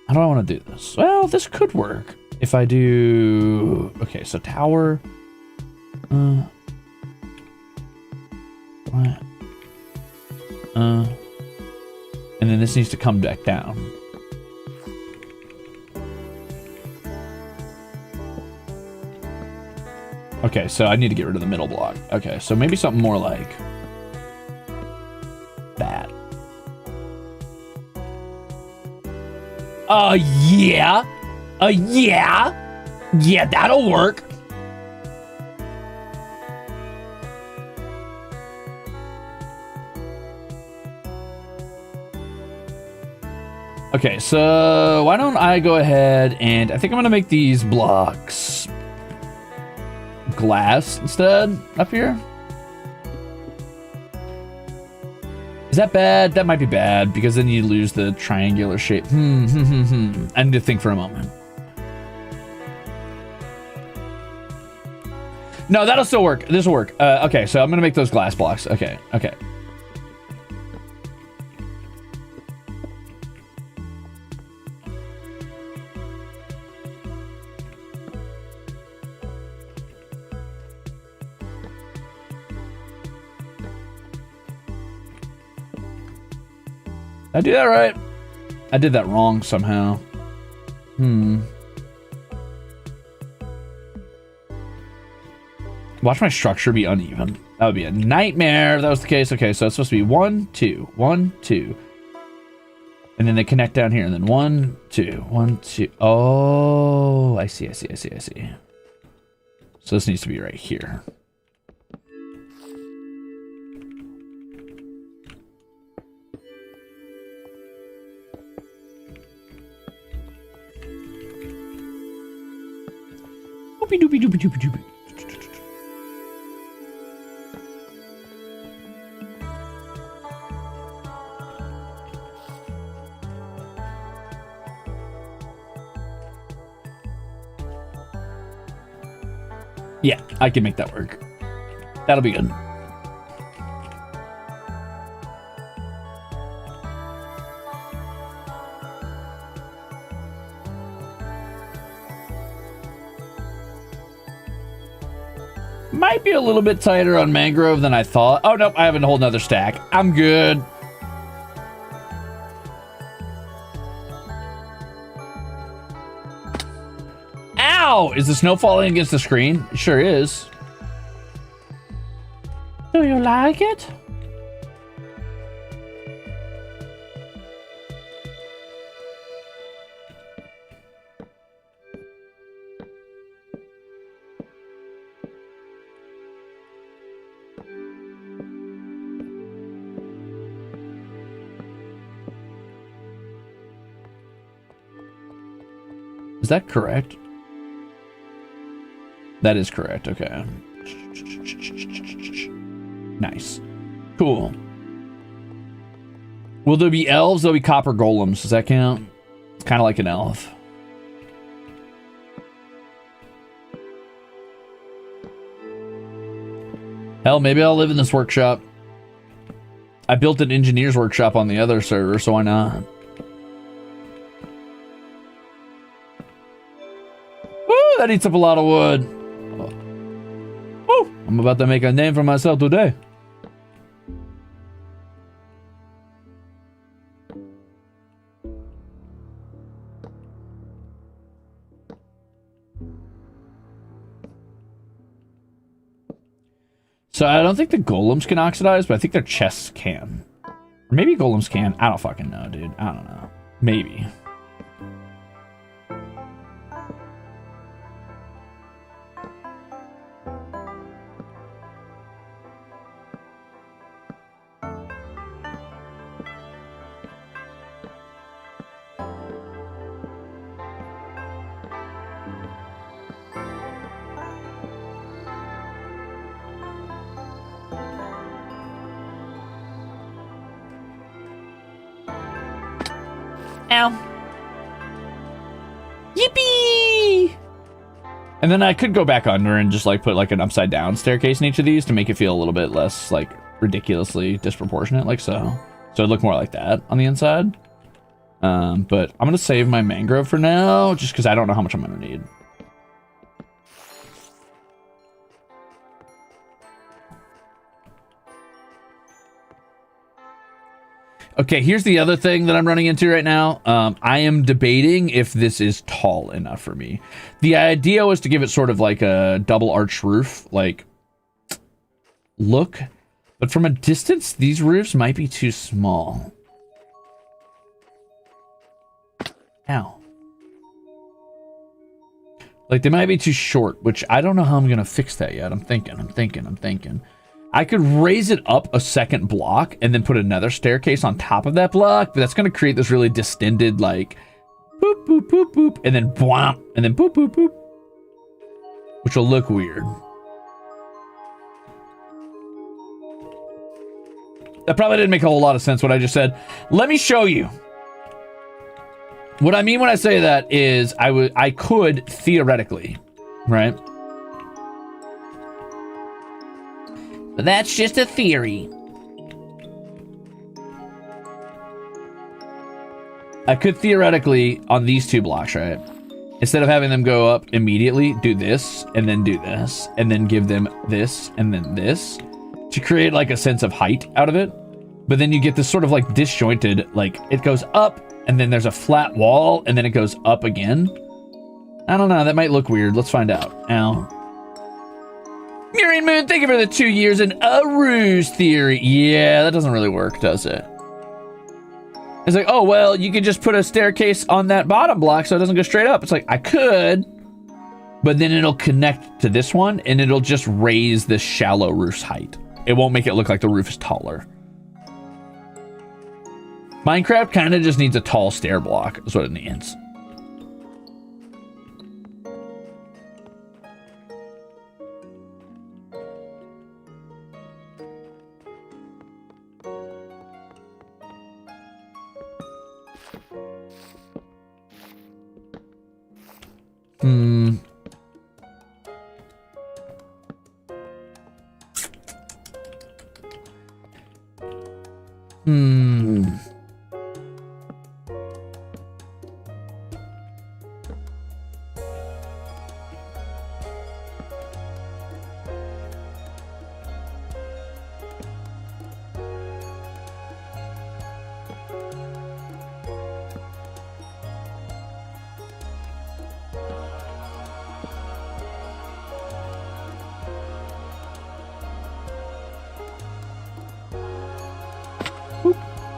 How do I want to do this? Well, this could work if I do, okay, so tower, what? And then this needs to come back down. Okay, so I need to get rid of the middle block. Okay, so maybe something more like that. Yeah. Yeah, that'll work. Okay, so why don't I go ahead and I think I'm gonna make these blocks glass instead up here. Is that bad? That might be bad because then you lose the triangular shape. I need to think for a moment. No, that'll still work. This will work. Okay, so I'm gonna make those glass blocks. Okay. Did I do that right? I did that wrong somehow. Watch my structure be uneven. That would be a nightmare if that was the case. Okay, so it's supposed to be 1, 2, 1, 2. And then they connect down here, and then 1, 2, 1, 2. Oh, I see. So this needs to be right here. Doopy. Yeah, I can make that work. That'll be good. Might be a little bit tighter on mangrove than I thought. Oh, nope, I have a whole nother stack. I'm good. Ow! Is the snow falling against the screen? It sure is. Do you like it? Is that correct? That is correct, okay. Nice. Cool. Will there be elves? There'll be copper golems. Does that count? It's kind of like an elf. Hell, maybe I'll live in this workshop. I built an engineer's workshop on the other server, so why not? Woo, that eats up a lot of wood. Woo, I'm about to make a name for myself today. So I don't think the golems can oxidize, but I think their chests can. Or maybe golems can. I don't fucking know, dude. I don't know. Maybe. Yippee! And then I could go back under and just like put like an upside down staircase in each of these to make it feel a little bit less like ridiculously disproportionate, like so. So it'd look more like that on the inside. But I'm gonna save my mangrove for now, just because I don't know how much I'm gonna need. Okay, here's the other thing that I'm running into right now. I am debating if this is tall enough for me. The idea was to give it sort of like a double arch roof, like look. But from a distance, these roofs might be too small. Ow. Like they might be too short, which I don't know how I'm going to fix that yet. I'm thinking. I could raise it up a second block and then put another staircase on top of that block, but that's going to create this really distended, like, boop, boop, boop, boop, and then bwomp, and then boop, boop, boop, which will look weird. That probably didn't make a whole lot of sense what I just said. Let me show you. What I mean when I say that is I could theoretically, right? But that's just a theory. I could theoretically, on these two blocks, right? Instead of having them go up immediately, do this, and then do this, and then give them this, and then this, to create like a sense of height out of it. But then you get this sort of like disjointed, like it goes up, and then there's a flat wall, and then it goes up again. I don't know, that might look weird. Let's find out. Ow. Murian Moon, thank you for the 2 years in a Ruse theory. Yeah, that doesn't really work, does it? It's like, oh, well, you could just put a staircase on that bottom block so it doesn't go straight up. It's like, I could, but then it'll connect to this one, and it'll just raise this shallow roof's height. It won't make it look like the roof is taller. Minecraft kind of just needs a tall stair block, is what it needs.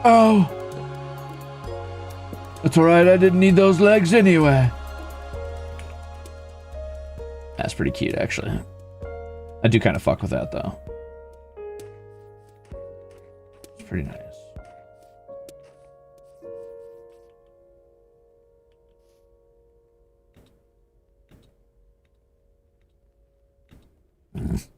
Oh. That's alright, I didn't need those legs anyway. That's pretty cute, actually. I do kind of fuck with that, though. It's pretty nice. Mm.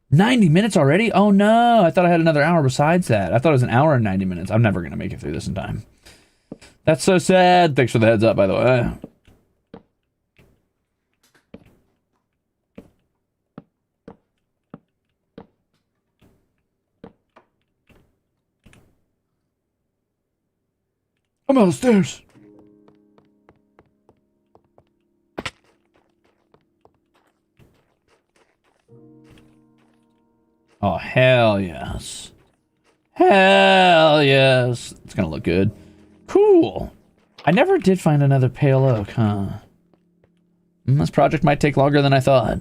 90 minutes already? Oh no, I thought I had another hour besides that. I thought it was an hour and 90 minutes. I'm never gonna make it through this in time. That's so sad. Thanks for the heads up, by the way. I'm on the stairs. Oh, hell yes. Hell yes. It's gonna look good. Cool. I never did find another pale oak, huh? This project might take longer than I thought.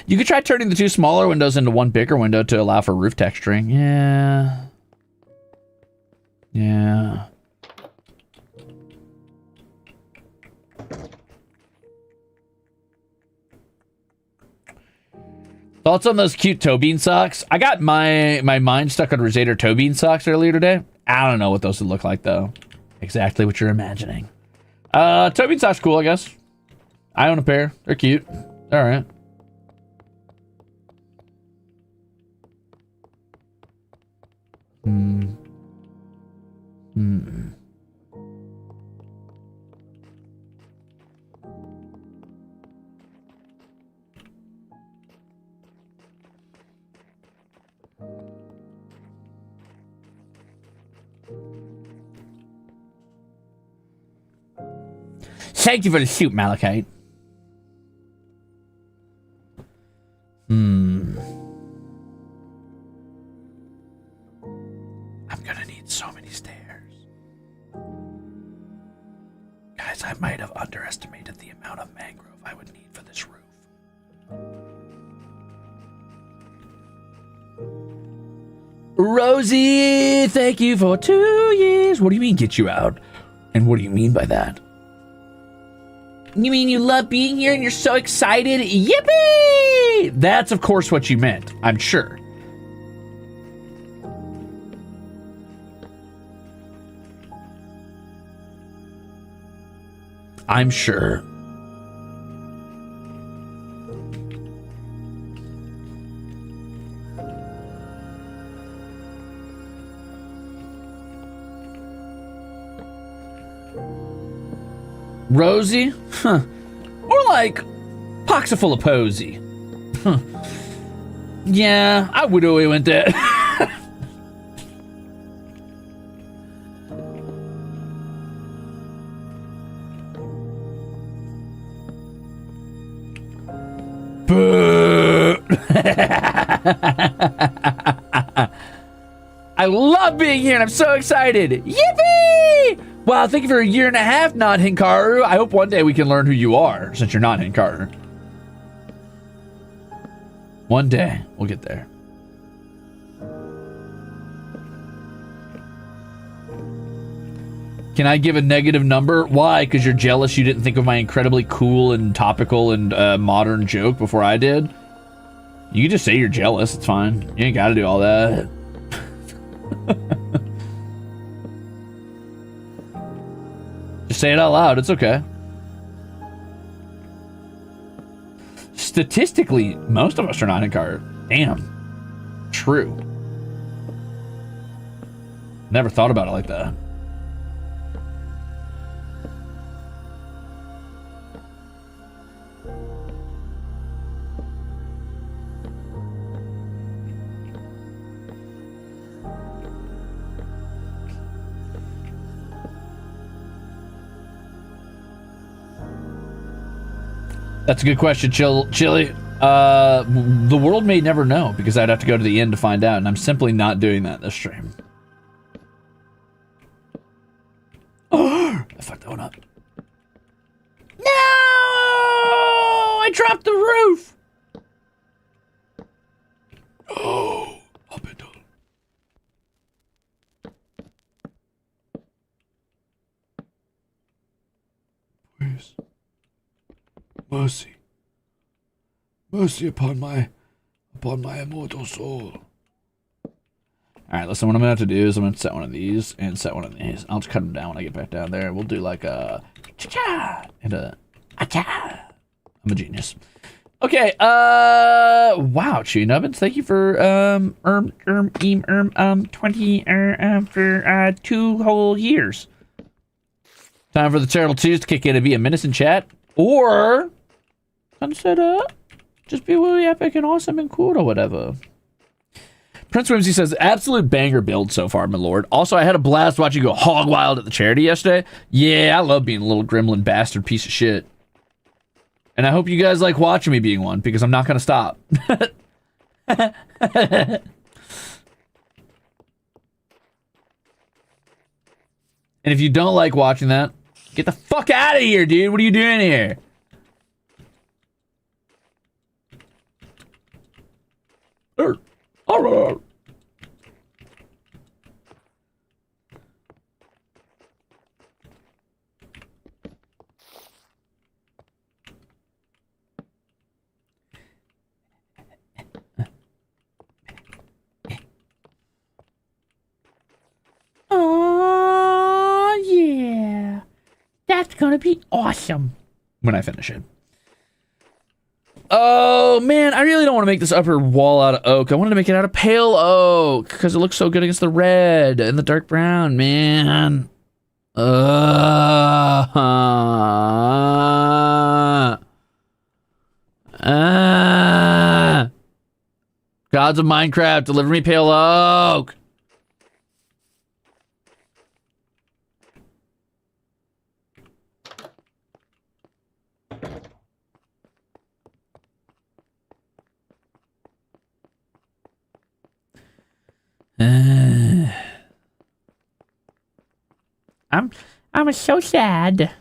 You could try turning the two smaller windows into one bigger window to allow for roof texturing. Yeah. Yeah. Thoughts on those cute toe bean socks? I got my mind stuck on Rosator toe bean socks earlier today. I don't know what those would look like, though. Exactly what you're imagining. Toe bean socks cool, I guess. I own a pair. They're cute. All right. Thank you for the soup, Malachite. I'm gonna need so many stairs. Guys, I might have underestimated the amount of mangrove I would need for this roof. Rosie, thank you for 2 years. What do you mean get you out? And what do you mean by that? You mean you love being here and you're so excited? Yippee! That's of course what you meant, I'm sure. I'm sure. Rosie? Huh. More like poxa full of posy. Huh. Yeah, I would have went there. I love being here and I'm so excited. Yippee! Wow, thank you for a year and a half, not Hinkaru. I hope one day we can learn who you are, since you're not Hinkaru. One day, we'll get there. Can I give a negative number? Why? Because you're jealous you didn't think of my incredibly cool and topical and modern joke before I did? You can just say you're jealous, it's fine. You ain't gotta do all that. Just say it out loud, it's okay. Statistically, most of us are not in car. Damn. True. Never thought about it like that. That's a good question, Chili. The world may never know because I'd have to go to the end to find out, and I'm simply not doing that this stream. Oh, I fucked that one up. No! I dropped the roof! Oh, up and down. Please. Mercy. Mercy upon my immortal soul. Alright, listen, what I'm gonna have to do is I'm gonna set one of these and set one of these. I'll just cut them down when I get back down there. We'll do like a cha-cha and a cha. I'm a genius. Okay, wow, Chewy Nubbins, thank you for 20 for 2 whole years. Time for the Terrible Twos to kick in and be a menace in chat, or consider just be really epic and awesome and cool or whatever. Prince Whimsy says, absolute banger build so far, my lord. Also, I had a blast watching you go hog wild at the charity yesterday. Yeah, I love being a little gremlin bastard piece of shit. And I hope you guys like watching me being one, because I'm not going to stop. And if you don't like watching that, get the fuck out of here, dude. What are you doing here? Oh, yeah. That's gonna be awesome when I finish it. Oh, man, I really don't want to make this upper wall out of oak. I wanted to make it out of pale oak because it looks so good against the red and the dark brown, man. Gods of Minecraft, deliver me pale oak. I'm so sad.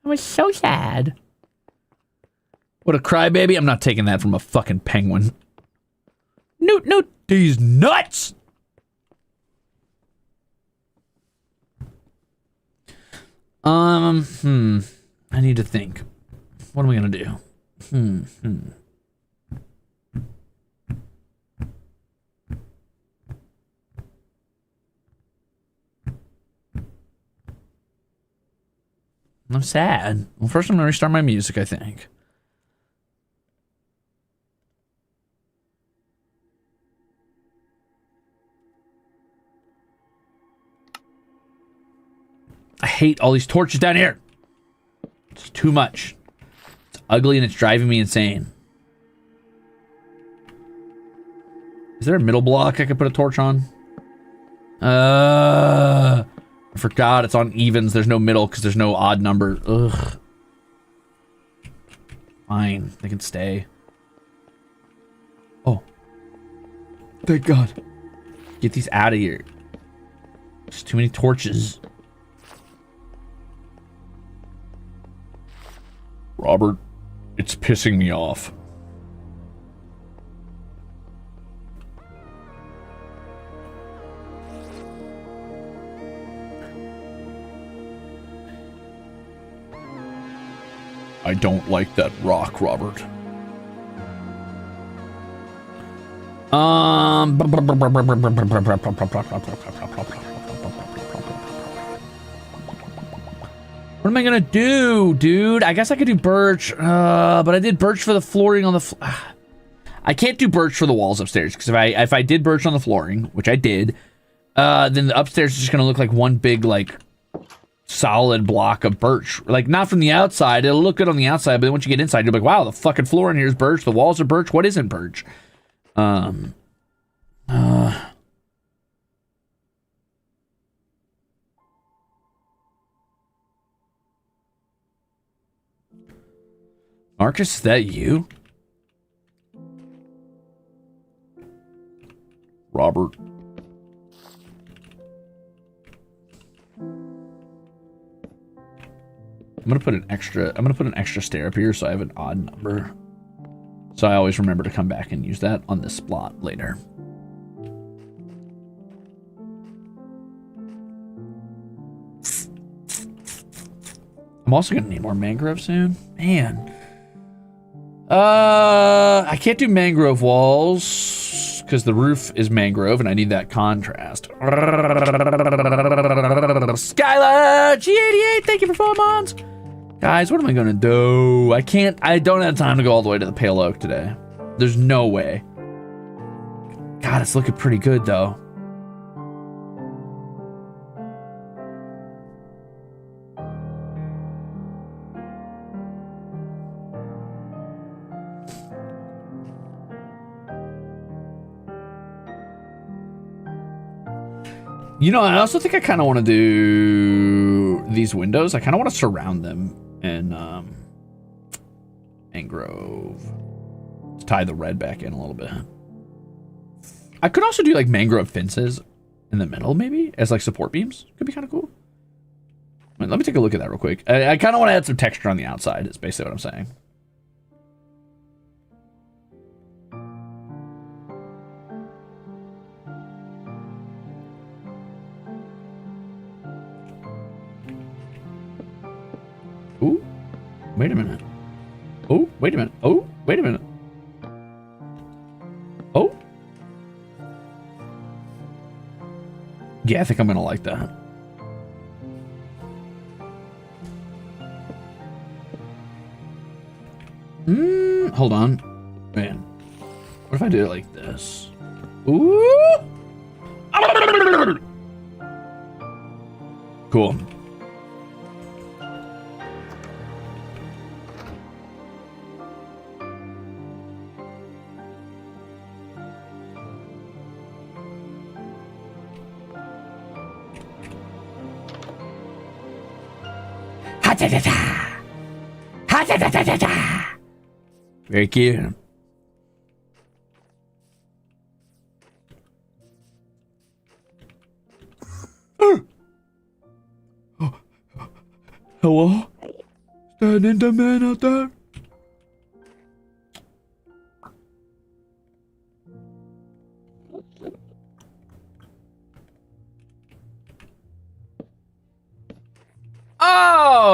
I'm so sad. What a crybaby. I'm not taking that from a fucking penguin. Newt, newt, these nuts! I need to think. What am I gonna do? I'm sad. Well, first I'm gonna restart my music, I think. I hate all these torches down here. It's too much. It's ugly and it's driving me insane. Is there a middle block I could put a torch on? I forgot it's on evens. There's no middle because there's no odd number. Ugh. Fine. They can stay. Oh. Thank God. Get these out of here. There's too many torches. Robert, it's pissing me off. I don't like that rock, Robert. What am I gonna do, dude? I guess I could do birch, but I did birch for the flooring on the I can't do birch for the walls upstairs, because if I did birch on the flooring, which I did, then the upstairs is just gonna look like one big, like, solid block of birch. Like, not from the outside. It'll look good on the outside, but then once you get inside, you're like, wow, the fucking floor in here is birch. The walls are birch. What isn't birch? Marcus, is that you? Robert. I'm gonna put an extra stair up here so I have an odd number. So I always remember to come back and use that on this spot later. I'm also gonna need more mangrove soon. Man. I can't do mangrove walls because the roof is mangrove and I need that contrast. Skylar G88, thank you for 4 months. Guys, what am I gonna do? I don't have time to go all the way to the Pale Oak today. There's no way. God, it's looking pretty good though. You know, I also think I kind of want to do these windows. I kind of want to surround them in mangrove. Let's tie the red back in a little bit. I could also do like mangrove fences in the middle, maybe as like support beams. Could be kind of cool. Wait, let me take a look at that real quick. I kind of want to add some texture on the outside. Is basically what I'm saying. Ooh, wait a minute. Oh, wait a minute. Oh, wait a minute. Oh. Yeah, I think I'm gonna like that. Hold on. Man. What if I do it like this? Ooh. Cool. Very cute. Hello? Standing the man out there?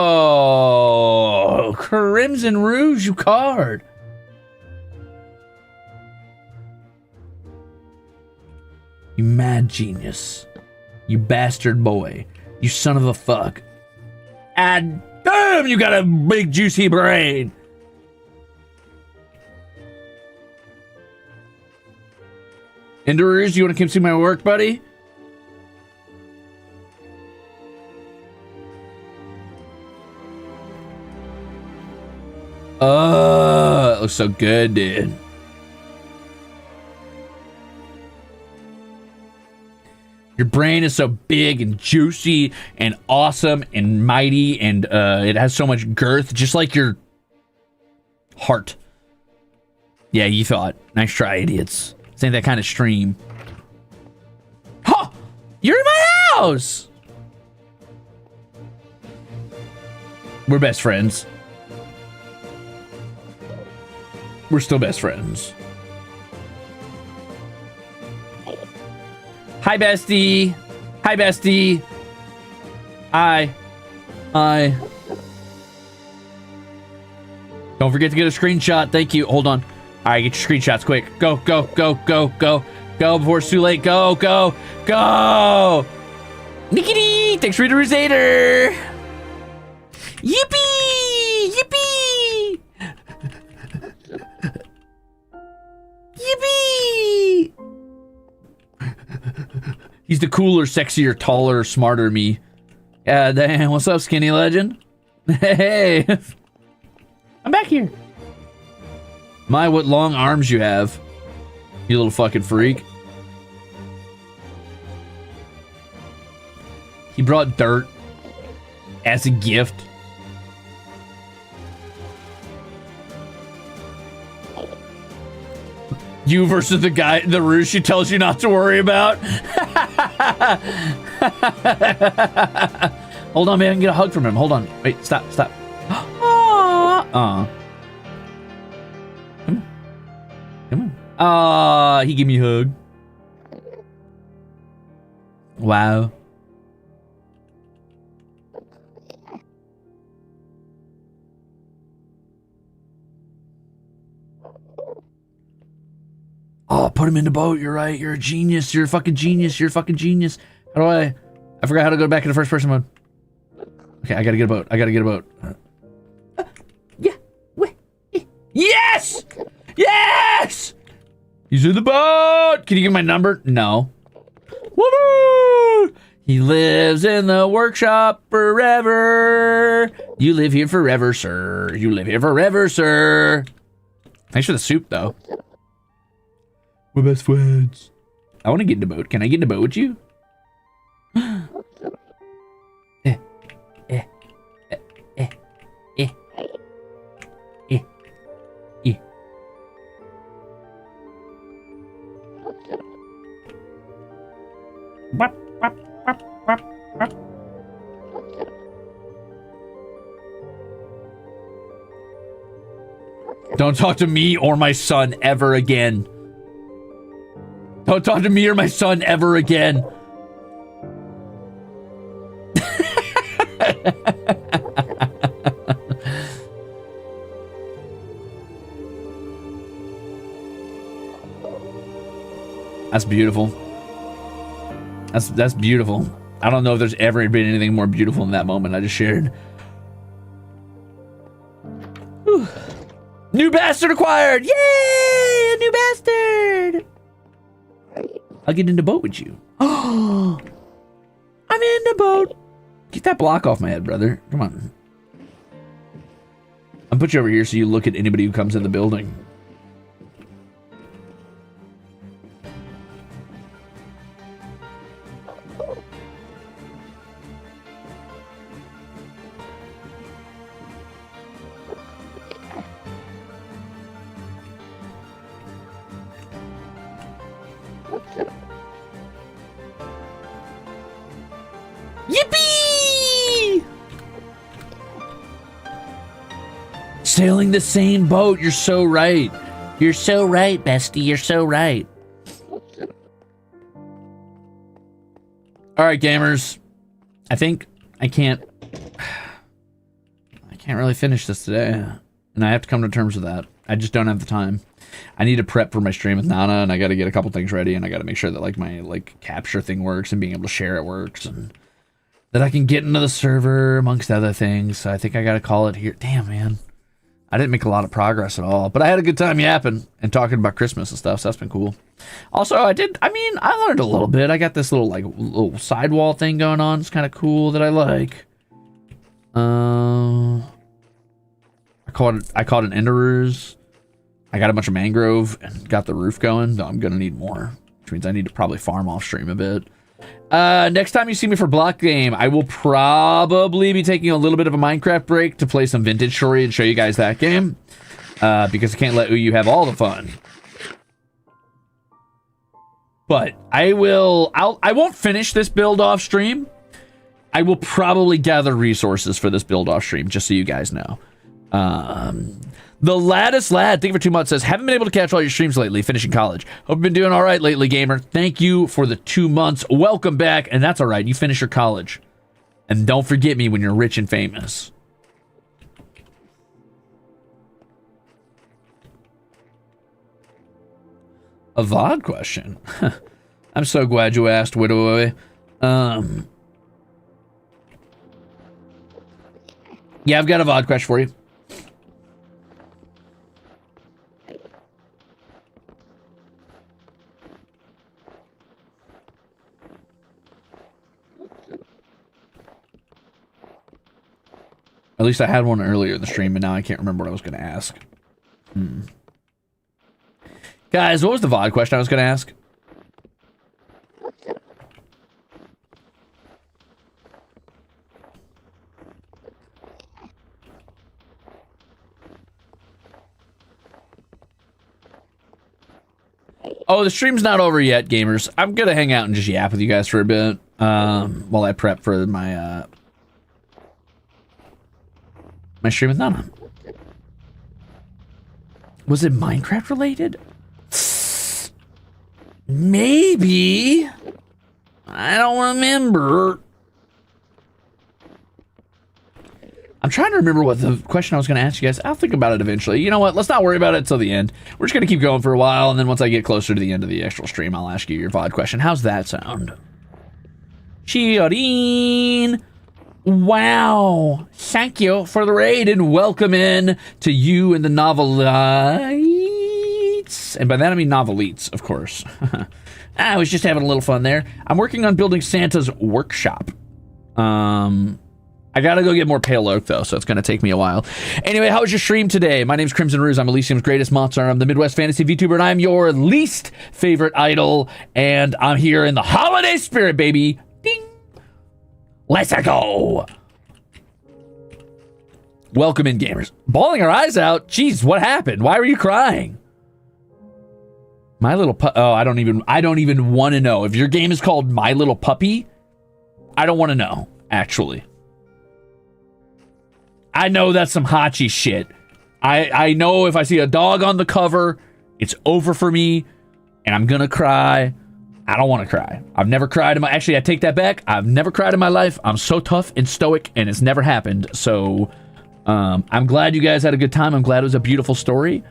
Oh, Crimzon Rulez, you card. You mad genius. You bastard boy. You son of a fuck. And damn, you got a big juicy brain. Endurers, you want to come see my work, buddy? Oh, it looks so good, dude. Your brain is so big and juicy and awesome and mighty, and it has so much girth, just like your heart. Yeah, you thought. Nice try, idiots. This ain't that kind of stream. Huh! You're in my house! We're best friends. We're still best friends. Hi, bestie. Hi, bestie. Hi. Hi. Don't forget to get a screenshot. Thank you. Hold on. All right, get your screenshots quick. Go, go, go, go, go. Go before it's too late. Go, go, go. Nickety. Thanks for the Ruzator. Yippee. Yippee. Yippee. He's the cooler, sexier, taller, smarter me. Yeah, damn. What's up, skinny legend? Hey. I'm back here. My, what long arms you have. You little fucking freak. He brought dirt as a gift. You versus the guy, the Ruse she tells you not to worry about. Hold on, man. I can get a hug from him. Hold on. Wait, stop. Come on. He gave me a hug. Wow. Oh, put him in the boat. You're right. You're a genius. You're a fucking genius. You're a fucking genius. How do I forgot how to go back into first person mode. Okay, I gotta get a boat. Yeah. Yes! Yes! He's in the boat! Can you give my number? No. Woo! He lives in the workshop forever. You live here forever, sir. You live here forever, sir. Thanks for the soup, though. We're best friends. I want to get in the boat. Can I get in the boat with you? Don't talk to me or my son ever again. Don't talk to me or my son ever again. That's beautiful. That's beautiful. I don't know if there's ever been anything more beautiful in that moment I just shared. Whew. New bastard acquired! Yay! A new bastard! I'll get in the boat with you. Oh, I'm in the boat. Get that block off my head, brother. Come on. I'll put you over here so you look at anybody who comes in the building. Yippee! Sailing the same boat. You're so right. You're so right, bestie. You're so right. All right, gamers. I think I can't really finish this today, and I have to come to terms with that. I just don't have the time. I need to prep for my stream with Nana, and I got to get a couple things ready, and I got to make sure that like my capture thing works and being able to share it works, and that I can get into the server amongst other things. So I think I got to call it here. Damn, man. I didn't make a lot of progress at all, but I had a good time yapping and talking about Christmas and stuff, so that's been cool. Also, I learned a little bit. I got this little sidewall thing going on. It's kind of cool that I like. I caught an ender ruse. I got a bunch of mangrove and got the roof going, though I'm gonna need more, which means I need to probably farm off stream a bit. Next time you see me for block game, I will probably be taking a little bit of a Minecraft break to play some vintage story and show you guys that game, because I can't let you have all the fun. But I won't finish this build off stream. I will probably gather resources for this build off stream, just so you guys know. The Lattice Lad, thank you for 2 months, says, haven't been able to catch all your streams lately, finishing college. Hope you've been doing all right lately, gamer. Thank you for the 2 months. Welcome back, and that's all right. You finish your college. And don't forget me when you're rich and famous. A VOD question? I'm so glad you asked, Widow. Yeah, I've got a VOD question for you. At least I had one earlier in the stream, and now I can't remember what I was going to ask. Guys, what was the VOD question I was going to ask? Oh, the stream's not over yet, gamers. I'm gonna hang out and just yap with you guys for a bit while I prep for my my stream with Nana. Was it Minecraft related? Maybe. I don't remember. I'm trying to remember what the question I was going to ask you guys. I'll think about it eventually. You know what? Let's not worry about it till the end. We're just going to keep going for a while, and then once I get closer to the end of the actual stream, I'll ask you your VOD question. How's that sound? Shielding. Wow. Thank you for the raid, and welcome in to you and the novelites. And by that I mean novelites, of course. I was just having a little fun there. I'm working on building Santa's workshop. I gotta go get more pale oak though, so it's gonna take me a while. Anyway, how was your stream today? My name's Crimzon Rulez. I'm Elysium's greatest monster. I'm the Midwest fantasy VTuber, and I'm your least favorite idol. And I'm here in the holiday spirit, baby. Ding. Let's go. Welcome in, gamers. Bawling our eyes out. Jeez, what happened? Why were you crying? My Little Oh, I don't even want to know. If your game is called My Little Puppy, I don't want to know, actually. I know that's some Hachi shit. I know if I see a dog on the cover, it's over for me, and I'm gonna cry. I don't want to cry. I've never cried in my... Actually, I take that back. I've never cried in my life. I'm so tough and stoic, and it's never happened. So, I'm glad you guys had a good time. I'm glad it was a beautiful story.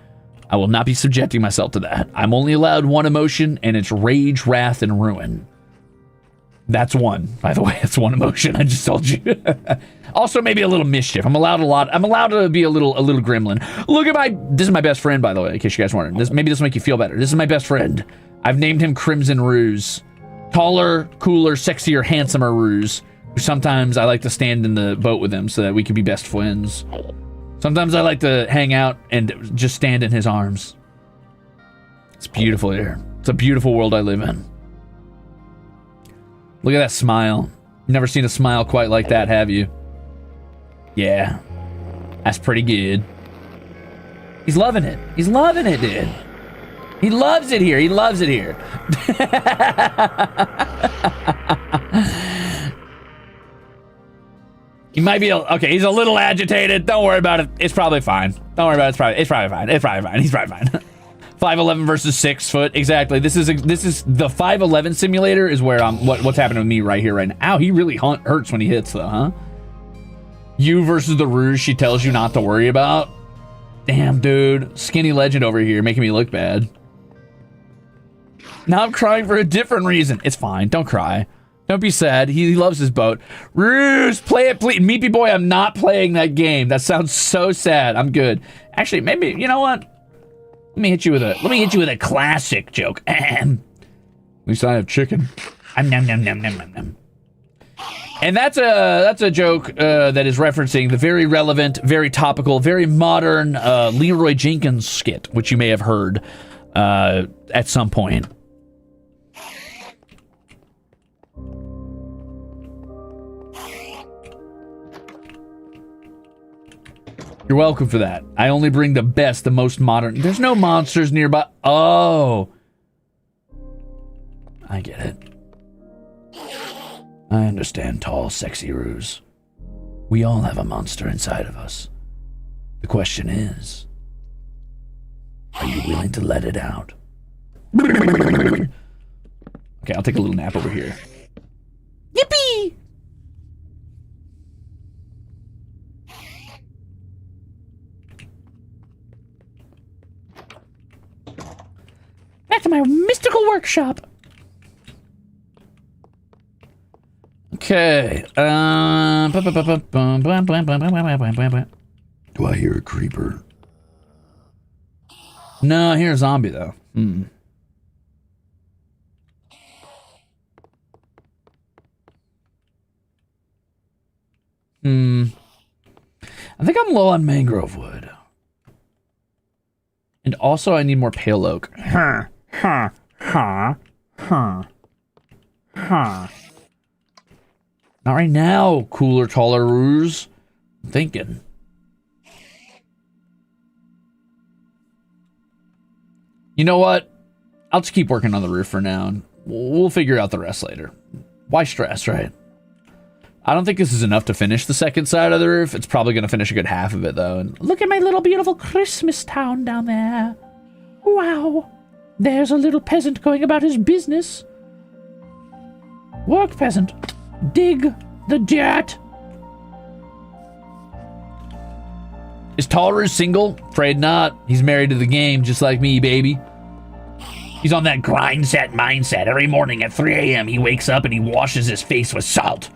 I will not be subjecting myself to that. I'm only allowed one emotion, and it's rage, wrath, and ruin. That's one, by the way. That's one emotion. I just told you. Also, maybe a little mischief. I'm allowed a lot. I'm allowed to be a little gremlin. Look at my... This is my best friend, by the way, in case you guys wondering. Maybe this will make you feel better. This is my best friend. I've named him Crimzon Rulez. Taller, cooler, sexier, handsomer Ruse. Sometimes I like to stand in the boat with him so that we can be best friends. Sometimes I like to hang out and just stand in his arms. It's beautiful here. It's a beautiful world I live in. Look at that smile. You've never seen a smile quite like that, have you? Yeah. That's pretty good. He's loving it. He's loving it, dude. He loves it here. He loves it here. He might be okay. He's a little agitated. Don't worry about it. It's probably fine. Don't worry about it. It's probably fine. It's probably fine. He's probably fine. 5'11" versus 6 foot. Exactly. This is the 5'11" simulator is where what's happening with me right here, right now. Ow, he really hurts when he hits though, huh? You versus the Ruse she tells you not to worry about. Damn, dude. Skinny legend over here making me look bad. Now I'm crying for a different reason. It's fine. Don't cry. Don't be sad. He loves his boat. Ruse, play it, please. Meepy boy, I'm not playing that game. That sounds so sad. I'm good. Actually, maybe, you know what? Let me hit you with a classic joke. At least I have chicken. Nom, nom, nom, nom, nom, nom. And that's a joke that is referencing the very relevant, very topical, very modern Leroy Jenkins skit, which you may have heard at some point. You're welcome for that. I only bring the best, the most modern. There's no monsters nearby. Oh. I get it. I understand, tall, sexy Ruse. We all have a monster inside of us. The question is, are you willing to let it out? Okay, I'll take a little nap over here. Yippee! Back to my mystical workshop. Okay. Do I hear a creeper? No, I hear a zombie though. I think I'm low on mangrove wood. And also I need more pale oak. Not right now, cooler, taller Ruse. I'm thinking. You know what? I'll just keep working on the roof for now, and we'll figure out the rest later. Why stress, right? I don't think this is enough to finish the second side of the roof. It's probably going to finish a good half of it, though. And look at my little beautiful Christmas town down there. Wow. There's a little peasant going about his business. Work, peasant. Dig the dirt. Is Tall Ruse single? Afraid not. He's married to the game, just like me, baby. He's on that grind set mindset. Every morning at 3 a.m. he wakes up and he washes his face with salt.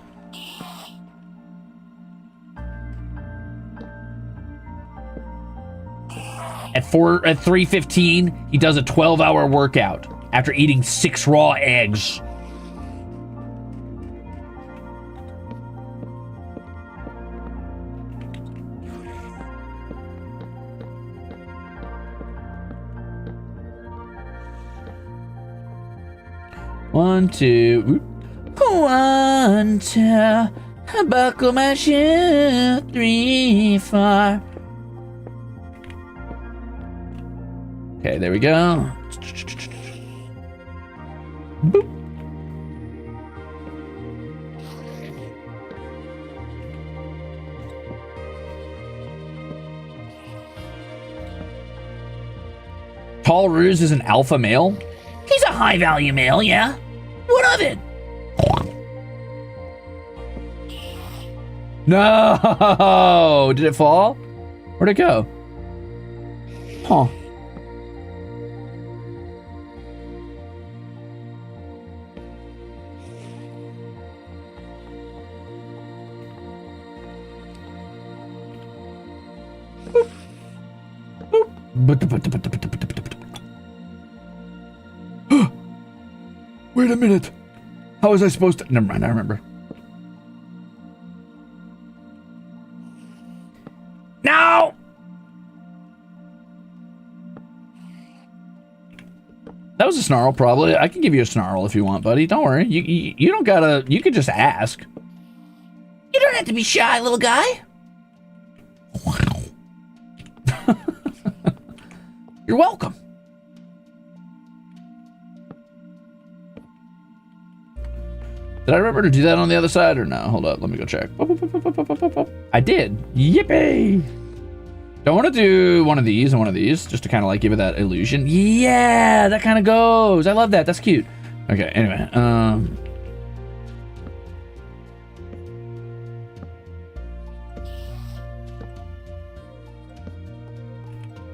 At 3:15, he does a 12-hour workout after eating 6 raw eggs. One, two, buckle my shoe, 3, 4. Okay, there we go. Boop. Tall Ruse is an alpha male? He's a high-value male, yeah. What of it? No! Did it fall? Where'd it go? Huh. Wait a minute. How was I supposed to... Never mind, I remember. No! That was a snarl, probably. I can give you a snarl if you want, buddy. Don't worry. You don't gotta... You could just ask. You don't have to be shy, little guy. You're welcome. Did I remember to do that on the other side or no? Hold up, let me go check. I did. Yippee! Do I want to do one of these and one of these just to kind of like give it that illusion? Yeah, that kind of goes. I love that. That's cute. Okay, anyway.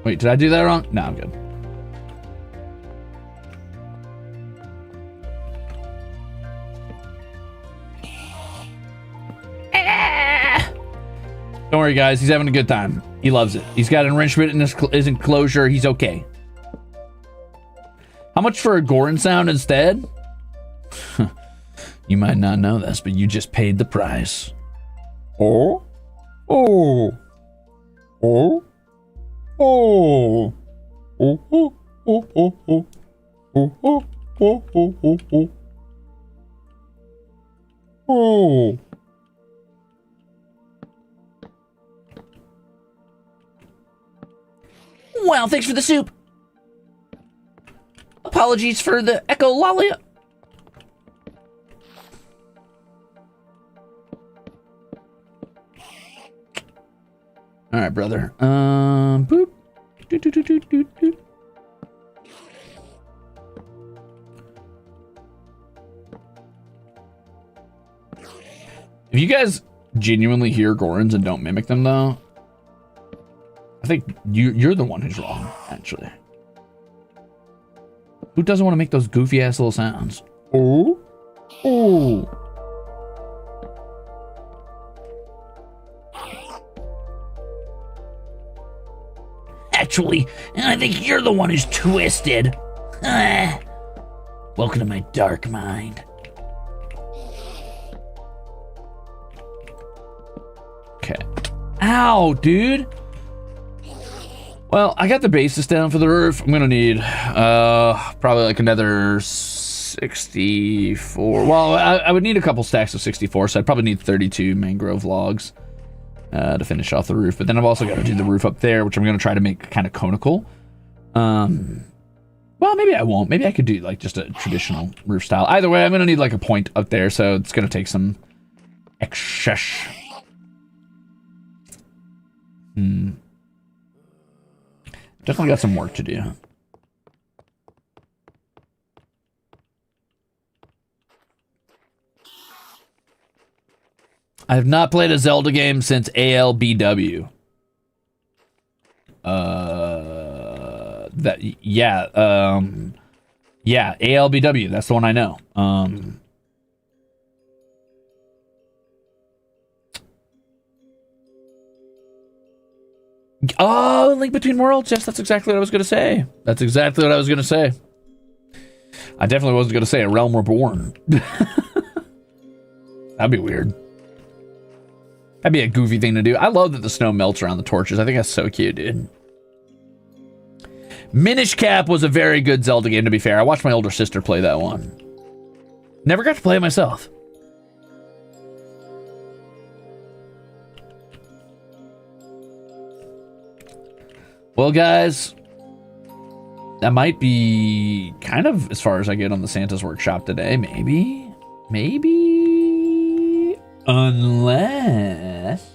Wait, did I do that wrong? No, I'm good. Don't worry, guys. He's having a good time. He loves it. He's got enrichment in his enclosure. He's okay. How much for a Gorin sound instead? You might not know this, but you just paid the price. Oh? Oh. Oh? Oh. Oh, oh, oh, oh, oh. Oh, oh, oh, oh, oh, oh. Oh. Well, thanks for the soup. Apologies for the echolalia. All right, brother. Boop. Doot, doot, doot, doot, doot, doot. If you guys genuinely hear Gorons and don't mimic them, though, I think you're the one who's wrong, actually. Who doesn't want to make those goofy ass little sounds? Oh, oh. Actually, I think you're the one who's twisted. Welcome to my dark mind. Okay. Ow, dude. Well, I got the basis down for the roof. I'm gonna need probably like another 64. Well, I would need a couple stacks of 64, so I'd probably need 32 mangrove logs to finish off the roof. But then I've also got to do the roof up there, which I'm gonna try to make kind of conical. Well, maybe I won't. Maybe I could do like just a traditional roof style. Either way, I'm gonna need like a point up there, so it's gonna take some excess. Definitely got some work to do. I have not played a Zelda game since ALBW. Yeah, ALBW, that's the one I know. Oh, Link Between Worlds. Yes, that's exactly what I was going to say. That's exactly what I was going to say. I definitely wasn't going to say A Realm Reborn. That'd be weird. That'd be a goofy thing to do. I love that the snow melts around the torches. I think that's so cute, dude. Minish Cap was a very good Zelda game, to be fair. I watched my older sister play that one. Never got to play it myself. Well, guys, that might be kind of as far as I get on the Santa's Workshop today. Maybe. Unless.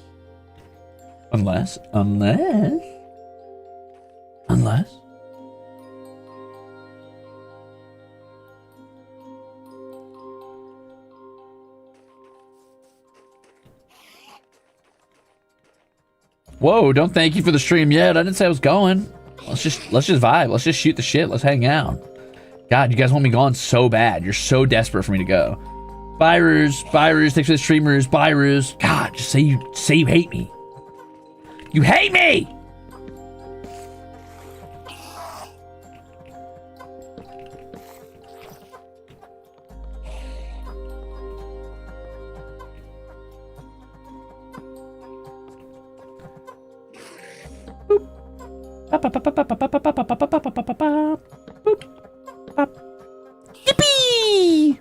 Whoa, don't thank you for the stream yet. I didn't say I was going. Let's just vibe. Let's just shoot the shit. Let's hang out. God, you guys want me gone so bad. You're so desperate for me to go. Bye, Ruse. Bye, Ruse. Thanks for the streamers. Bye, Ruse. God, just say you hate me. You hate me! Yippee!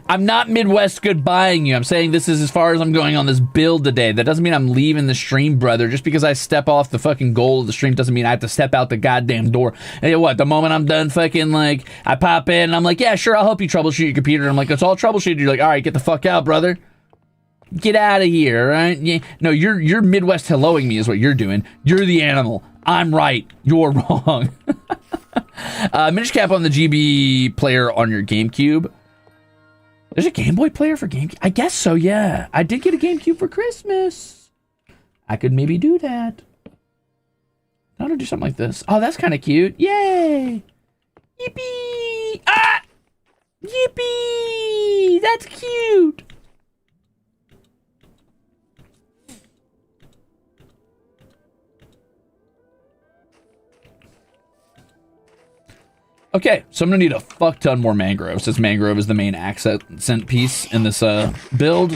I'm not Midwest goodbying you. I'm saying this is as far as I'm going on this build today. That doesn't mean I'm leaving the stream, brother. Just because I step off the fucking goal of the stream doesn't mean I have to step out the goddamn door. Hey, what? The moment I'm done fucking, like, I pop in and I'm like, yeah, sure, I'll help you troubleshoot your computer. And I'm like, it's all troubleshooted. You're like, all right, get the fuck out, brother. Get out of here, right? Yeah. No, you're Midwest helloing me is what you're doing. You're the animal. I'm right. You're wrong. Minish Cap on the GB player on your GameCube. There's a Game Boy player for GameCube? I guess so, yeah. I did get a GameCube for Christmas. I could maybe do that. I want to do something like this. Oh, that's kind of cute. Yay! Yippee! Ah! Yippee! That's cute! Okay, so I'm gonna need a fuck ton more mangrove, since mangrove is the main accent piece in this build.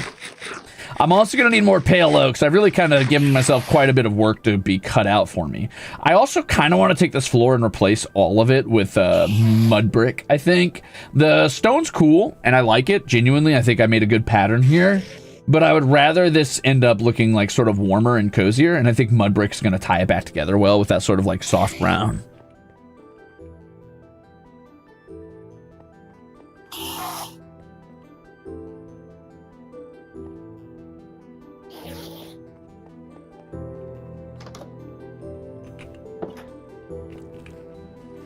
I'm also gonna need more pale oaks. I've really kind of given myself quite a bit of work to be cut out for me. I also kind of want to take this floor and replace all of it with mud brick, I think. The stone's cool, and I like it. Genuinely, I think I made a good pattern here. But I would rather this end up looking like sort of warmer and cozier, and I think mud brick's gonna tie it back together well with that sort of like soft brown.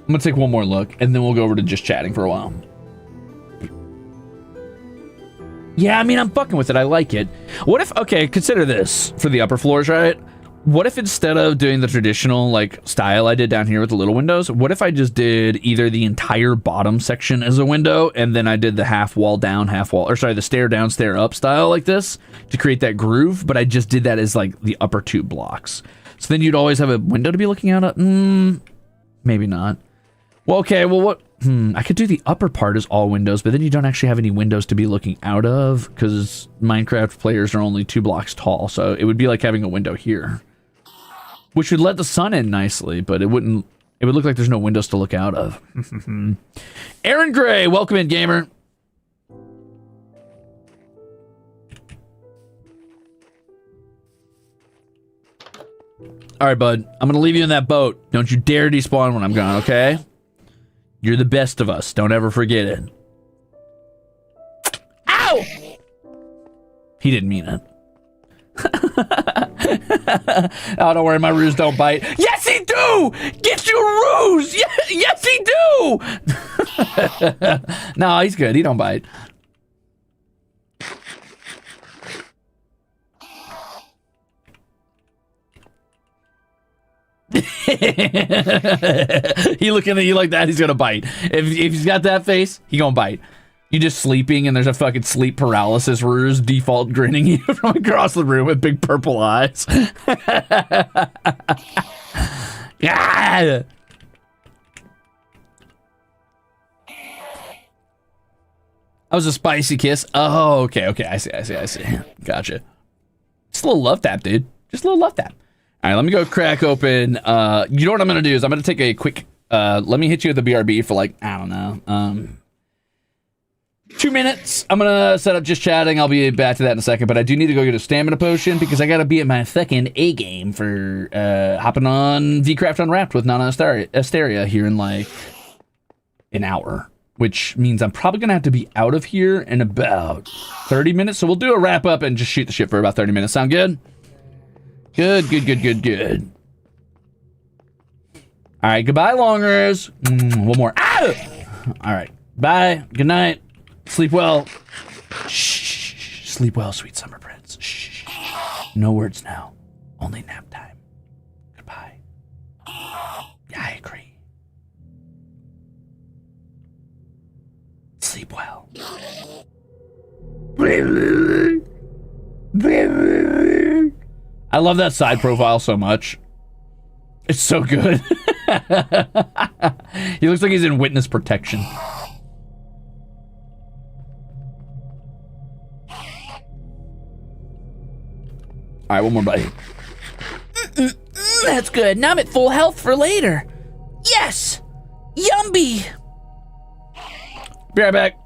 I'm gonna take one more look, and then we'll go over to just chatting for a while. Yeah, I mean, I'm fucking with it. I like it. What if, okay, consider this for the upper floors, right? What if instead of doing the traditional, like, style I did down here with the little windows, what if I just did either the entire bottom section as a window, and then I did the half wall down, half wall, or sorry, the stair down, stair up style like this to create that groove, but I just did that as, like, the upper two blocks. So then you'd always have a window to be looking out at? Maybe not. Well, okay, well, what? I could do the upper part as all windows, but then you don't actually have any windows to be looking out of, because Minecraft players are only 2 blocks tall, so it would be like having a window here. Which would let the sun in nicely, but it wouldn't, it would look like there's no windows to look out of. Aaron Gray, welcome in, gamer. All right, bud. I'm gonna leave you in that boat. Don't you dare despawn when I'm gone, okay? You're the best of us. Don't ever forget it. Ow! He didn't mean it. Oh, don't worry, my Ruse don't bite. Yes, he do! Get your Ruse! Yes, he do! No, he's good. He don't bite. He looking at you like that, he's gonna bite. If he's got that face, he gonna bite. You just sleeping and there's a fucking sleep paralysis Ruse default grinning you from across the room with big purple eyes. Yeah. That was a spicy kiss. Oh, okay. I see. Gotcha. Just a little love tap, dude. Just a little love tap. All right, let me go crack open. You know what I'm gonna do is I'm gonna take a quick. Let me hit you with the BRB for like, I don't know, 2 minutes. I'm gonna set up just chatting. I'll be back to that in a second, but I do need to go get a stamina potion because I gotta be at my second A game for hopping on VCraft Unwrapped with Nana Asteria here in like an hour, which means I'm probably gonna have to be out of here in about 30 minutes. So we'll do a wrap up and just shoot the shit for about 30 minutes. Sound good? Good. All right, goodbye, longers. One more. Ah! All right, bye. Good night. Sleep well. Shh. Sleep well, sweet summer prince. Shh. No words now. Only nap time. Goodbye. Yeah, I agree. Sleep well. I love that side profile so much. It's so good. He looks like he's in witness protection. All right, one more bite. That's good. Now I'm at full health for later. Yes! Yumby! Be right back.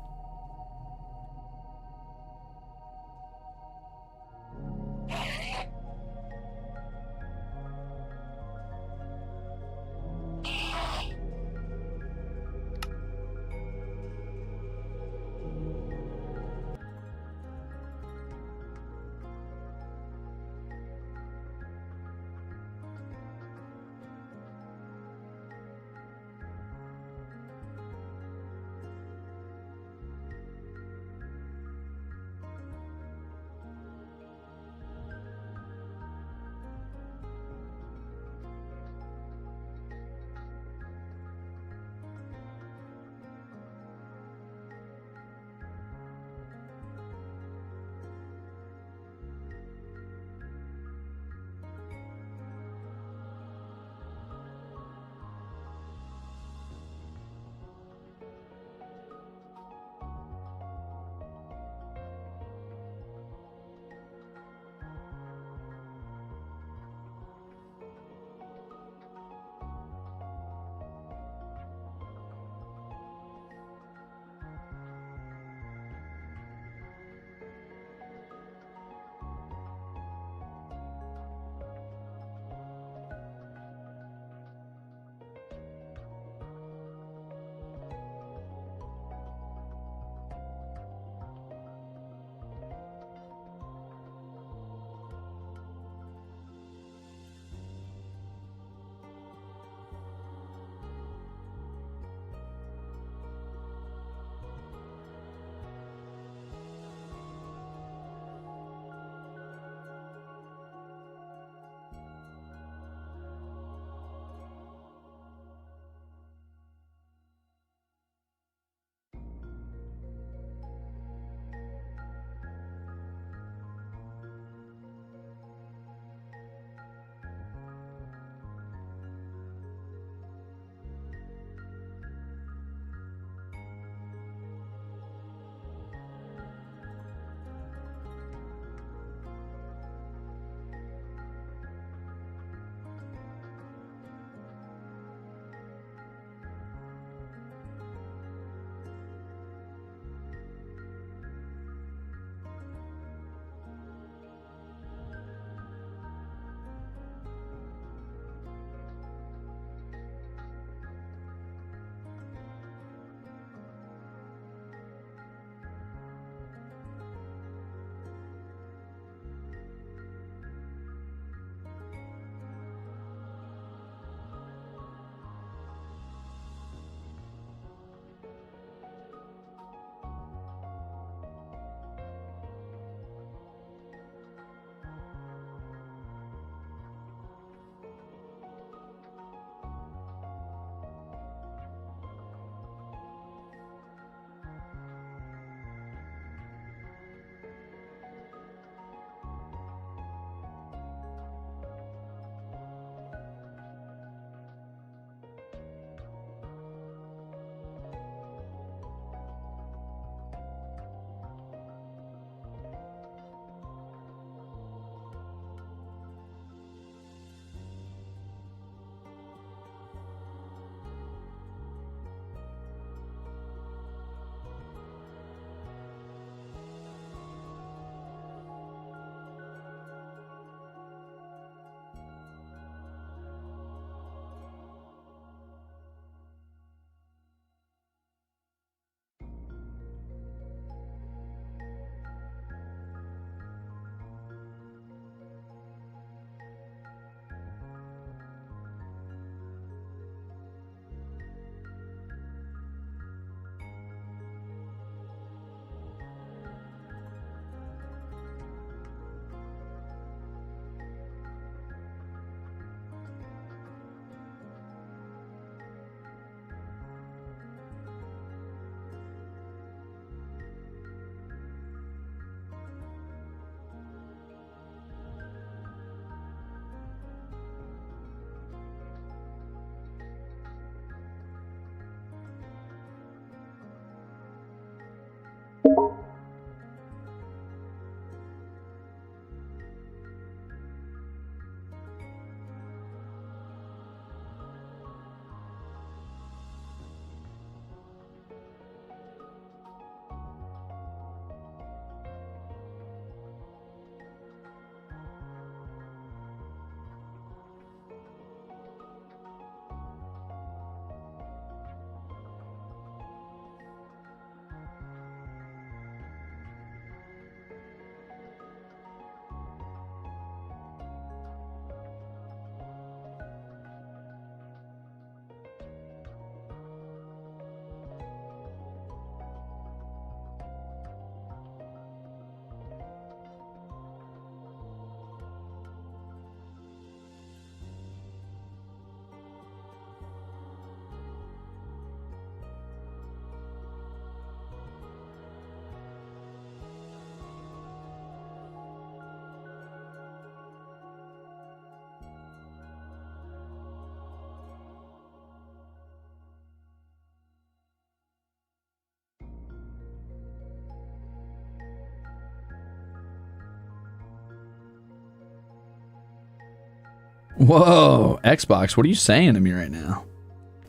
Whoa, Xbox, what are you saying to me right now?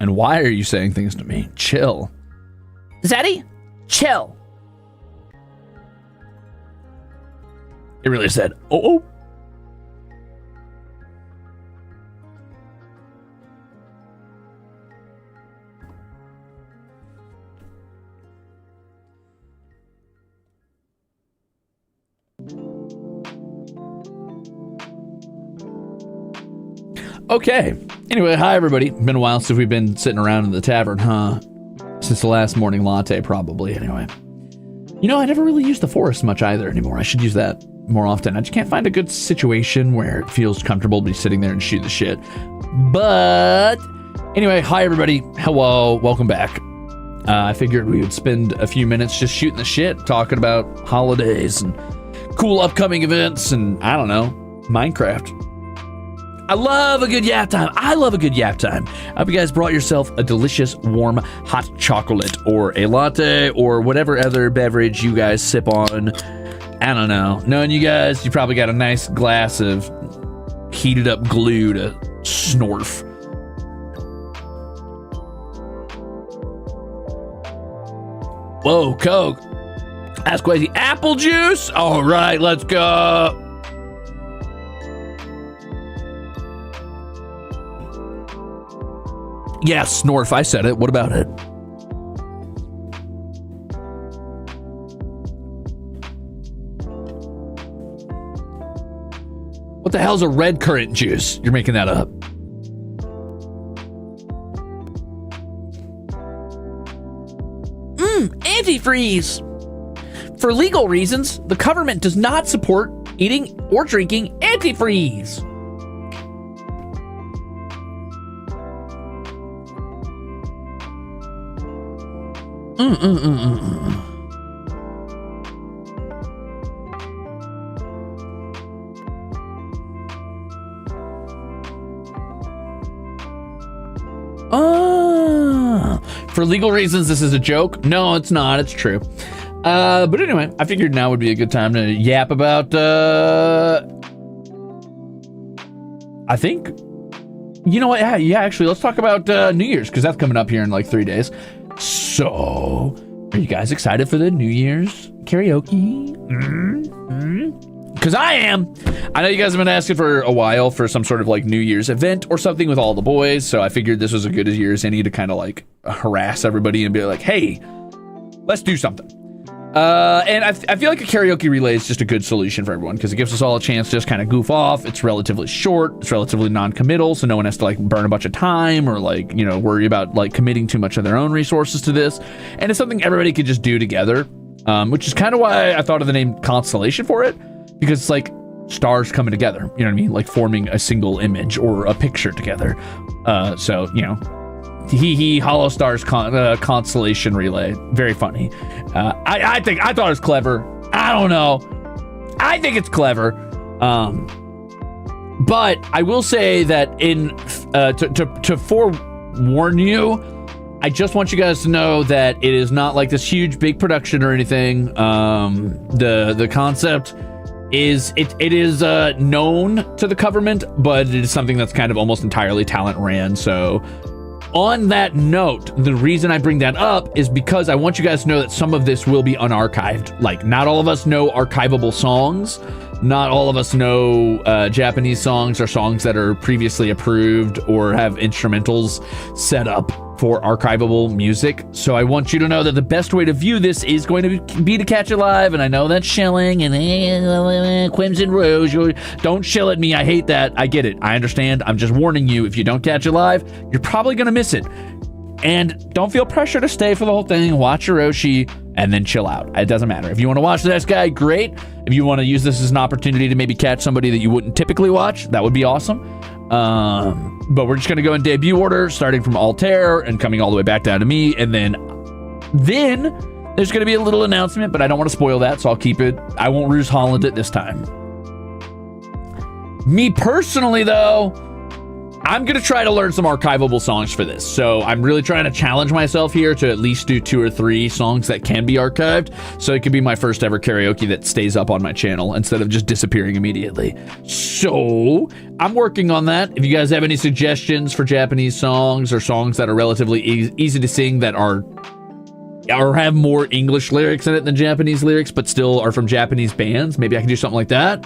And why are you saying things to me? Chill. Zeddy, chill. It really said, oh. Okay. Anyway, hi everybody. Been a while since we've been sitting around in the tavern, huh? Since the last morning latte, probably, anyway. You know, I never really use the forest much either anymore. I should use that more often. I just can't find a good situation where it feels comfortable to be sitting there and shoot the shit. But anyway, hi everybody. Hello, welcome back. I figured we would spend a few minutes just shooting the shit, talking about holidays and cool upcoming events and, I don't know, Minecraft. I love a good yap time. I love a good yap time. I hope you guys brought yourself a delicious, warm, hot chocolate or a latte or whatever other beverage you guys sip on. I don't know. Knowing you guys, you probably got a nice glass of heated up glue to snorf. Whoa, Coke. That's crazy. Apple juice? All right, let's go. Yeah, Snorf, I said it. What about it? What the hell's a red currant juice? You're making that up. Antifreeze. For legal reasons, the government does not support eating or drinking antifreeze. For legal reasons, this is a joke. No, it's not. It's true. But anyway, I figured now would be a good time to yap about, I think, you know what? Yeah, actually, let's talk about New Year's, because that's coming up here in like 3 days. So, are you guys excited for the New Year's karaoke? Because I am. I know you guys have been asking for a while for some sort of like New Year's event or something with all the boys, so I figured this was as good a year as any to kind of like harass everybody and be like, hey, let's do something. And I feel like a karaoke relay is just a good solution for everyone because it gives us all a chance to just kind of goof off. It's relatively short. It's relatively non-committal, so no one has to like burn a bunch of time or like, you know, worry about like committing too much of their own resources to this. And it's something everybody could just do together, which is kind of why I thought of the name Constellation for it, because it's like stars coming together, you know what I mean? Like forming a single image or a picture together. So, you know, HOLOSTARS constellation relay. Very funny. I thought it was clever. I don't know. I think it's clever. But I will say that to forewarn you, I just want you guys to know that it is not like this huge big production or anything. The concept is it is known to the government, but it is something that's kind of almost entirely talent ran. So on that note, the reason I bring that up is because I want you guys to know that some of this will be unarchived. Like, not all of us know archivable songs. Not all of us know Japanese songs or songs that are previously approved or have instrumentals set up for archivable music. So I want you to know that the best way to view this is going to be to catch it live. And I know that's shilling and Crimzon Rulez. Don't shill at me. I hate that. I get it. I understand. I'm just warning you. If you don't catch it live, you're probably going to miss it. And don't feel pressure to stay for the whole thing. Watch Hiroshi and then chill out. It doesn't matter. If you want to watch the next guy, great. If you want to use this as an opportunity to maybe catch somebody that you wouldn't typically watch, that would be awesome. But we're just going to go in debut order, starting from Altair and coming all the way back down to me. And then there's going to be a little announcement, but I don't want to spoil that, so I'll keep it. I won't Ruse Holland it this time. Me personally, though, I'm going to try to learn some archivable songs for this. So I'm really trying to challenge myself here to at least do 2 or 3 songs that can be archived. So it could be my first ever karaoke that stays up on my channel instead of just disappearing immediately. So I'm working on that. If you guys have any suggestions for Japanese songs or songs that are relatively easy to sing that are or have more English lyrics in it than Japanese lyrics, but still are from Japanese bands, maybe I can do something like that.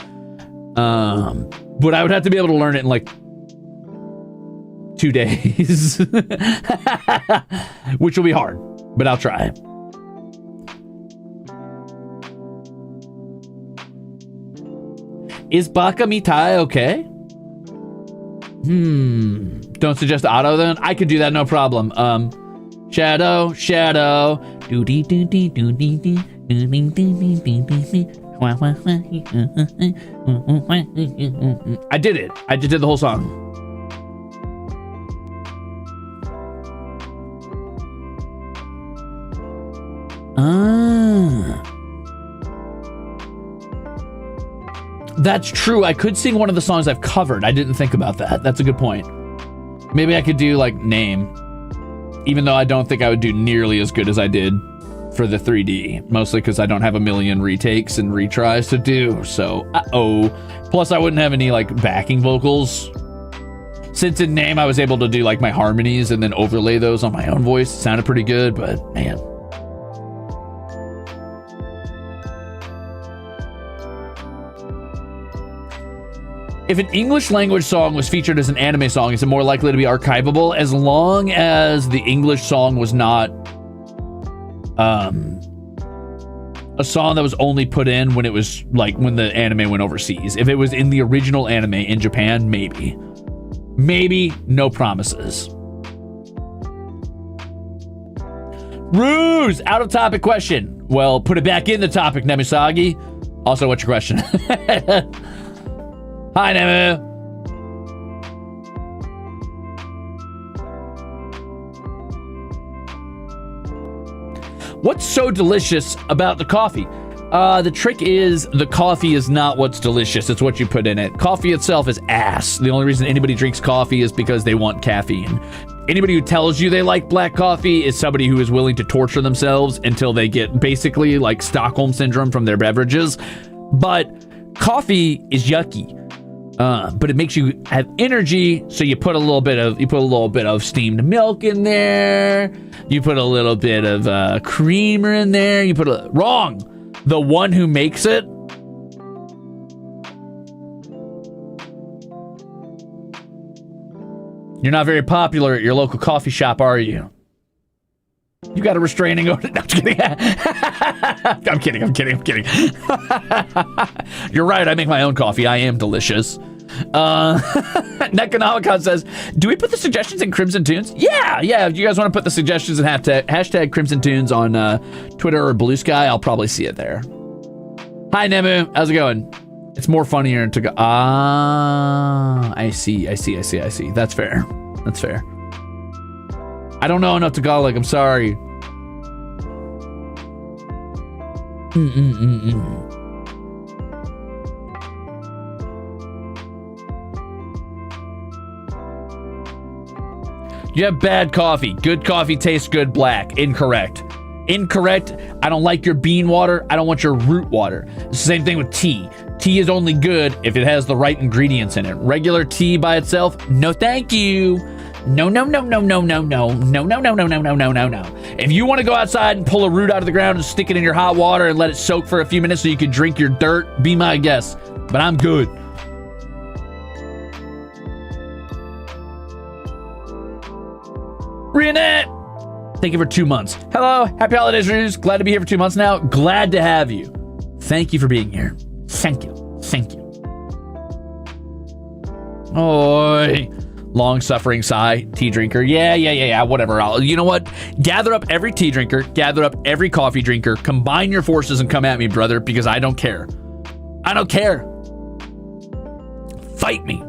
But I would have to be able to learn it in like 2 days, which will be hard, but I'll try. Is Baka Mitai okay? Don't suggest auto then? I could do that, no problem. Shadow. I did it. I just did the whole song. That's true. I could sing one of the songs I've covered. I didn't think about that. That's a good point. Maybe I could do like Name, even though I don't think I would do nearly as good as I did for the 3D, mostly because I don't have a million retakes and retries to do. So, plus I wouldn't have any like backing vocals. Since in Name I was able to do like my harmonies and then overlay those on my own voice. It sounded pretty good, but man. If an English language song was featured as an anime song, is it more likely to be archivable as long as the English song was not a song that was only put in when it was like when the anime went overseas? If it was in the original anime in Japan, maybe. Maybe, no promises. Ruse, out of topic question. Well, put it back in the topic, Nemusagi. Also, what's your question? Hi, Nemu. What's so delicious about the coffee? The trick is the coffee is not what's delicious. It's what you put in it. Coffee itself is ass. The only reason anybody drinks coffee is because they want caffeine. Anybody who tells you they like black coffee is somebody who is willing to torture themselves until they get basically like Stockholm syndrome from their beverages. But coffee is yucky. But it makes you have energy, so you put a little bit of steamed milk in there. You put a little bit of creamer in there. You put wrong. The one who makes it. You're not very popular at your local coffee shop, are you? You got a restraining order. No, I'm kidding. I'm kidding. You're right. I make my own coffee. I am delicious. Nekonomicon says, do we put the suggestions in Crimzon Tunes? Yeah. If you guys want to put the suggestions in hashtag Crimzon Tunes on Twitter or Blue Sky, I'll probably see it there. Hi, Nemu. How's it going? It's more funnier to go. I see. That's fair. I don't know enough Tagalog. I'm sorry. You have bad coffee. Good coffee tastes good black. Incorrect. I don't like your bean water. I don't want your root water. It's the same thing with tea. Tea is only good if it has the right ingredients in it. Regular tea by itself, no thank you. No. If you want to go outside and pull a root out of the ground and stick it in your hot water and let it soak for a few minutes so you can drink your dirt, be my guest. But I'm good. Rionette! Thank you for 2 months. Hello, happy holidays, Ruse. Glad to be here for 2 months now. Glad to have you. Thank you for being here. Thank you. Oi. Long-suffering sigh, tea drinker. Yeah, whatever. You know what? Gather up every tea drinker, gather up every coffee drinker, combine your forces and come at me, brother, because I don't care. Fight me.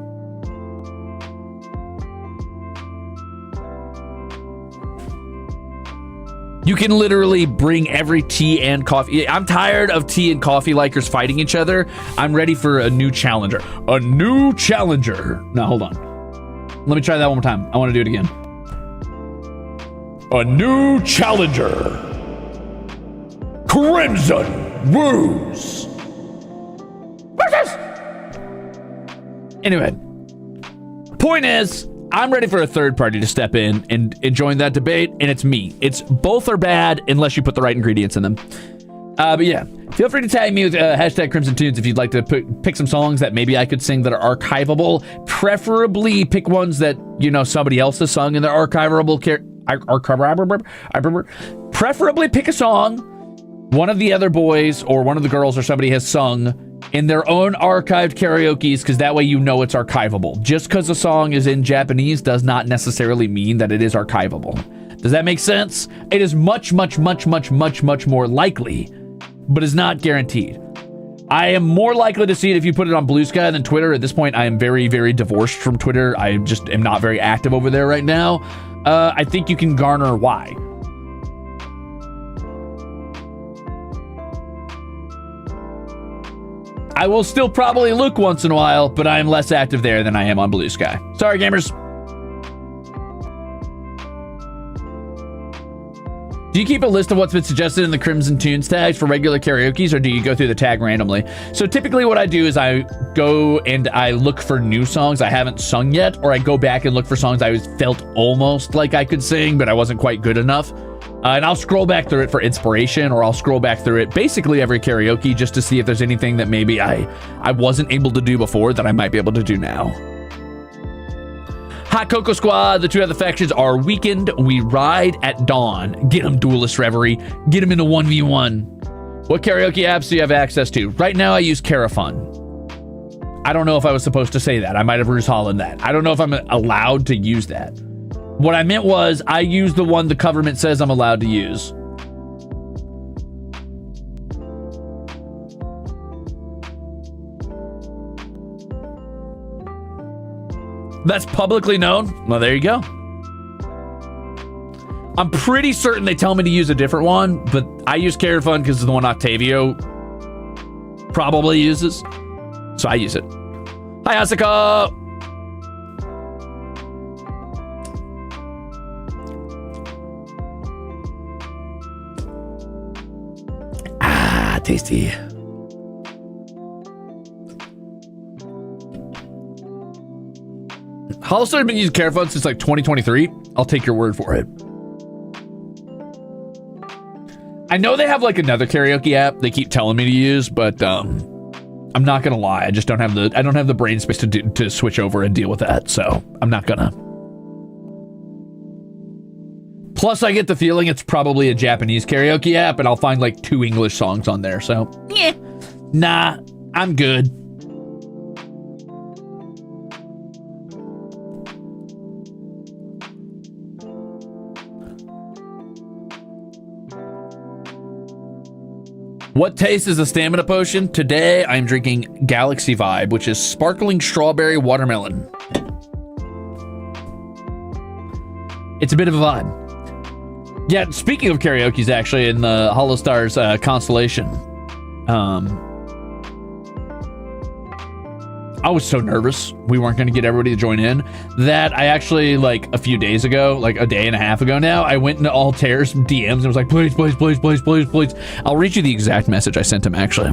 You can literally bring every tea and coffee. I'm tired of tea and coffee likers fighting each other. I'm ready for a new challenger. Now, hold on. Let me try that one more time. I want to do it again. A new challenger. Crimzon Rulez. What's this? Anyway, point is, I'm ready for a third party to step in and join that debate, and it's me. It's both are bad unless you put the right ingredients in them. But yeah, feel free to tag me with hashtag Crimzon Tunes if you'd like to pick some songs that maybe I could sing that are archivable. Preferably pick ones that, you know, somebody else has sung in their archivable. Preferably pick a song one of the other boys or one of the girls or somebody has sung in their own archived karaoke's, because that way you know it's archivable. Just because a song is in Japanese does not necessarily mean that it is archivable. Does that make sense? It is much, much, much, much, much, much more likely, but is not guaranteed. I am more likely to see it if you put it on Blue Sky than Twitter. At this point, I am very, very divorced from Twitter. I just am not very active over there right now. I think you can garner why. I will still probably look once in a while, but I am less active there than I am on Blue Sky. Sorry, gamers. Do you keep a list of what's been suggested in the Crimzon Tunes tags for regular karaoke's, or do you go through the tag randomly? So typically what I do is I go and I look for new songs I haven't sung yet, or I go back and look for songs I felt almost like I could sing, but I wasn't quite good enough. And I'll scroll back through it for inspiration, or I'll scroll back through it basically every karaoke just to see if there's anything that maybe I wasn't able to do before that I might be able to do now. Hot Cocoa Squad, the two other factions are weakened. We ride at dawn. Get them, Duelist Reverie. Get them into 1v1. What karaoke apps do you have access to? Right now I use Carafun. I don't know if I was supposed to say that. I might have Ruse Holland that. I don't know if I'm allowed to use that. What I meant was I use the one the government says I'm allowed to use. That's publicly known. Well, there you go. I'm pretty certain they tell me to use a different one, but I use Carafun because it's the one Octavio probably uses. So I use it. Hi, Asaka! Ah, tasty. HOLOSTARS has been using Carafun since like 2023. I'll take your word for it. I know they have like another karaoke app they keep telling me to use, but I'm not gonna lie. I just don't have the brain space to switch over and deal with that. So I'm not gonna. Plus, I get the feeling it's probably a Japanese karaoke app, and I'll find like 2 English songs on there. So yeah, nah, I'm good. What taste is a stamina potion? Today, I'm drinking Galaxy Vibe, which is sparkling strawberry watermelon. It's a bit of a vibe. Yeah, speaking of karaoke's, actually, in the HOLOSTARS constellation, I was so nervous we weren't going to get everybody to join in that I actually, like, a few days ago, like a day and a half ago now, I went into Altair's DMs and was like, please, please, please, please, please, please. I'll read you the exact message I sent him, actually.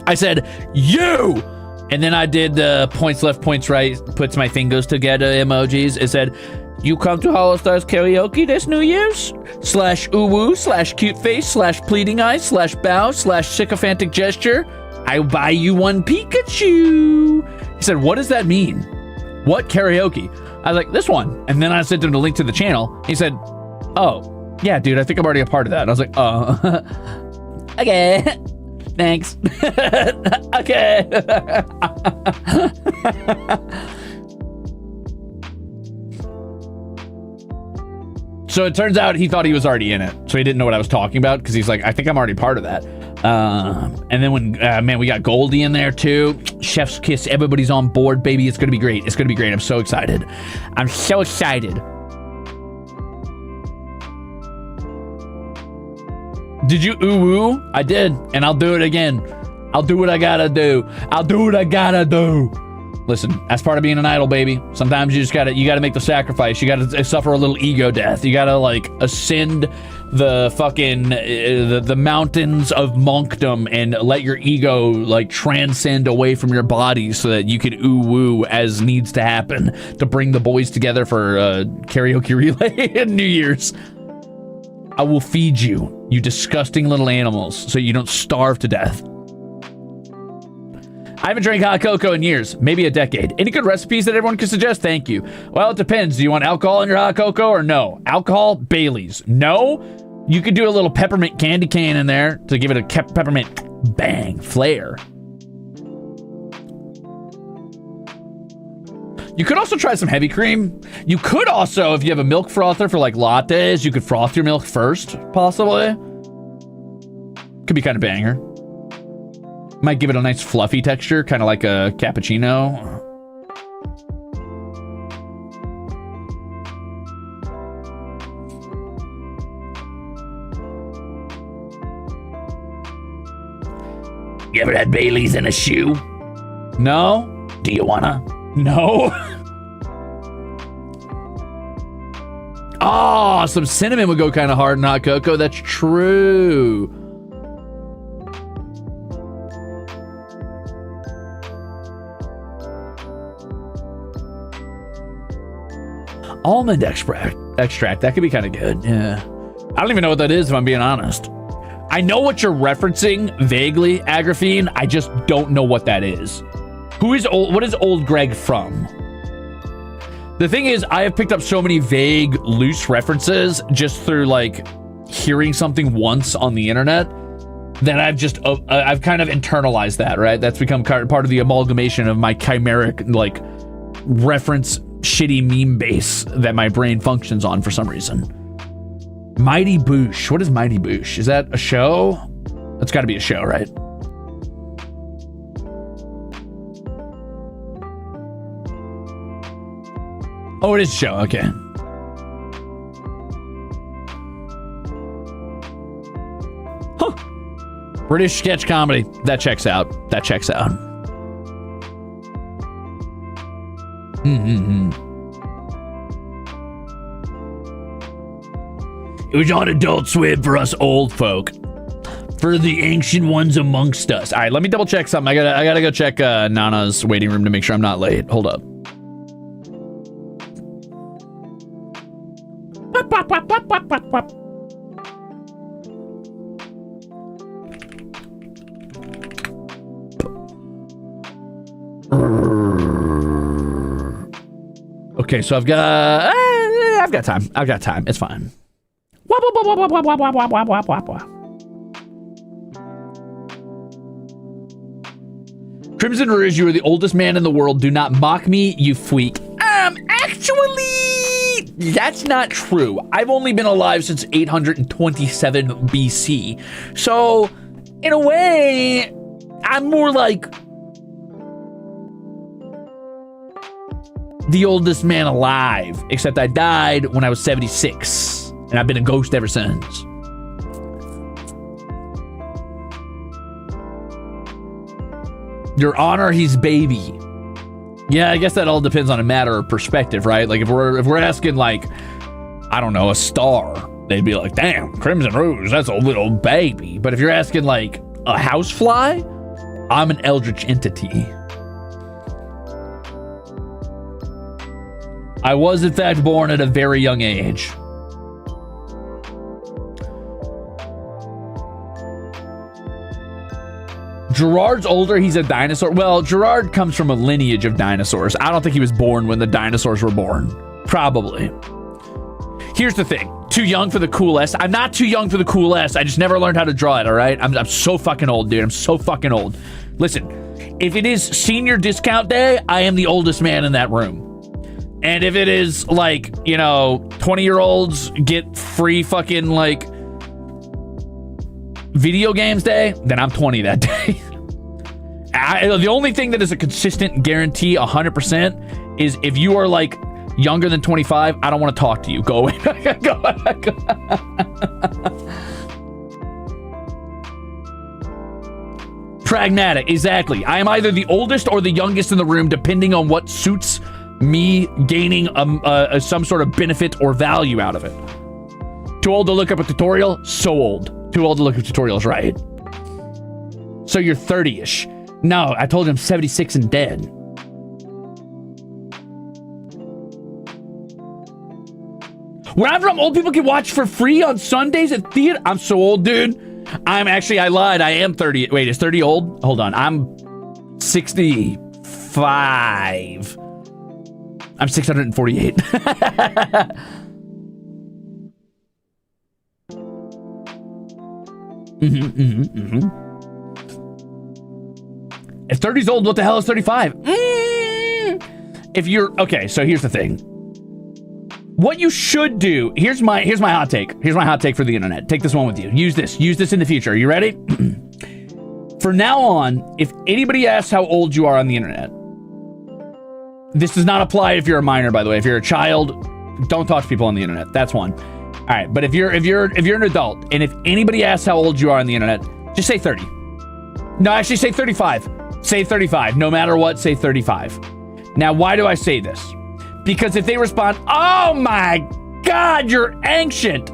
I said, you! And then I did the points left, points right, puts my fingers together emojis. It said, you come to HOLOSTARS karaoke this New Year's? /uwu, /cute face, /pleading eyes, /bow, /sycophantic gesture. I'll buy you one Pikachu. He said, what does that mean? What karaoke? I was like, this one. And then I sent him the link to the channel. He said, oh, yeah, dude, I think I'm already a part of that. And I was like, oh, okay, thanks. Okay. So it turns out he thought he was already in it. So he didn't know what I was talking about because he's like, I think I'm already part of that. And then when, man, we got Goldie in there too. Chef's kiss. Everybody's on board, baby. It's going to be great. It's going to be great. I'm so excited. I'm so excited. Did you ooh-woo? I did. And I'll do it again. I'll do what I gotta do. I'll do what I gotta do. Listen, that's part of being an idol, baby. Sometimes you gotta make the sacrifice. You gotta suffer a little ego death. You gotta like ascend the fucking the mountains of monkdom and let your ego like transcend away from your body so that you can ooh woo as needs to happen to bring the boys together for karaoke relay and New Year's. I will feed you, you disgusting little animals, so you don't starve to death. I haven't drank hot cocoa in years, maybe a decade. Any good recipes that everyone could suggest? Thank you. Well, it depends. Do you want alcohol in your hot cocoa or no? Alcohol, Bailey's. No? You could do a little peppermint candy cane in there to give it a peppermint bang flair. You could also try some heavy cream. You could also, if you have a milk frother for like lattes, you could froth your milk first, possibly. Could be kind of banger. Might give it a nice fluffy texture, kind of like a cappuccino. You ever had Bailey's in a shoe? No? Do you wanna? No. Oh, some cinnamon would go kind of hard in hot cocoa. That's true. Almond extract. That could be kind of good. Yeah. I don't even know what that is, if I'm being honest. I know what you're referencing vaguely, Agrafine. I just don't know what that is. What is old Greg from? The thing is, I have picked up so many vague, loose references just through like hearing something once on the internet that I've kind of internalized that, right? That's become part of the amalgamation of my chimeric like reference shitty meme base that my brain functions on for some reason. Mighty Boosh. What is Mighty Boosh? Is that a show? That's got to be a show, right? Oh, it is a show. Okay. Huh. British sketch comedy. That checks out. That checks out. It was on Adult Swim for us old folk. For the ancient ones amongst us. All right, let me double check something. I gotta go check Nana's waiting room to make sure I'm not late. Hold up. Okay, so I've got time. I've got time. It's fine. Crimzon Rulez, you are the oldest man in the world. Do not mock me, you freak. Actually, that's not true. I've only been alive since 827 BC. So, in a way, I'm more like the oldest man alive, except I died when I was 76, and I've been a ghost ever since. Your Honor, he's baby. Yeah, I guess that all depends on a matter of perspective, right? Like if we're asking like, I don't know, a star, they'd be like, damn, Crimzon Rulez, that's a little baby. But if you're asking like a housefly, I'm an eldritch entity. I was, in fact, born at a very young age. Gerard's older, he's a dinosaur. Well, Gerard comes from a lineage of dinosaurs. I don't think he was born when the dinosaurs were born. Probably. Here's the thing. Too young for the cool S. I'm not too young for the cool S. I just never learned how to draw it, all right? I'm so fucking old, dude. I'm so fucking old. Listen, if it is senior discount day, I am the oldest man in that room. And if it is like, you know, 20-year-olds get free fucking like video games day, then I'm 20 that day. The only thing that is a consistent guarantee 100% is if you are like younger than 25, I don't want to talk to you. Go away. Go. Pragmatic, exactly. I am either the oldest or the youngest in the room, depending on what suits me gaining some sort of benefit or value out of it. Too old to look up a tutorial? So old. Too old to look up tutorials, right? So you're 30-ish. No, I told you I'm 76 and dead. Where I'm from, old people can watch for free on Sundays at theater. I'm so old, dude. I lied. I am 30. Wait, is 30 old? Hold on. I'm 65. I'm 648. If 30's old, what the hell is 35? If you're okay, so here's the thing. What you should do, here's my hot take. Here's my hot take for the internet. Take this one with you. Use this in the future. Are you ready? For now on, if anybody asks how old you are on the internet, this does not apply if you're a minor, by the way. If you're a child, don't talk to people on the internet. That's one. All right, but if you're an adult, and if anybody asks how old you are on the internet, just say 30. No, actually say 35. Say 35. No matter what, say 35. Now, why do I say this? Because if they respond, oh my God, you're ancient.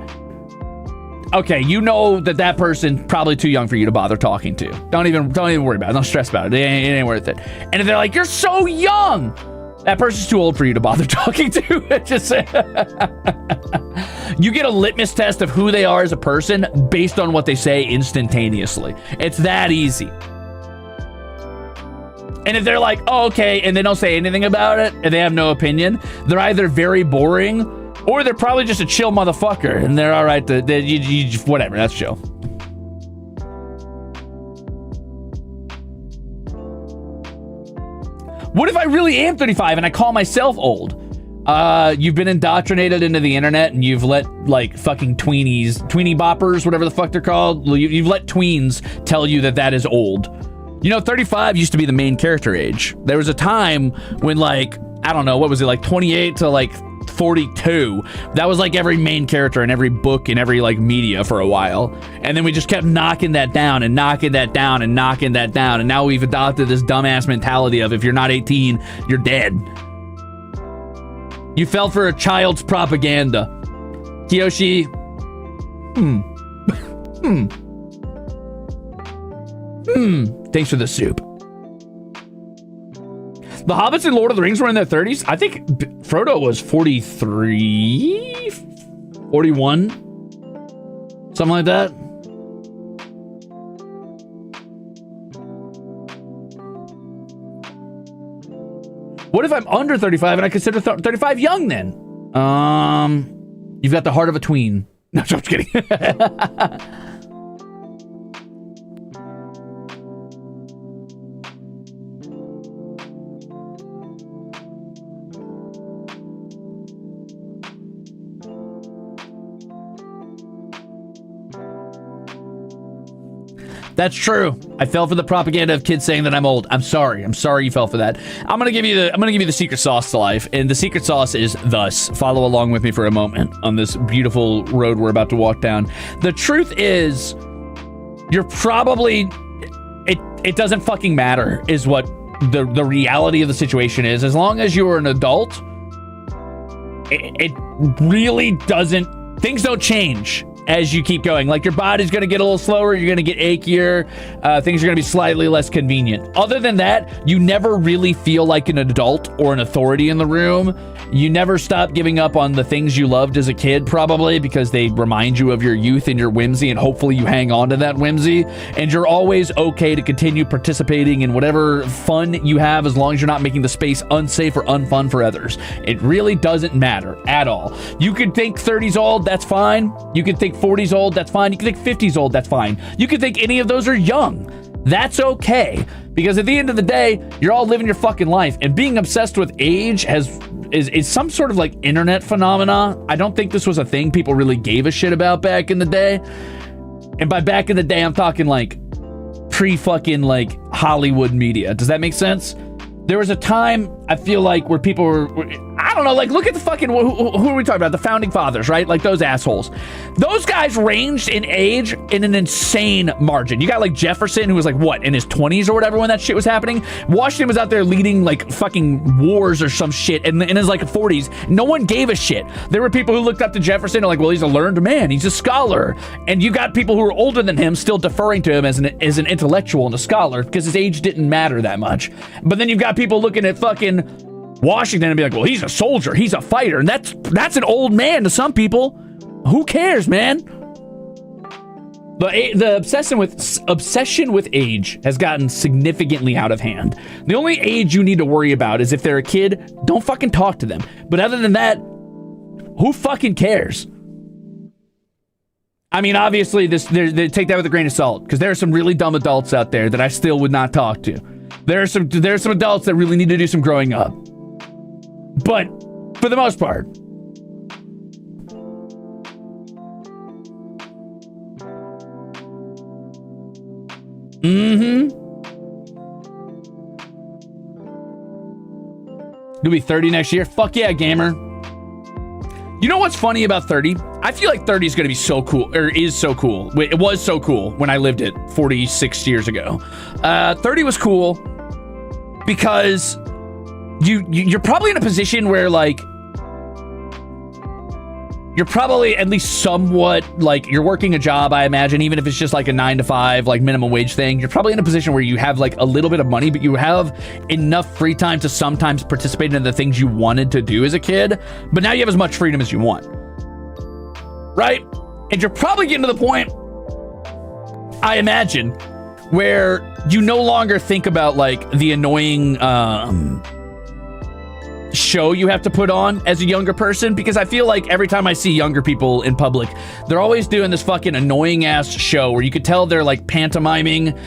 Okay, you know that person probably too young for you to bother talking to. Don't even worry about it. Don't stress about it. It ain't worth it. And if they're like, you're so young, that person's too old for you to bother talking to. Just you get a litmus test of who they are as a person based on what they say instantaneously. It's that easy. And if they're like, oh, okay, and they don't say anything about it, and they have no opinion, they're either very boring, or they're probably just a chill motherfucker, and they're all right, whatever, that's chill. What if I really am 35 and I call myself old? You've been indoctrinated into the internet, and you've let, like, fucking tweenie boppers, whatever the fuck they're called, you've let tweens tell you that is old. You know, 35 used to be the main character age. There was a time when, like, I don't know, what was it, like 28 to like 42? That was like every main character in every book and every like media for a while. And then we just kept knocking that down and knocking that down and knocking that down. And now we've adopted this dumbass mentality of if you're not 18, you're dead. You fell for a child's propaganda. Kiyoshi. Thanks for the soup. The hobbits in Lord of the Rings were in their 30s. I think Frodo was 43, 41, something like that. What if I'm under 35 and I consider 35 young then? You've got the heart of a tween. No, I'm just kidding. That's true. I fell for the propaganda of kids saying that I'm old. I'm sorry. I'm sorry you fell for that. I'm gonna give you the secret sauce to life, and the secret sauce is thus. Follow along with me for a moment on this beautiful road we're about to walk down. The truth is, you're probably it doesn't fucking matter is what the reality of the situation is. As long as you're an adult, it really doesn't. Things don't change as you keep going. Like, your body's going to get a little slower, you're going to get achier, things are going to be slightly less convenient. Other than that, you never really feel like an adult or an authority in the room. You never stop giving up on the things you loved as a kid, probably, because they remind you of your youth and your whimsy, and hopefully you hang on to that whimsy. And you're always okay to continue participating in whatever fun you have, as long as you're not making the space unsafe or unfun for others. It really doesn't matter at all. You could think 30's old, that's fine. You could think 40's old, that's fine. You can think 50's old, that's fine. You can think any of those are young. That's okay. Because at the end of the day, you're all living your fucking life. And being obsessed with age is some sort of like internet phenomena. I don't think this was a thing people really gave a shit about back in the day. And by back in the day, I'm talking like pre-fucking like Hollywood media. Does that make sense? There was a time, I feel like, where people were I don't know, like, look at the fucking, who are we talking about? The founding fathers, right? Like, those assholes. Those guys ranged in age in an insane margin. You got, like, Jefferson, who was, like, what, in his 20s or whatever when that shit was happening? Washington was out there leading, like, fucking wars or some shit in his, like, 40s. No one gave a shit. There were people who looked up to Jefferson and like, well, he's a learned man. He's a scholar. And you got people who are older than him still deferring to him as an intellectual and a scholar because his age didn't matter that much. But then you've got people looking at fucking Washington and be like, well, he's a soldier, he's a fighter, and that's an old man to some people. Who cares, man? The obsession with age has gotten significantly out of hand. The only age you need to worry about is if they're a kid, don't fucking talk to them. But other than that, who fucking cares? I mean, obviously, they take that with a grain of salt because there are some really dumb adults out there that I still would not talk to. There are some adults that really need to do some growing up. But for the most part, you'll be 30 next year. Fuck yeah, gamer. You know what's funny about 30? I feel like 30 is going to be so cool, or is so cool. It was so cool when I lived it 46 years ago. 30 was cool because you're probably in a position where, like, you're probably at least somewhat, like, you're working a job, I imagine, even if it's just like a 9-to-5, like, minimum wage thing. You're probably in a position where you have, like, a little bit of money, but you have enough free time to sometimes participate in the things you wanted to do as a kid. But now you have as much freedom as you want. Right? And you're probably getting to the point, I imagine, where you no longer think about, like, the annoying, show you have to put on as a younger person, because I feel like every time I see younger people in public, they're always doing this fucking annoying ass show where you could tell they're like pantomiming,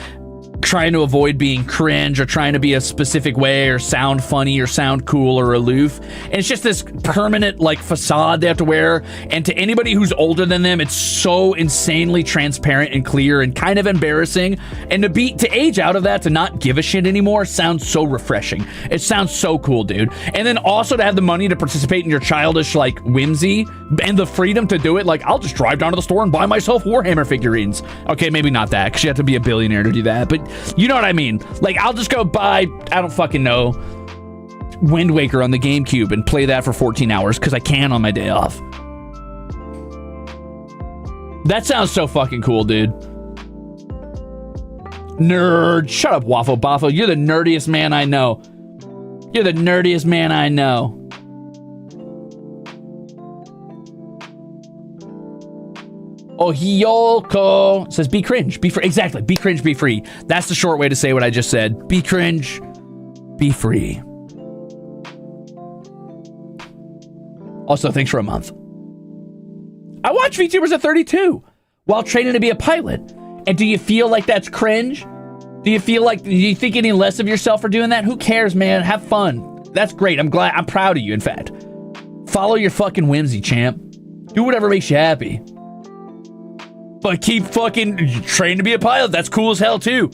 trying to avoid being cringe or trying to be a specific way or sound funny or sound cool or aloof. And it's just this permanent like facade they have to wear. And to anybody who's older than them, it's so insanely transparent and clear and kind of embarrassing. And to age out of that, to not give a shit anymore, sounds so refreshing. It sounds so cool, dude. And then also to have the money to participate in your childish like whimsy and the freedom to do it. Like, I'll just drive down to the store and buy myself Warhammer figurines. Okay, maybe not that, because you have to be a billionaire to do that. But you know what I mean? Like, I'll just go buy, I don't fucking know, Wind Waker on the GameCube and play that for 14 hours because I can on my day off. That sounds so fucking cool, dude. Nerd. Shut up, Waffle Boffo. You're the nerdiest man I know. You're the nerdiest man I know. Ohioko says, be cringe, be free. Exactly. Be cringe, be free. That's the short way to say what I just said. Be cringe, be free. Also, thanks for a month. I watch VTubers at 32 while training to be a pilot. And do you feel like that's cringe? Do you think any less of yourself for doing that? Who cares, man? Have fun. That's great. I'm proud of you, in fact. Follow your fucking whimsy, champ. Do whatever makes you happy. But keep fucking training to be a pilot. That's cool as hell, too.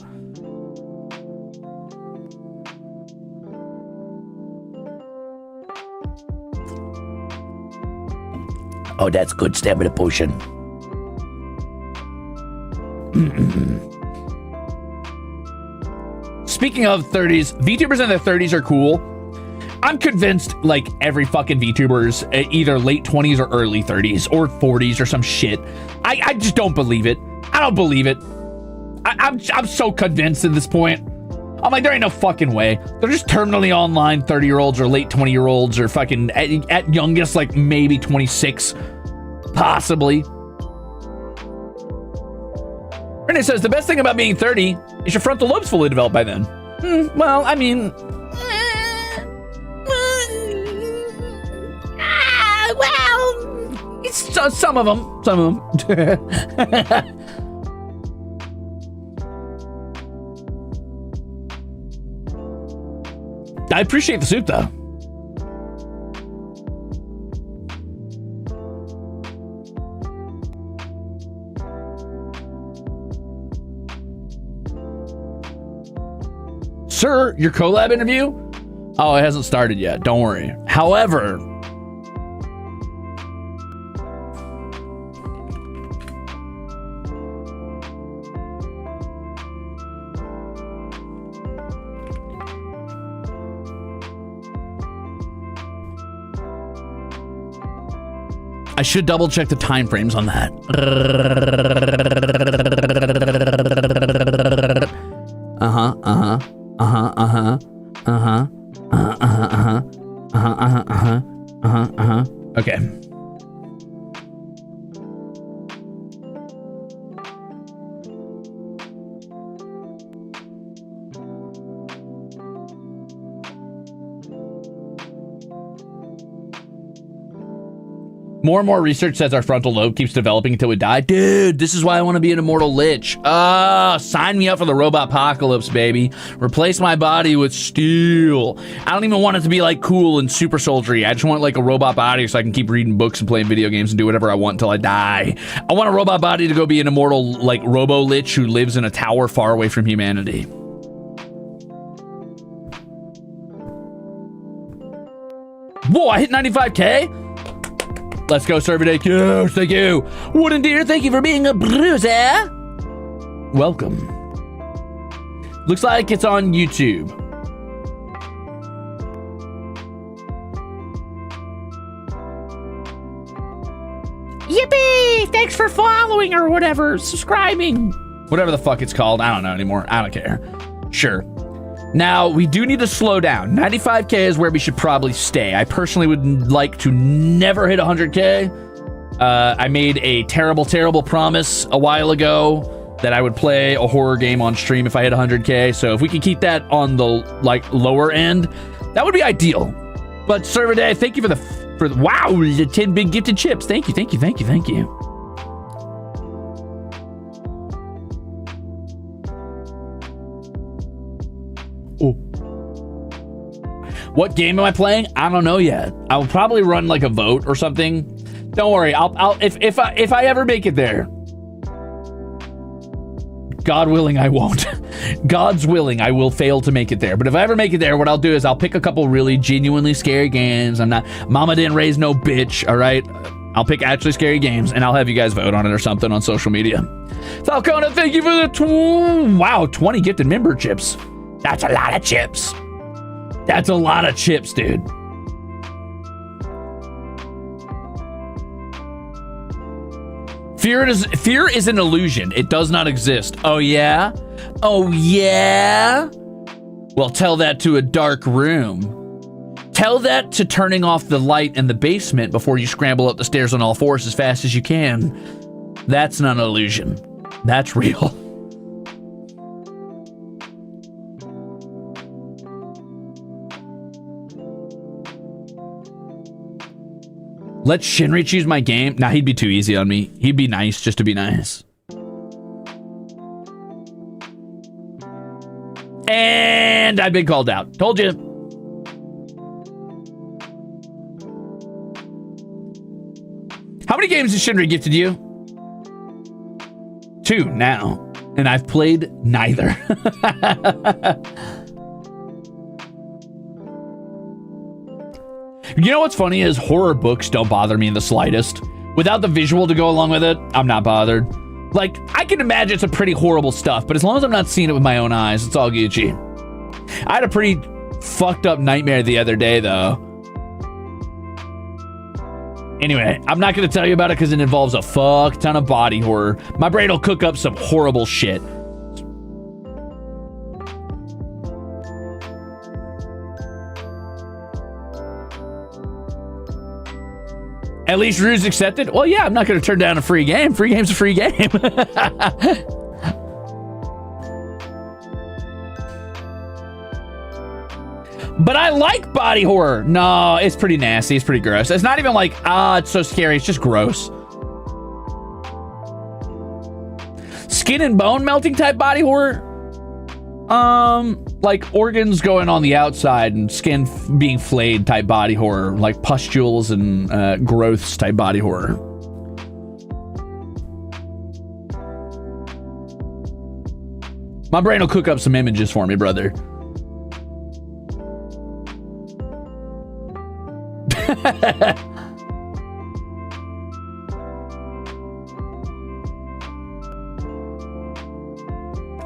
Oh, that's good stamina potion. Speaking of 30s, VTubers in their 30s are cool. I'm convinced, like, every fucking VTuber's either late 20s or early 30s or 40s or some shit. I just don't believe it. I don't believe it. I'm so convinced at this point. I'm like, there ain't no fucking way. They're just terminally online 30-year-olds or late 20-year-olds or fucking at youngest, like, maybe 26, possibly. Renee says, the best thing about being 30 is your frontal lobe's fully developed by then. Well, I mean... well, it's some of them. I appreciate the soup, though. Sir, your collab interview? Oh, it hasn't started yet. Don't worry. However, I should double check the time frames on that. Okay. More and more research says our frontal lobe keeps developing until we die. Dude, this is why I want to be an immortal lich. Sign me up for the robot apocalypse, baby. Replace my body with steel. I don't even want it to be like cool and super soldiery. I just want like a robot body so I can keep reading books and playing video games and do whatever I want until I die. I want a robot body to go be an immortal like robo lich who lives in a tower far away from humanity. Whoa, I hit 95K? Let's go, Server Day. Yes, thank you. Wooden Deer, thank you for being a bruiser. Welcome. Looks like it's on YouTube. Yippee! Thanks for following or whatever. Subscribing. Whatever the fuck it's called. I don't know anymore. I don't care. Sure. Now, we do need to slow down. 95K is where we should probably stay. I personally would like to never hit 100K. I made a terrible, terrible promise a while ago that I would play a horror game on stream if I hit 100K. So if we can keep that on the like lower end, that would be ideal. But Server Day, thank you for the wow, the 10 big gifted chips. Thank you, thank you, thank you, thank you. Oh. What game am I playing? I don't know yet. I will probably run like a vote or something. Don't worry. If I ever make it there. God willing, I won't. God's willing, I will fail to make it there. But if I ever make it there, what I'll do is I'll pick a couple really genuinely scary games. Mama didn't raise no bitch, all right? I'll pick actually scary games, and I'll have you guys vote on it or something on social media. Falcona, thank you for the 20 gifted member chips. That's a lot of chips. That's a lot of chips, dude. Fear is an illusion. It does not exist. Oh, yeah? Oh, yeah? Well, tell that to a dark room. Tell that to turning off the light in the basement before you scramble up the stairs on all fours as fast as you can. That's not an illusion. That's real. Let Shinri choose my game. Nah, he'd be too easy on me. He'd be nice just to be nice. And I've been called out. Told you. How many games has Shinri gifted you? 2 now. And I've played neither. You know what's funny is horror books don't bother me in the slightest. Without the visual to go along with it, I'm not bothered. Like, I can imagine some pretty horrible stuff, but as long as I'm not seeing it with my own eyes, it's all Gucci. I had a pretty fucked up nightmare the other day, though. Anyway, I'm not going to tell you about it because it involves a fuck ton of body horror. My brain will cook up some horrible shit. At least Ruse accepted? Well, yeah, I'm not going to turn down a free game. Free game's a free game. But I like body horror. No, it's pretty nasty. It's pretty gross. It's not even like, it's so scary. It's just gross. Skin and bone melting type body horror? Like organs going on the outside and skin being flayed type body horror, like pustules and growths type body horror. My brain will cook up some images for me, brother.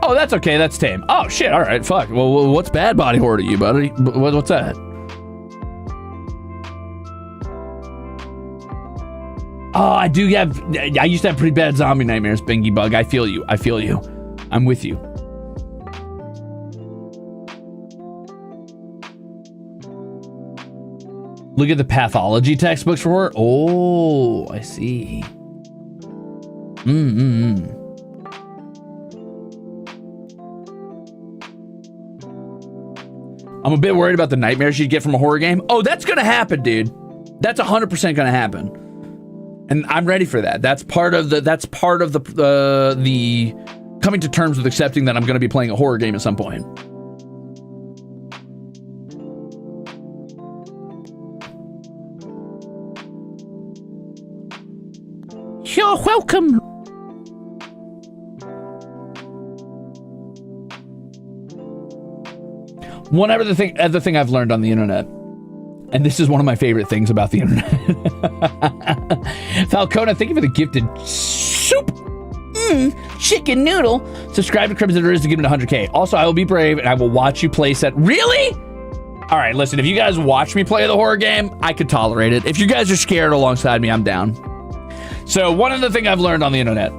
Oh, that's okay. That's tame. Oh, shit. All right. Fuck. Well, what's bad body horror to you, buddy? What's that? Oh, I used to have pretty bad zombie nightmares, Bingy Bug. I feel you. I'm with you. Look at the pathology textbooks for horror. Oh, I see. I'm a bit worried about the nightmares you'd get from a horror game. Oh, that's gonna happen, dude. That's 100% gonna happen, and I'm ready for that. That's part of the coming to terms with accepting that I'm gonna be playing a horror game at some point. You're welcome. One other thing I've learned on the internet, and this is one of my favorite things about the internet. Falcona, thank you for the gifted soup. Chicken noodle. Subscribe to Crimzon Rulez to get him to 100K. Also, I will be brave and I will watch you play set. Really? All right, listen, if you guys watch me play the horror game, I could tolerate it. If you guys are scared alongside me, I'm down. So one of the things I've learned on the internet,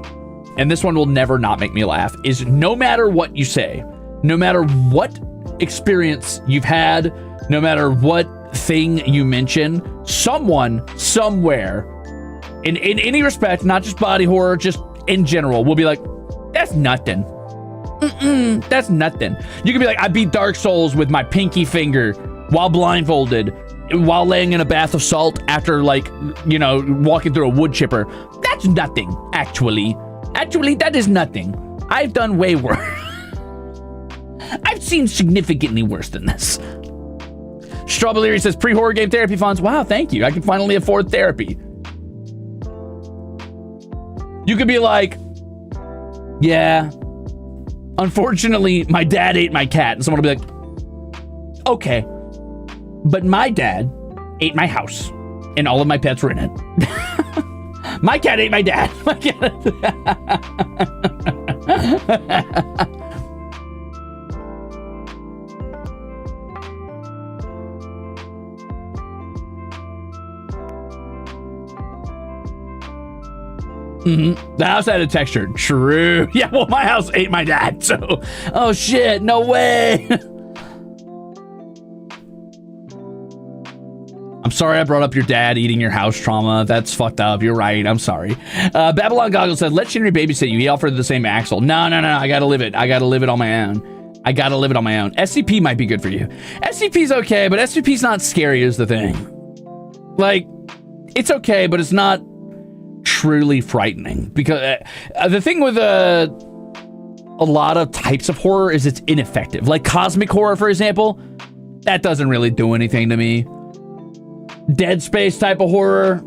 and this one will never not make me laugh, is no matter what you say, no matter what experience you've had, no matter what thing you mention, someone somewhere in any respect, not just body horror, just in general, will be like, that's nothing. That's nothing. You can be like, I beat Dark Souls with my pinky finger while blindfolded, while laying in a bath of salt after, like, you know, walking through a wood chipper. That's nothing, actually. Actually, that is nothing. I've done way worse. I've seen significantly worse than this. Strawberry says pre-horror game therapy funds. Wow, thank you. I can finally afford therapy. You could be like, yeah, unfortunately, my dad ate my cat. And someone will be like, okay, but my dad ate my house and all of my pets were in it. My cat ate my dad. My cat. The house had a texture. True. Yeah, well, my house ate my dad, so... Oh, shit. No way. I'm sorry I brought up your dad eating your house trauma. That's fucked up. You're right. I'm sorry. Babylon Goggles said, let Shinry babysit you. He offered the same Axel. No. I gotta live it. I gotta live it on my own. SCP might be good for you. SCP's okay, but SCP's not scary is the thing. Like, it's okay, but it's not truly frightening, because the thing with a lot of types of horror is it's ineffective. Like cosmic horror, for example, that doesn't really do anything to me. Dead Space type of horror,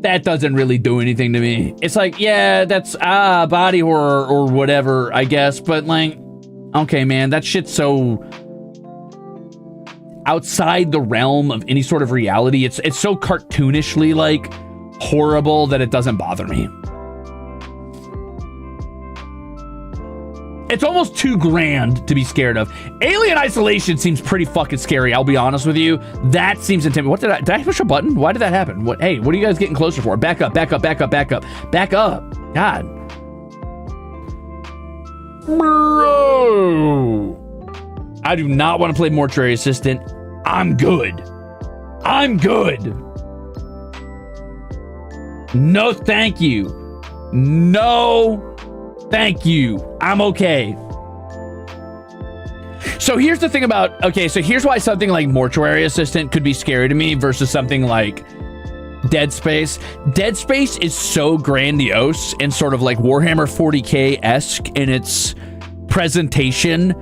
that doesn't really do anything to me. It's like, yeah, that's body horror or whatever, I guess, but like, okay, man, that shit's so outside the realm of any sort of reality. It's so cartoonishly like horrible that it doesn't bother me. It's almost too grand to be scared of. Alien Isolation seems pretty fucking scary, I'll be honest with you. That seems intimidating. What did I push a button? Why did that happen? Hey, what are you guys getting closer for? Back up. God. Bro. I do not want to play Mortuary Assistant. I'm good. No, thank you. No, thank you. I'm okay. So here's the thing about, okay, so here's why something like Mortuary Assistant could be scary to me versus something like Dead Space. Dead Space is so grandiose and sort of like Warhammer 40K-esque in its presentation.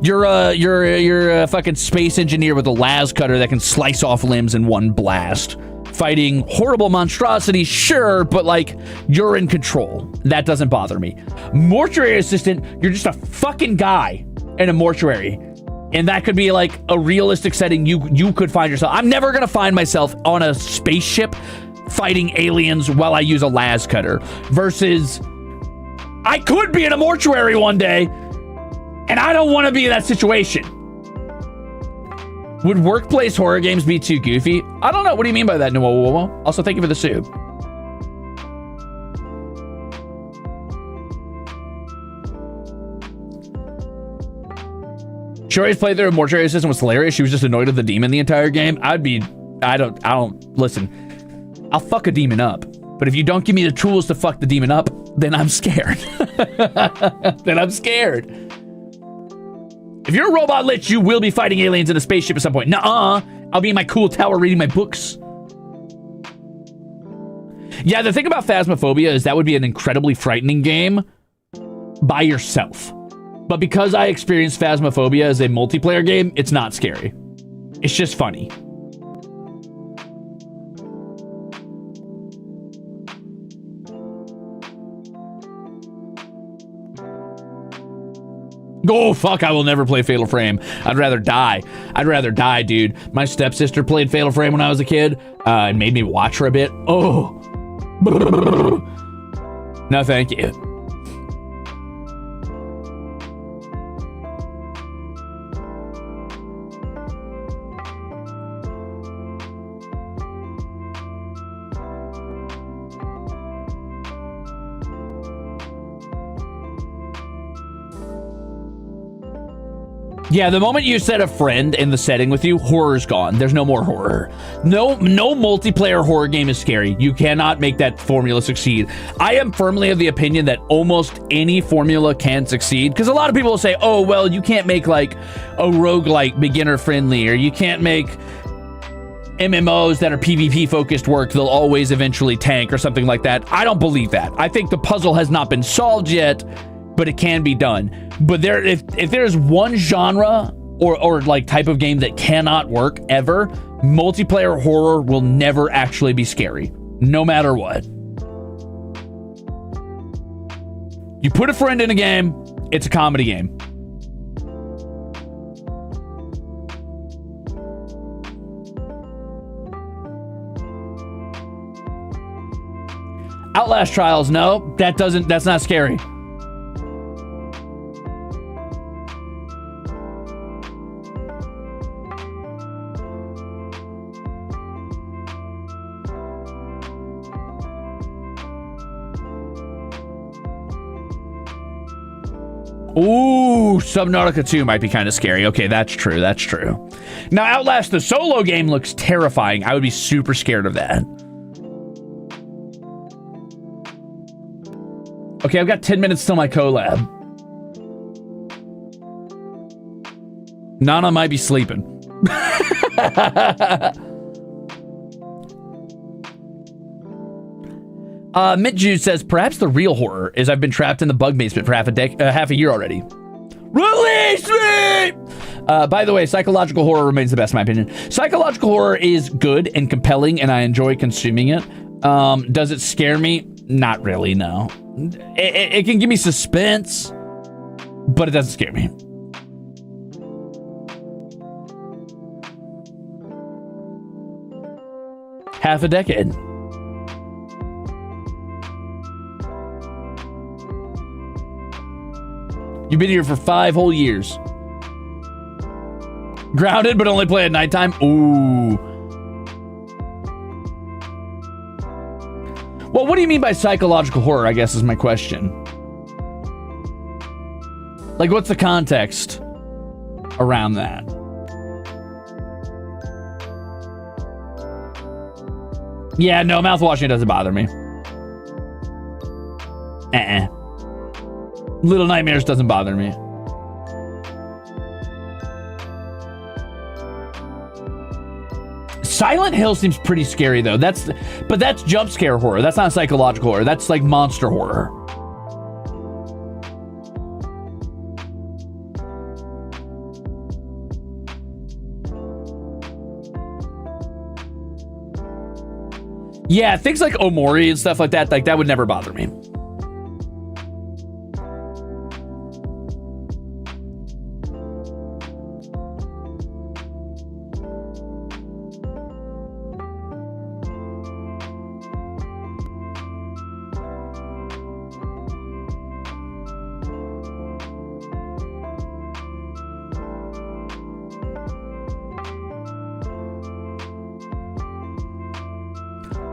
You're a fucking space engineer with a las cutter that can slice off limbs in one blast. Fighting horrible monstrosities, sure, but like, you're in control. That doesn't bother me. Mortuary Assistant, you're just a fucking guy in a mortuary. And that could be like a realistic setting you could find yourself. I'm never going to find myself on a spaceship fighting aliens while I use a las cutter versus I could be in a mortuary one day and I don't want to be in that situation. Would workplace horror games be too goofy? I don't know. What do you mean by that, Nuowo? Also, thank you for the soup. Shori's playthrough of Mortuary Assistant was hilarious. She was just annoyed with the demon the entire game. I don't, listen, I'll fuck a demon up. But if you don't give me the tools to fuck the demon up, then I'm scared. Then I'm scared. If you're a robot lich, you will be fighting aliens in a spaceship at some point. Nuh-uh. I'll be in my cool tower reading my books. Yeah, the thing about Phasmophobia is that would be an incredibly frightening game by yourself. But because I experienced Phasmophobia as a multiplayer game, it's not scary. It's just funny. Oh, fuck, I will never play Fatal Frame. I'd rather die. I'd rather die, dude. My stepsister played Fatal Frame when I was a kid and made me watch her a bit. Oh. No, thank you. Yeah, the moment you set a friend in the setting with you, horror's gone. There's no more horror. No multiplayer horror game is scary. You cannot make that formula succeed. I am firmly of the opinion that almost any formula can succeed, because a lot of people will say, oh, well, you can't make like a roguelike beginner friendly, or you can't make MMOs that are PvP focused work. They'll always eventually tank or something like that. I don't believe that. I think the puzzle has not been solved yet, but it can be done. But if there's one genre or like type of game that cannot work ever, multiplayer horror will never actually be scary, no matter what. You put a friend in a game, it's a comedy game. Outlast Trials, no, that's not scary. Ooh, Subnautica 2 might be kind of scary. Okay, that's true. That's true. Now, Outlast, the solo game, looks terrifying. I would be super scared of that. Okay, I've got 10 minutes till my collab. Nana might be sleeping. Mint Juice says, perhaps the real horror is I've been trapped in the bug basement for half a year already. Release me! By the way, psychological horror remains the best in my opinion. Psychological horror is good and compelling, and I enjoy consuming it. Does it scare me? Not really, no. It can give me suspense, but it doesn't scare me. Half a decade. You've been here for 5 whole years. Grounded, but only play at nighttime? Ooh. Well, what do you mean by psychological horror, I guess is my question. Like, what's the context around that? Yeah, no, mouthwashing doesn't bother me. Little Nightmares doesn't bother me. Silent Hill seems pretty scary though. But that's jump scare horror. That's not psychological horror. That's like monster horror. Yeah, things like Omori and stuff like that would never bother me.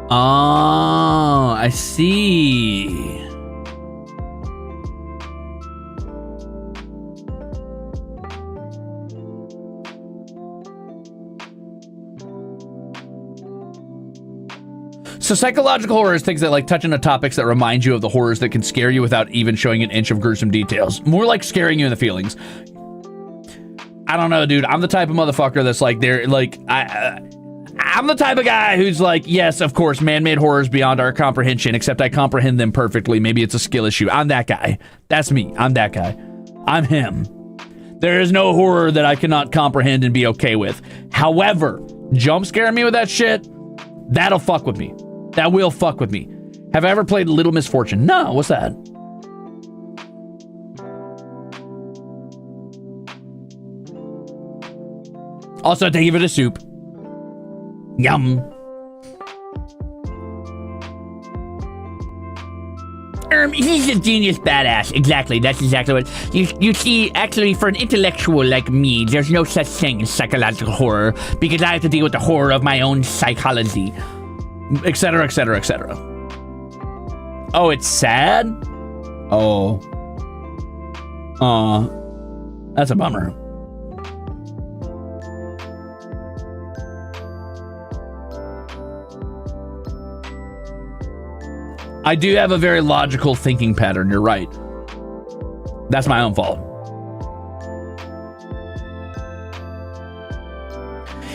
Oh, I see. So psychological horror is things that like touch into topics that remind you of the horrors that can scare you without even showing an inch of gruesome details. More like scaring you in the feelings. I don't know, dude. I'm the type of motherfucker that's like, I'm the type of guy who's like, yes, of course, man-made horrors beyond our comprehension, except I comprehend them perfectly. Maybe it's a skill issue. I'm that guy. That's me. I'm that guy. I'm him. There is no horror that I cannot comprehend and be okay with. However, jump scare me with that shit, that'll fuck with me. That will fuck with me. Have I ever played Little Misfortune? No, what's that? Also, thank you for the soup. Yum. He's a genius badass. Exactly. That's exactly what you see. Actually, for an intellectual like me, there's no such thing as psychological horror because I have to deal with the horror of my own psychology, etc., etc., etc. Oh, it's sad. Oh. That's a bummer. I do have a very logical thinking pattern. You're right. That's my own fault.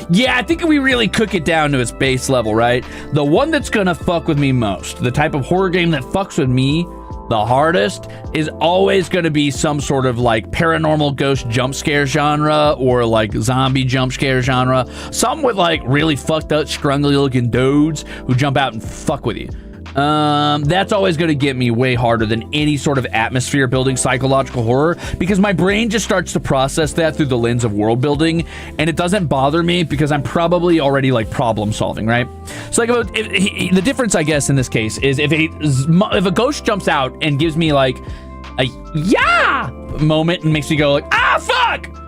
Yeah, I think we really cook it down to its base level, right? The one that's gonna fuck with me most, the type of horror game that fucks with me the hardest, is always gonna be some sort of like paranormal ghost jump scare genre or like zombie jump scare genre. Some with like really fucked up, scrungly looking dudes who jump out and fuck with you. That's always going to get me way harder than any sort of atmosphere building psychological horror because my brain just starts to process that through the lens of world building and it doesn't bother me because I'm probably already like problem solving, right? So like the difference I guess in this case is if a ghost jumps out and gives me like a yeah moment and makes me go like ah fuck,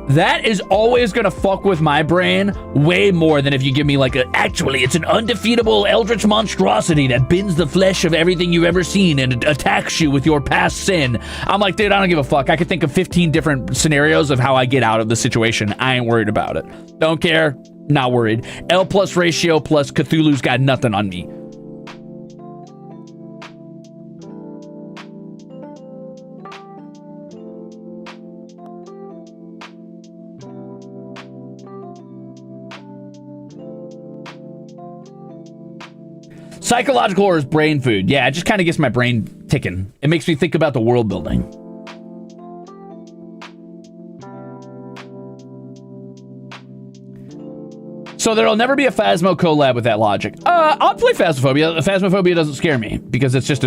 that is always gonna fuck with my brain way more than if you give me like actually it's an undefeatable eldritch monstrosity that bends the flesh of everything you've ever seen and attacks you with your past sin. I'm like, dude, I don't give a fuck. I could think of 15 different scenarios of how I get out of the situation. I ain't worried about it. Don't care. Not worried. L plus ratio plus Cthulhu's got nothing on me. Psychological horror is brain food. Yeah, it just kind of gets my brain ticking. It makes me think about the world building. So there'll never be a Phasmo collab with that logic. I'll play Phasmophobia. Phasmophobia doesn't scare me because it's just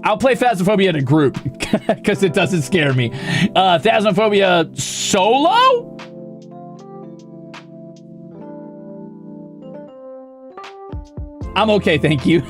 I'll play Phasmophobia in a group because it doesn't scare me. Phasmophobia solo? I'm okay, thank you.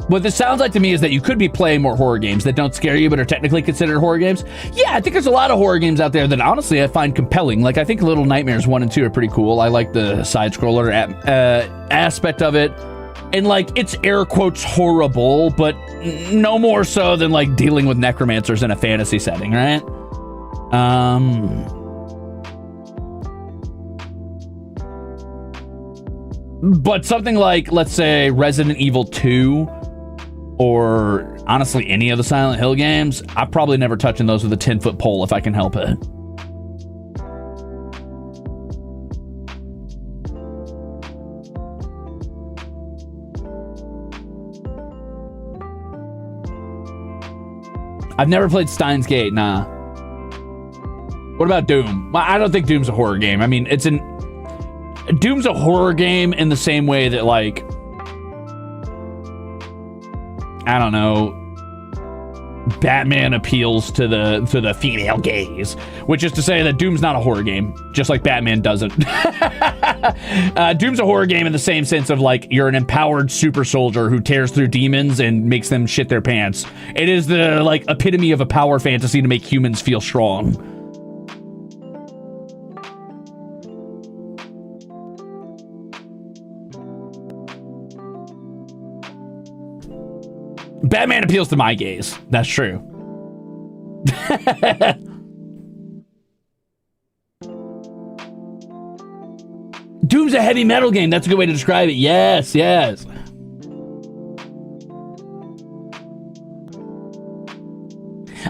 What this sounds like to me is that you could be playing more horror games that don't scare you but are technically considered horror games. Yeah, I think there's a lot of horror games out there that honestly I find compelling. Like I think Little Nightmares 1 and 2 are pretty cool. I like the side-scroller aspect of it. And like it's air quotes horrible, but no more so than like dealing with necromancers in a fantasy setting, right? But something like, let's say, Resident Evil 2 or honestly any of the Silent Hill games, I'm probably never touching those with a 10-foot pole if I can help it. I've never played Steins Gate, nah. What about Doom? I don't think Doom's a horror game. I mean, Doom's a horror game in the same way that, like, I don't know, Batman appeals to the female gaze, which is to say that Doom's not a horror game, just like Batman doesn't. Doom's a horror game in the same sense of like you're an empowered super soldier who tears through demons and makes them shit their pants. It is the like epitome of a power fantasy to make humans feel strong. Batman appeals to my gaze. That's true. Doom's a heavy metal game. That's a good way to describe it. Yes, yes.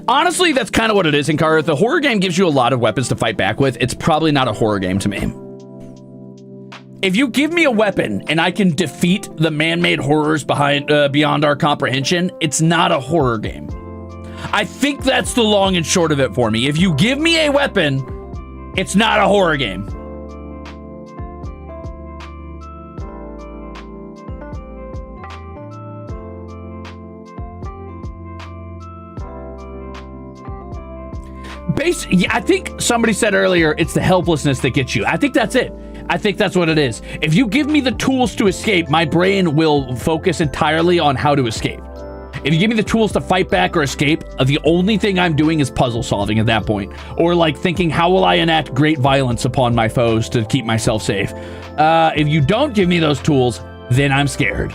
Honestly, that's kind of what it is, Inkara. If the horror game gives you a lot of weapons to fight back with, it's probably not a horror game to me. If you give me a weapon and I can defeat the man-made horrors beyond our comprehension, it's not a horror game. I think that's the long and short of it for me. If you give me a weapon, it's not a horror game. I think somebody said earlier, it's the helplessness that gets you. I think that's it. I think that's what it is. If you give me the tools to escape, my brain will focus entirely on how to escape. If you give me the tools to fight back or escape, the only thing I'm doing is puzzle solving at that point. Or like thinking, how will I enact great violence upon my foes to keep myself safe? If you don't give me those tools, then I'm scared.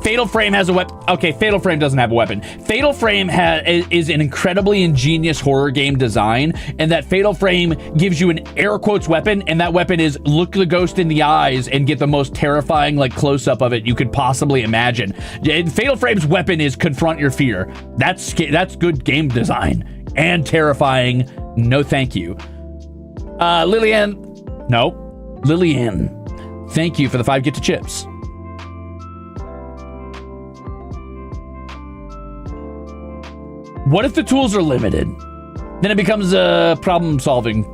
Fatal Frame has a weapon. Okay, Fatal Frame doesn't have a weapon. Fatal Frame is an incredibly ingenious horror game design, and that Fatal Frame gives you an air quotes weapon, and that weapon is look the ghost in the eyes and get the most terrifying like close-up of it you could possibly imagine. Fatal Frame's weapon is confront your fear. That's good game design and terrifying. No, thank you. Lillian, thank you for the 5 get to chips. What if the tools are limited? Then it becomes a problem-solving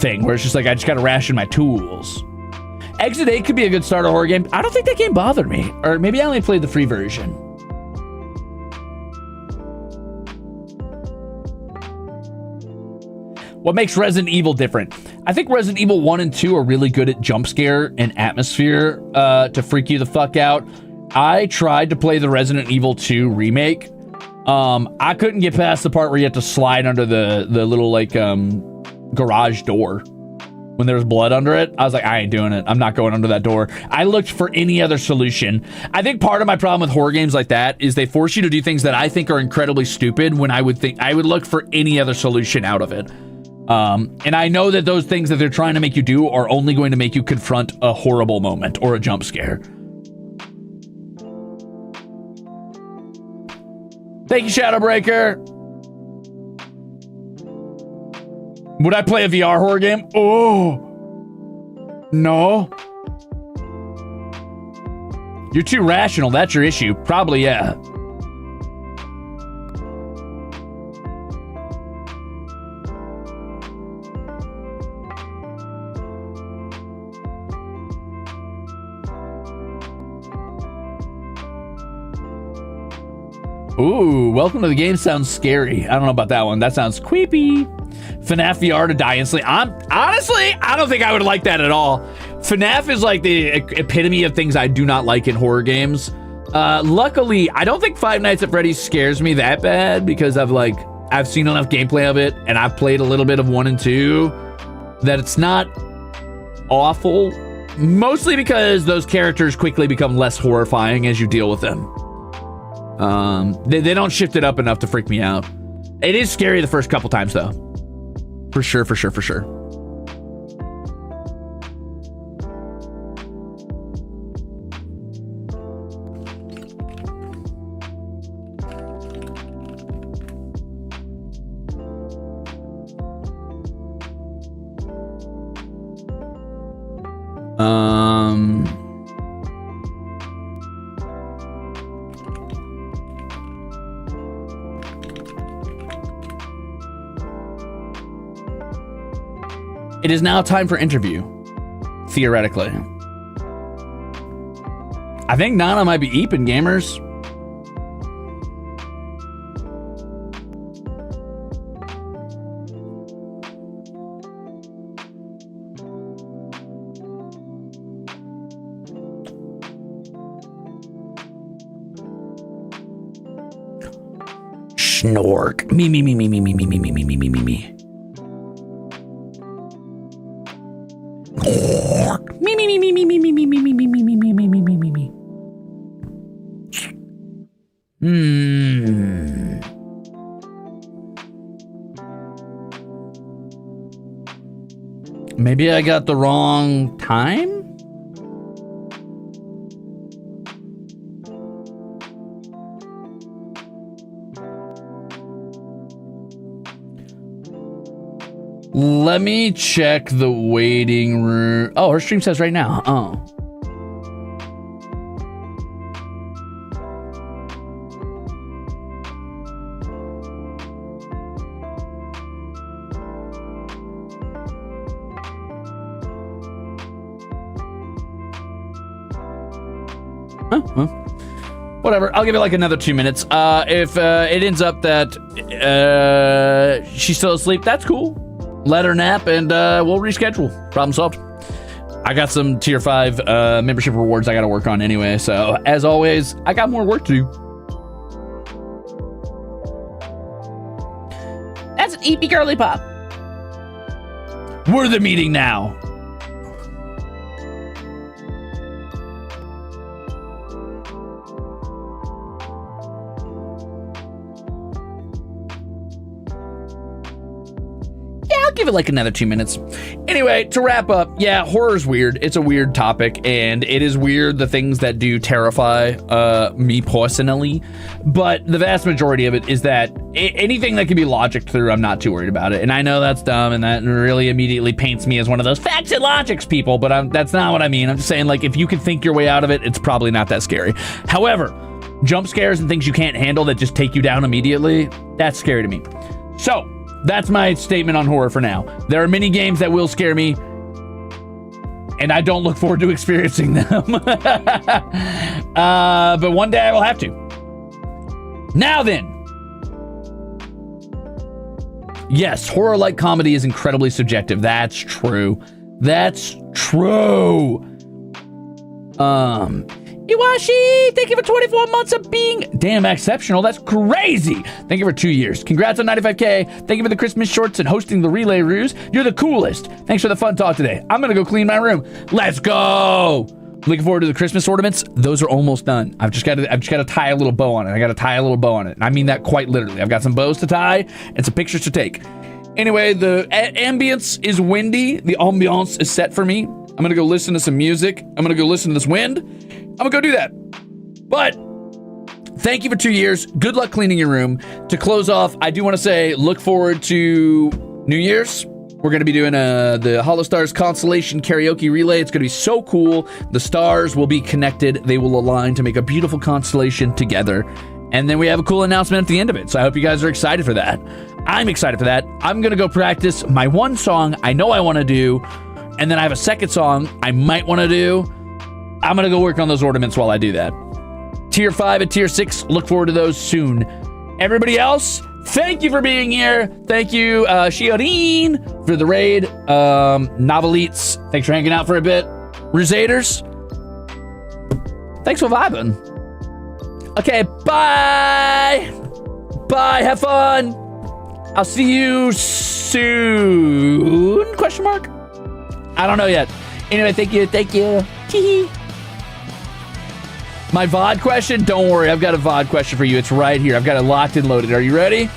thing where it's just like, I just gotta ration my tools. Exit 8 could be a good starter horror game. I don't think that game bothered me. Or maybe I only played the free version. What makes Resident Evil different? I think Resident Evil 1 and 2 are really good at jump scare and atmosphere to freak you the fuck out. I tried to play the Resident Evil 2 remake. I couldn't get past the part where you have to slide under the little like garage door when there's blood under it. I was like, I ain't doing it. I'm not going under that door. I looked for any other solution. I think part of my problem with horror games like that is they force you to do things that I think are incredibly stupid when I would look for any other solution out of it. And I know that those things that they're trying to make you do are only going to make you confront a horrible moment or a jump scare. Thank you, Shadowbreaker. Would I play a VR horror game? Oh, no. You're too rational. That's your issue. Probably, yeah. Ooh, welcome to the game sounds scary. I don't know about that one. That sounds creepy. FNAF VR to die instantly. Honestly, I don't think I would like that at all. FNAF is like the epitome of things I do not like in horror games. Luckily, I don't think Five Nights at Freddy's scares me that bad because I've seen enough gameplay of it and I've played a little bit of 1 and 2 that it's not awful. Mostly because those characters quickly become less horrifying as you deal with them. They don't shift it up enough to freak me out. It is scary the first couple times though. For sure. It is now time for interview, theoretically. I think Nana might be Eepin gamers. Snork. Me. Me. Maybe I got the wrong time? Let me check the waiting room. Oh, her stream says right now. Oh. Well, whatever. I'll give it like another 2 minutes. If it ends up that she's still asleep, that's cool. Let her nap and we'll reschedule. Problem solved. I got some tier 5 membership rewards I got to work on anyway. So as always, I got more work to do. That's an Eepy Girly Pop. We're the meeting now. Give it like another 2 minutes. Anyway, to wrap up, yeah, horror's weird. It's a weird topic, and it is weird the things that do terrify me personally. But the vast majority of it is that anything that can be logicked through, I'm not too worried about it. And I know that's dumb, and that really immediately paints me as one of those facts and logics people, but that's not what I mean. I'm just saying, like, if you can think your way out of it, it's probably not that scary. However, jump scares and things you can't handle that just take you down immediately, that's scary to me. So, that's my statement on horror for now. There are many games that will scare me, and I don't look forward to experiencing them. But one day I will have to. Now then. Yes, horror-like comedy is incredibly subjective. That's true. That's true. Iwashi, thank you for 24 months of being damn exceptional. That's crazy. Thank you for 2 years. Congrats on 95K. Thank you for the Christmas shorts and hosting the relay Ruse. You're the coolest. Thanks for the fun talk today. I'm going to go clean my room. Let's go. Looking forward to the Christmas ornaments. Those are almost done. I've just got to tie a little bow on it. I got to tie a little bow on it. And I mean that quite literally. I've got some bows to tie and some pictures to take. Anyway, the ambience is windy. The ambiance is set for me. I'm going to go listen to some music. I'm going to go listen to this wind. I'm gonna go do that. But thank you for 2 years. Good luck cleaning your room. To close off, I do want to say look forward to New Year's. We're going to be doing the HOLOSTARS Constellation Karaoke Relay. It's going to be so cool. The stars will be connected. They will align to make a beautiful constellation together. And then we have a cool announcement at the end of it. So I hope you guys are excited for that. I'm excited for that. I'm going to go practice my one song I know I want to do. And then I have a second song I might want to do. I'm going to go work on those ornaments while I do that. Tier 5 and Tier 6, look forward to those soon. Everybody else, thank you for being here. Thank you, Shiorin, for the raid. Novelites, thanks for hanging out for a bit. Rusaders, thanks for vibing. Okay, bye. Bye, have fun. I'll see you soon? Question mark? I don't know yet. Anyway, thank you. Tee-hee. My VOD question? Don't worry, I've got a VOD question for you. It's right here. I've got it locked and loaded. Are you ready?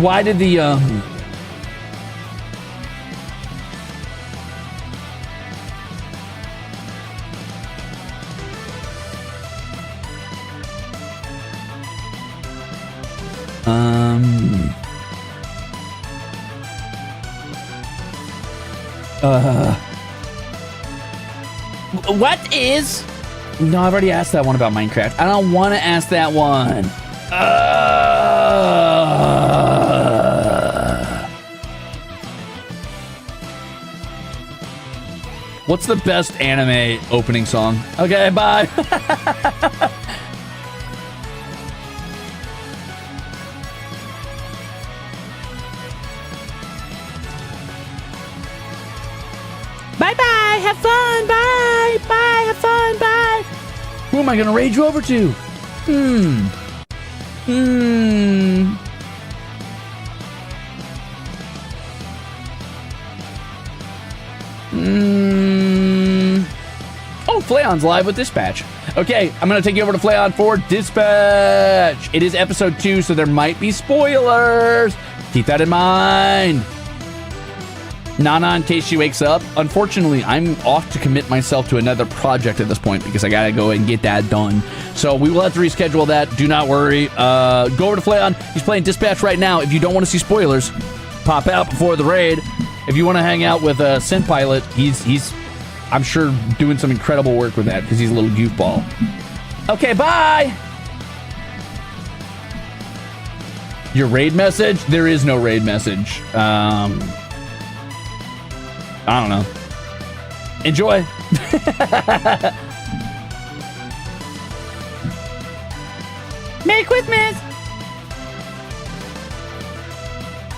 Why did the What is? No, I've already asked that one about Minecraft. I don't want to ask that one. What's the best anime opening song? Okay, bye. Bye-bye. Have fun. Bye. Bye. Have fun. Bye. Who am I going to rage you over to? Oh, Flayon's live with Dispatch. Okay, I'm going to take you over to Flayon for Dispatch. It is episode 2, so there might be spoilers. Keep that in mind. Nana, in case she wakes up. Unfortunately, I'm off to commit myself to another project at this point because I got to go and get that done. So we will have to reschedule that. Do not worry. Go over to Flayon. He's playing Dispatch right now. If you don't want to see spoilers, pop out before the raid. If you want to hang out with Synth Pilot, he's I'm sure doing some incredible work with that because he's a little goofball. Okay, bye! Your raid message? There is no raid message. I don't know. Enjoy. Merry Christmas!